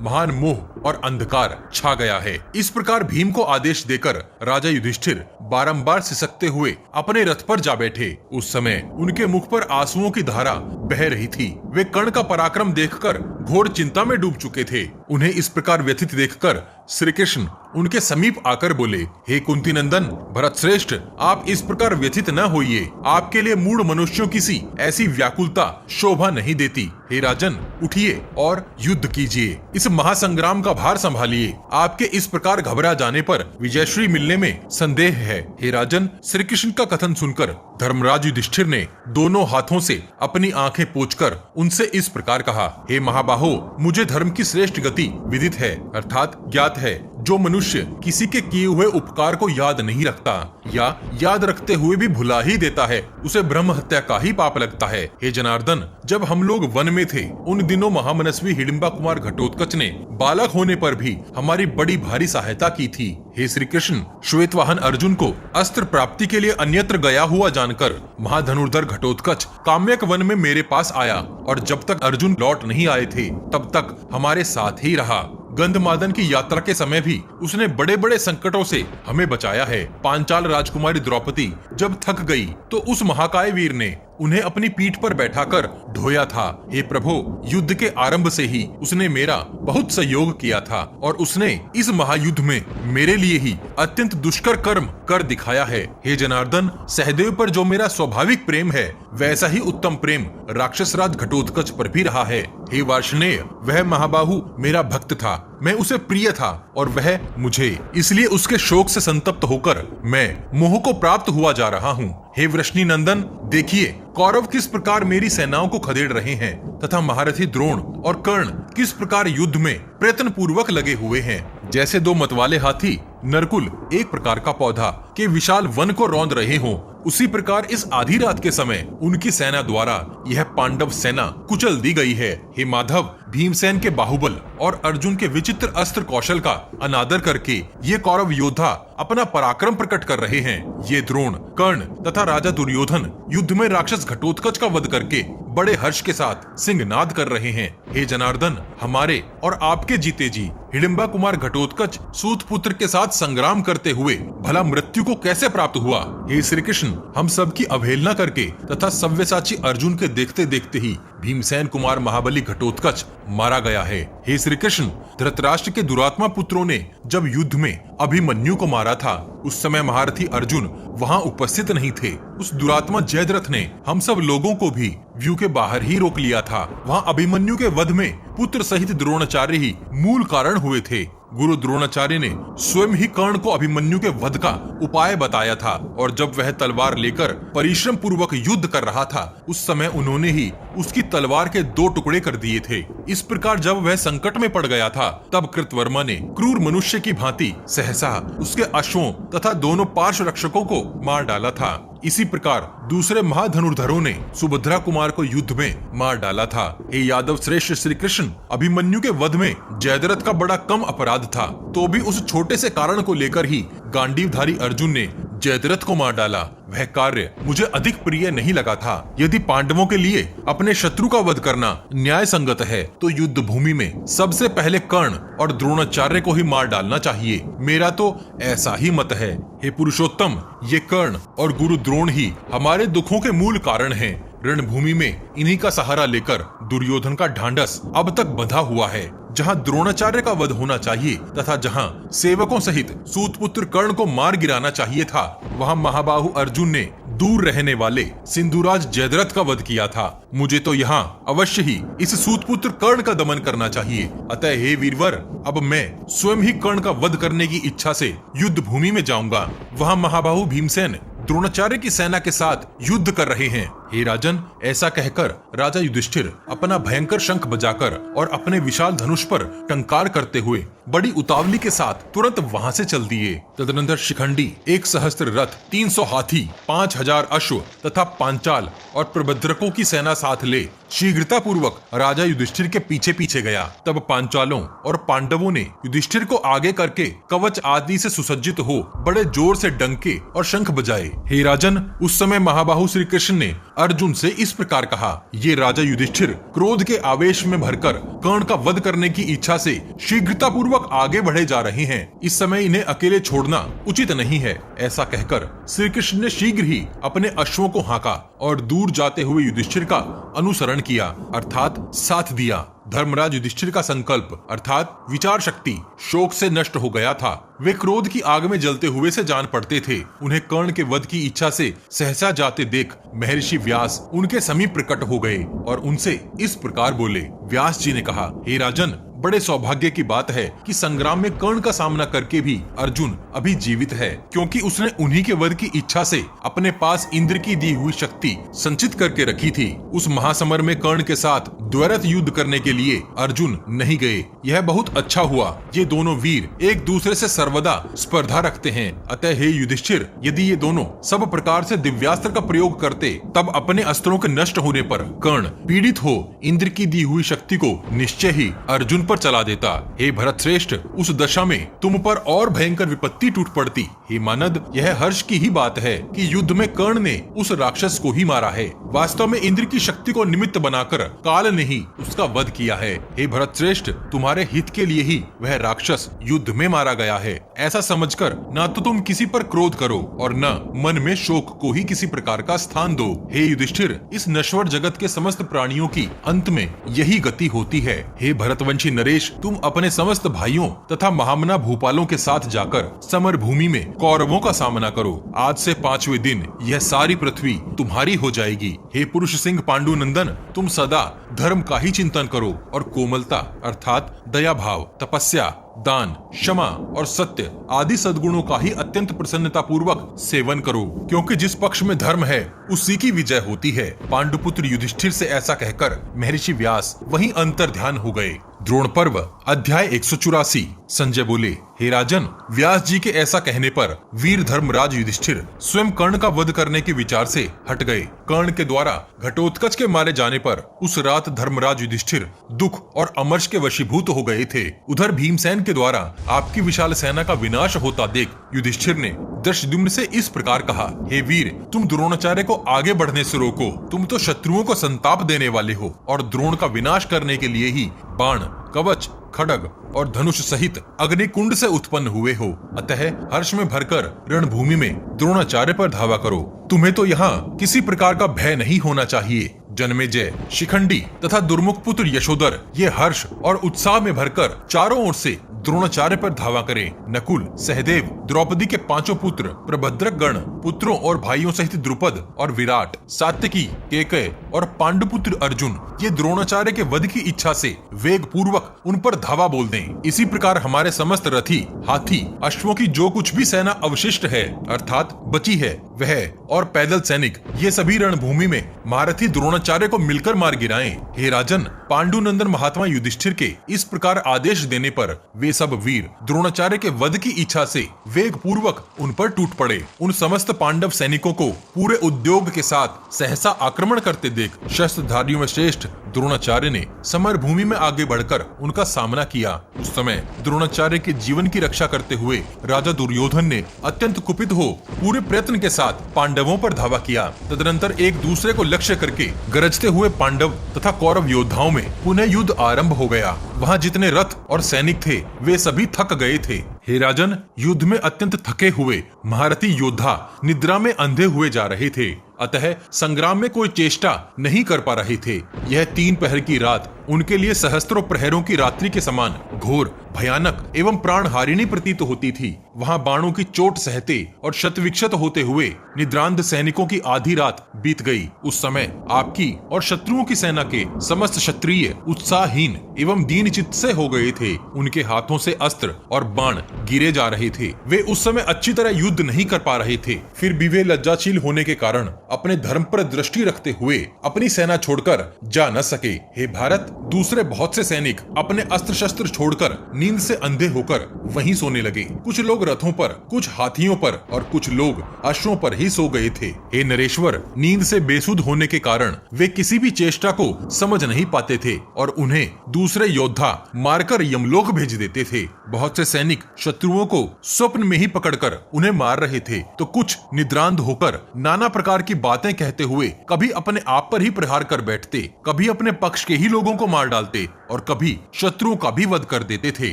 A: महान मोह और अंधकार छा गया है। इस प्रकार भीम को आदेश देकर राजा युधिष्ठिर बारंबार सिसकते हुए अपने रथ पर जा बैठे। उस समय उनके मुख पर आंसुओं की धारा बह रही थी। वे कर्ण का पराक्रम देखकर घोर चिंता में डूब चुके थे। उन्हें इस प्रकार व्यथित देखकर श्री कृष्ण उनके समीप आकर बोले, हे कुंती नंदन, भरत श्रेष्ठ, आप इस प्रकार व्यथित न होइए। आपके लिए मूढ़ मनुष्यों की सी ऐसी व्याकुलता शोभा नहीं देती। हे राजन, उठिए और युद्ध कीजिए, इस महासंग्राम का भार संभालिए। आपके इस प्रकार घबरा जाने पर विजयश्री मिलने में संदेह है। हे राजन, श्री कृष्ण का कथन सुनकर धर्मराज युधिष्ठिर ने दोनों हाथों से अपनी आंखें पोंछकर उनसे इस प्रकार कहा, हे महाबाहो, मुझे धर्म की श्रेष्ठ गति विदित है, अर्थात ज्ञात है। जो मनुष्य किसी के किए हुए उपकार को याद नहीं रखता या याद रखते हुए भी भुला ही देता है, उसे ब्रह्म हत्या का ही पाप लगता है। हे जनार्दन, जब हम लोग वन में थे, उन दिनों महामनस्वी हिडिंबा कुमार घटोत्कच ने बालक होने पर भी हमारी बड़ी भारी सहायता की थी। हे श्री कृष्ण, श्वेतवाहन अर्जुन को अस्त्र प्राप्ति के लिए अन्यत्र गया हुआ जानकर महाधनुर्धर घटोत्कच काम्यक वन में मेरे पास आया और जब तक अर्जुन लौट नहीं आए थे तब तक हमारे साथ ही रहा। गंधमादन की यात्रा के समय भी उसने बड़े बड़े संकटों से हमें बचाया है। पांचाल राजकुमारी द्रौपदी जब थक गई तो उस महाकाय वीर ने उन्हें अपनी पीठ पर बैठाकर ढोया था। हे प्रभु, युद्ध के आरंभ से ही उसने मेरा बहुत सहयोग किया था और उसने इस महायुद्ध में मेरे लिए ही अत्यंत दुष्कर कर्म कर दिखाया है। हे जनार्दन, सहदेव पर जो मेरा स्वाभाविक प्रेम है वैसा ही उत्तम प्रेम राक्षसराज घटोत्कच पर भी रहा है। हे वार्ष्णेय, वह महाबाहु मेरा भक्त था, मैं उसे प्रिय था और वह मुझे, इसलिए उसके शोक से संतप्त होकर मैं मोह को प्राप्त हुआ जा रहा हूँ। हे वृष्णि नंदन, देखिए कौरव किस प्रकार मेरी सेनाओं को खदेड़ रहे हैं तथा महारथी द्रोण और कर्ण किस प्रकार युद्ध में प्रयत्न पूर्वक लगे हुए हैं। जैसे दो मतवाले हाथी नरकुल एक प्रकार का पौधा के विशाल वन को रौंद रहे हों, उसी प्रकार इस आधी रात के समय उनकी सेना द्वारा यह पांडव सेना कुचल दी गई है। हे माधव, भीमसेन के बाहुबल और अर्जुन के विचित्र अस्त्र कौशल का अनादर करके ये कौरव योद्धा अपना पराक्रम प्रकट कर रहे हैं। ये द्रोण, कर्ण तथा राजा दुर्योधन युद्ध में राक्षस घटोत्कच का वध करके बड़े हर्ष के साथ सिंहनाद कर रहे हैं। हे जनार्दन, हमारे और आपके जीते जी हिडिंबा कुमार घटोत्कच सूत पुत्र के साथ संग्राम करते हुए भला मृत्यु को कैसे प्राप्त हुआ? हे श्री कृष्ण, हम सब की अवहेलना करके तथा सव्यसाची अर्जुन के देखते देखते ही भीमसेन कुमार महाबली घटोत्कच मारा गया है। हे श्री कृष्ण, धृतराष्ट्र के दुरात्मा पुत्रों ने जब युद्ध में अभिमन्यु को मारा था उस समय महारथी अर्जुन वहां उपस्थित नहीं थे। उस दुरात्मा जयद्रथ ने हम सब लोगों को भी व्यू के बाहर ही रोक लिया था। वहां अभिमन्यु के वध में पुत्र सहित द्रोणाचार्य ही मूल कारण हुए थे। गुरु द्रोणाचार्य ने स्वयं ही कर्ण को अभिमन्यु के वध का उपाय बताया था और जब वह तलवार लेकर परिश्रम पूर्वक युद्ध कर रहा था उस समय उन्होंने ही उसकी तलवार के 2 टुकड़े कर दिए थे। इस प्रकार जब वह संकट में पड़ गया था तब कृतवर्मा ने क्रूर मनुष्य की भांति सहसा उसके अश्वों तथा दोनों पार्श्व रक्षकों को मार डाला था। इसी प्रकार दूसरे महाधनुर्धरों ने सुभद्रा कुमार को युद्ध में मार डाला था। हे यादव श्रेष्ठ श्री कृष्ण, अभिमन्यु के वध में जयद्रथ का बड़ा कम अपराध था, तो भी उस छोटे से कारण को लेकर ही गांडीवधारी अर्जुन ने जयद्रथ को मार डाला। वह कार्य मुझे अधिक प्रिय नहीं लगा था। यदि पांडवों के लिए अपने शत्रु का वध करना न्याय संगत है तो युद्ध भूमि में सबसे पहले कर्ण और द्रोणाचार्य को ही मार डालना चाहिए। मेरा तो ऐसा ही मत है। हे पुरुषोत्तम, ये कर्ण और गुरु द्रोण ही हमारे दुखों के मूल कारण हैं। रणभूमि में इन्हीं का सहारा लेकर दुर्योधन का ढांढस अब तक बंधा हुआ है। जहां द्रोणाचार्य का वध होना चाहिए तथा जहां सेवकों सहित सूतपुत्र कर्ण को मार गिराना चाहिए था, वहां महाबाहु अर्जुन ने दूर रहने वाले सिंधुराज जयद्रथ का वध किया था। मुझे तो यहाँ अवश्य ही इस सूतपुत्र कर्ण का दमन करना चाहिए। अतः हे वीरवर, अब मैं स्वयं ही कर्ण का वध करने की इच्छा से युद्ध भूमि में जाऊंगा। वहाँ महाबाहु भीमसेन द्रोणाचार्य की सेना के साथ युद्ध कर रहे हैं। हे राजन, ऐसा कहकर राजा युधिष्ठिर अपना भयंकर शंख बजाकर और अपने विशाल धनुष पर टंकार करते हुए बड़ी उतावली के साथ तुरंत वहां से चल दिए। तदनंतर शिखंडी 1,000 रथ, 300 हाथी, 5,000 अश्व तथा पांचाल और प्रबंधकों की सेना साथ ले शीघ्रता पूर्वक राजा युधिष्ठिर के पीछे पीछे गया। तब पांचालों और पांडवों ने युधिष्ठिर को आगे करके कवच आदि से सुसज्जित हो बड़े जोर से डंके और शंख बजाए। हे राजन, उस समय महाबाहु श्री कृष्ण ने अर्जुन से इस प्रकार कहा, ये राजा युधिष्ठिर क्रोध के आवेश में भरकर कर्ण का वध करने की इच्छा से शीघ्रता पूर्वक आगे बढ़े जा रहे हैं। इस समय इन्हें अकेले छोड़ना उचित नहीं है। ऐसा कहकर श्री कृष्ण ने शीघ्र ही अपने अश्वों को हाँका और दूर जाते हुए युधिष्ठिर का अनुसरण किया, अर्थात साथ दिया। धर्मराज युधिष्ठिर का संकल्प अर्थात विचार शक्ति शोक से नष्ट हो गया था। वे क्रोध की आग में जलते हुए से जान पड़ते थे। उन्हें कर्ण के वध की इच्छा से सहसा जाते देख महर्षि व्यास उनके समीप प्रकट हो गए और उनसे इस प्रकार बोले। व्यास जी ने कहा, हे राजन, बड़े सौभाग्य की बात है कि संग्राम में कर्ण का सामना करके भी अर्जुन अभी जीवित है, क्योंकि उसने उन्हीं के वध की इच्छा से अपने पास इंद्र की दी हुई शक्ति संचित करके रखी थी। उस महासमर में कर्ण के साथ द्वैरथ युद्ध करने के लिए अर्जुन नहीं गए। यह बहुत अच्छा हुआ। ये दोनों वीर एक दूसरे से सर्वदा स्पर्धा रखते हैं। अतः हे युधिष्ठिर, यदि ये दोनों सब प्रकार से दिव्यास्त्र का प्रयोग करते तब अपने अस्त्रों के नष्ट होने पर कर्ण पीड़ित हो इंद्र की दी हुई शक्ति को निश्चय ही अर्जुन पर चला देता। हे भरत श्रेष्ठ, उस दशा में तुम पर और भयंकर विपत्ति टूट पड़ती। हे मानद, यह हर्ष की ही बात है कि युद्ध में कर्ण ने उस राक्षस को ही मारा है। वास्तव में इंद्र की शक्ति को निमित्त बनाकर काल ने ही उसका वध किया है। हे भरत श्रेष्ठ, तुम्हारे हित के लिए ही वह राक्षस युद्ध में मारा गया है। ऐसा समझकर न तो तुम किसी पर क्रोध करो और न मन में शोक को ही किसी प्रकार का स्थान दो। हे युधिष्ठिर, इस नश्वर जगत के समस्त प्राणियों की अंत में यही गति होती है। हे भरतवंशी नरेश, तुम अपने समस्त भाइयों तथा महामना भूपालों के साथ जाकर समर भूमि में कौरवों का सामना करो। आज से 5वें दिन यह सारी पृथ्वी तुम्हारी हो जाएगी। हे पुरुष सिंह पांडु नंदन, तुम सदा धर्म का ही चिंतन करो और कोमलता अर्थात दया भाव, तपस्या, दान, क्षमा और सत्य आदि सद्गुणों का ही अत्यंत प्रसन्नता पूर्वक सेवन करो, क्योंकि जिस पक्ष में धर्म है उसी की विजय होती है। पांडुपुत्र युधिष्ठिर से ऐसा कहकर महर्षि व्यास वहीं अंतर्ध्यान हो गए। द्रोण पर्व अध्याय 184। संजय बोले, हे राजन, व्यास जी के ऐसा कहने पर वीर धर्मराज युधिष्ठिर स्वयं कर्ण का वध करने के विचार से हट गए। कर्ण के द्वारा घटोत्कच के मारे जाने पर उस रात धर्मराज युधिष्ठिर दुख और अमर्ष के वशीभूत हो गए थे। उधर भीमसेन के द्वारा आपकी विशाल सेना का विनाश होता देख युधिष्ठिर ने धृष्टद्युम्न से इस प्रकार कहा, हे वीर, तुम द्रोणाचार्य को आगे बढ़ने से रोको। तुम तो शत्रुओं को संताप देने वाले हो और द्रोण का विनाश करने के लिए ही बाण, कवच, खड्ग और धनुष सहित अग्निकुंड से उत्पन्न हुए हो। अतः हर्ष में भरकर रणभूमि में द्रोणाचार्य पर धावा करो। तुम्हें तो यहाँ किसी प्रकार का भय नहीं होना चाहिए। जन्मेजय, शिखंडी तथा दुर्मुख पुत्र यशोधर ये हर्ष और उत्साह में भरकर चारों ओर से द्रोणाचार्य पर धावा करें। नकुल, सहदेव, द्रौपदी के 5 पुत्र, प्रभद्रक गण पुत्रों और भाइयों सहित द्रुपद और विराट, सात्यकी, केकय और पांडुपुत्र अर्जुन ये द्रोणाचार्य के वध की इच्छा से वेग पूर्वक उन पर धावा बोल दें। इसी प्रकार हमारे समस्त रथी, हाथी, अश्वों की जो कुछ भी सेना अवशिष्ट है अर्थात बची है वह और पैदल सैनिक ये सभी रणभूमि में महारथी द्रोणाचार्य को मिलकर मार गिराएं। हे राजन, पांडुनंदन महात्मा युधिष्ठिर के इस प्रकार आदेश देने पर वे सब वीर द्रोणाचार्य के वध की इच्छा से वेग पूर्वक उन पर टूट पड़े। उन समस्त पांडव सैनिकों को पूरे उद्योग के साथ सहसा आक्रमण करते देख शस्त्रधारियों में श्रेष्ठ द्रोणाचार्य ने समर भूमि में आगे बढ़कर उनका सामना किया। उस समय द्रोणाचार्य के जीवन की रक्षा करते हुए राजा दुर्योधन ने अत्यंत कुपित हो पूरे प्रयत्न के साथ पांडवों पर धावा किया। तदनंतर एक दूसरे को लक्ष्य करके गरजते हुए पांडव तथा कौरव योद्धाओं में पुनः युद्ध आरंभ हो गया। वहां जितने रथ और सैनिक थे वे सभी थक गए थे। हे राजन, युद्ध में अत्यंत थके हुए महारथी योद्धा निद्रा में अंधे हुए जा रहे थे, अतः संग्राम में कोई चेष्टा नहीं कर पा रहे थे। यह 3 पहर की रात उनके लिए सहस्त्रों प्रहरों की रात्रि के समान घोर, भयानक एवं प्राणहारिणी प्रतीत होती थी। वहां बाणों की चोट सहते और शतविक्षत होते हुए निद्रांत सैनिकों की आधी रात बीत गई। उस समय आपकी और शत्रुओं की सेना के समस्त क्षत्रिय उत्साहहीन एवं दीन चित्त से हो गए थे। उनके हाथों से अस्त्र और बाण गिरे जा रहे थे। वे उस समय अच्छी तरह युद्ध नहीं कर पा रहे थे। फिर भी वे लज्जाशील होने के कारण अपने धर्म पर दृष्टि रखते हुए अपनी सेना छोड़कर जा न सके। हे भारत, दूसरे बहुत से सैनिक अपने अस्त्र शस्त्र छोड़कर नींद से अंधे होकर वहीं सोने लगे। कुछ लोग रथों पर, कुछ हाथियों पर और कुछ लोग अश्वों पर ही सो गए थे। हे नरेश्वर, नींद से बेसुध होने के कारण वे किसी भी चेष्टा को समझ नहीं पाते थे और उन्हें दूसरे योद्धा मारकर यमलोक भेज देते थे। बहुत से सैनिक शत्रुओं को स्वप्न में ही पकड़कर उन्हें मार रहे थे, तो कुछ निद्रांत होकर नाना प्रकार की बातें कहते हुए कभी अपने आप पर ही प्रहार कर बैठते, कभी अपने पक्ष के ही लोगों को मार डालते और कभी शत्रुओं का भी वध कर देते थे।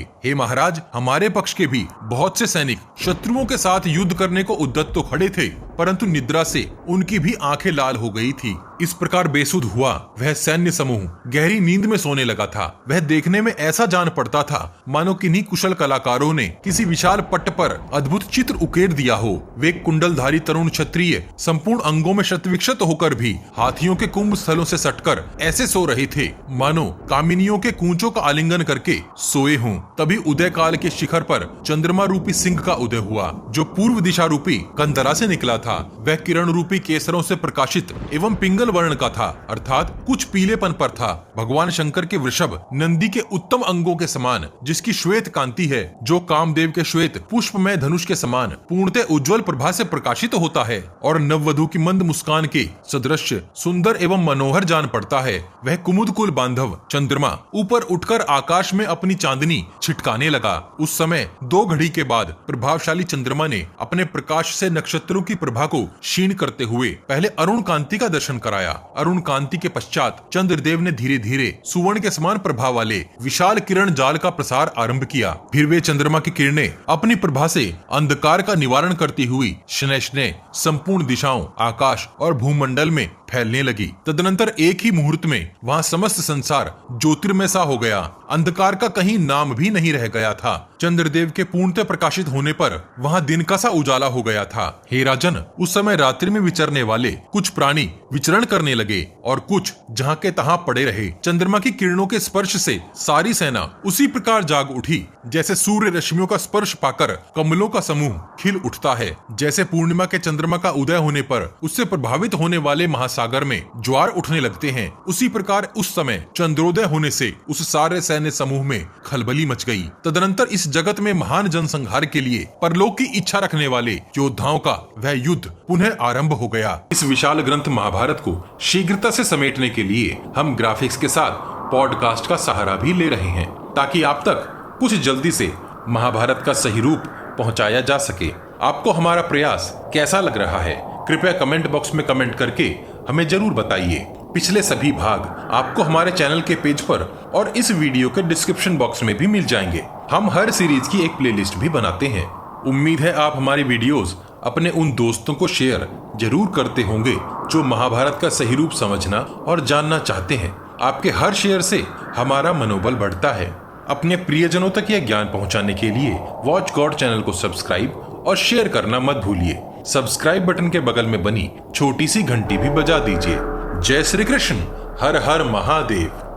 A: हे महाराज, हमारे पक्ष के भी बहुत से सैनिक शत्रुओं के साथ युद्ध करने को उद्यत तो खड़े थे, परंतु निद्रा से उनकी भी आंखें लाल हो गई थी। इस प्रकार बेसुध हुआ वह सैन्य समूह गहरी नींद में सोने लगा था। वह देखने में ऐसा जान पड़ता था मानो किन्हीं कुशल कलाकारों ने किसी विशाल पट्ट पर अद्भुत चित्र उकेर दिया हो। वे कुंडलधारी तरुण क्षत्रिय संपूर्ण अंगों में शतविक्षत होकर भी हाथियों के कुंभ स्थलों से सटकर ऐसे सो रहे थे मानो कामिनियों के कूंचों का आलिंगन करके सोए हों। तभी उदय काल के शिखर पर चंद्रमा रूपी सिंह का उदय हुआ, जो पूर्व दिशा रूपी कंदरा से निकला था। वह किरण रूपी केसरों से प्रकाशित एवं पिंगल वर्ण का था, अर्थात कुछ पीलेपन पर था। भगवान शंकर के वृषभ नंदी के उत्तम अंगों के समान, जिसकी श्वेत कांति है, जो कामदेव के श्वेत पुष्पमय धनुष के समान पूर्णतः उज्जवल प्रभा से प्रकाशित होता है और नववधू की मंद मुस्कान के सदृश सुंदर एवं मनोहर जान पड़ता है। वह कुमुद कुल बांधव चंद्रमा ऊपर उठकर आकाश में अपनी चांदनी छिटकाने लगा। उस समय 2 घड़ी के बाद प्रभावशाली चंद्रमा ने अपने प्रकाश से नक्षत्रों की प्रभा को क्षीण करते हुए पहले अरुण कांति का दर्शन कराया। अरुण कांति के पश्चात चंद्रदेव ने धीरे धीरे सुवर्ण के समान प्रभाव वाले विशाल किरण जाल का प्रसार आरंभ किया। फिर वे चंद्रमा की किरणें अपनी प्रभा से अंधकार का निवारण करती हुई शनैः शनैः संपूर्ण दिशाओं, आकाश और भूमंडल में फैलने लगी। तदनंतर एक ही मुहूर्त में वहां समस्त संसार ज्योतिर्मय सा हो गया। अंधकार का कहीं नाम भी नहीं रह गया था। चंद्रदेव के पूर्णतः प्रकाशित होने पर वहां दिन का सा उजाला हो गया था। हे राजन, उस समय रात्रि में विचरने वाले कुछ प्राणी विचरण करने लगे और कुछ जहां के तहां पड़े रहे। चंद्रमा की किरणों के स्पर्श से सारी सेना उसी प्रकार जाग उठी जैसे सूर्य रश्मियों का स्पर्श पाकर कमलों का समूह खिल उठता है। जैसे पूर्णिमा के चंद्रमा का उदय होने पर उससे प्रभावित होने वाले महासागर में ज्वार उठने लगते हैं, उसी प्रकार उस समय चंद्रोदय होने से उस सारे सैन्य समूह में खलबली मच गई। तदनंतर इस जगत में महान जनसंहार के लिए परलोक की इच्छा रखने वाले योद्धाओं का वह युद्ध पुनः आरंभ हो गया। इस विशाल ग्रंथ महाभारत को शीघ्रता से समेटने के लिए हम ग्राफिक्स के साथ पॉडकास्ट का सहारा भी ले रहे हैं, ताकि आप तक कुछ जल्दी से महाभारत का सही रूप पहुंचाया जा सके। आपको हमारा प्रयास कैसा लग रहा है, कृपया कमेंट बॉक्स में कमेंट करके हमें जरूर बताइए। पिछले सभी भाग आपको हमारे चैनल के पेज पर और इस वीडियो के डिस्क्रिप्शन बॉक्स में भी मिल जाएंगे। हम हर सीरीज की एक प्लेलिस्ट भी बनाते हैं। उम्मीद है आप हमारी वीडियोस अपने उन दोस्तों को शेयर जरूर करते होंगे जो महाभारत का सही रूप समझना और जानना चाहते हैं। आपके हर शेयर से हमारा मनोबल बढ़ता है। अपने प्रियजनों तक यह ज्ञान पहुंचाने के लिए वॉच गॉड चैनल को सब्सक्राइब और शेयर करना मत भूलिए। सब्सक्राइब बटन के बगल में बनी छोटी सी घंटी भी बजा दीजिए। जय श्री कृष्ण, हर हर महादेव।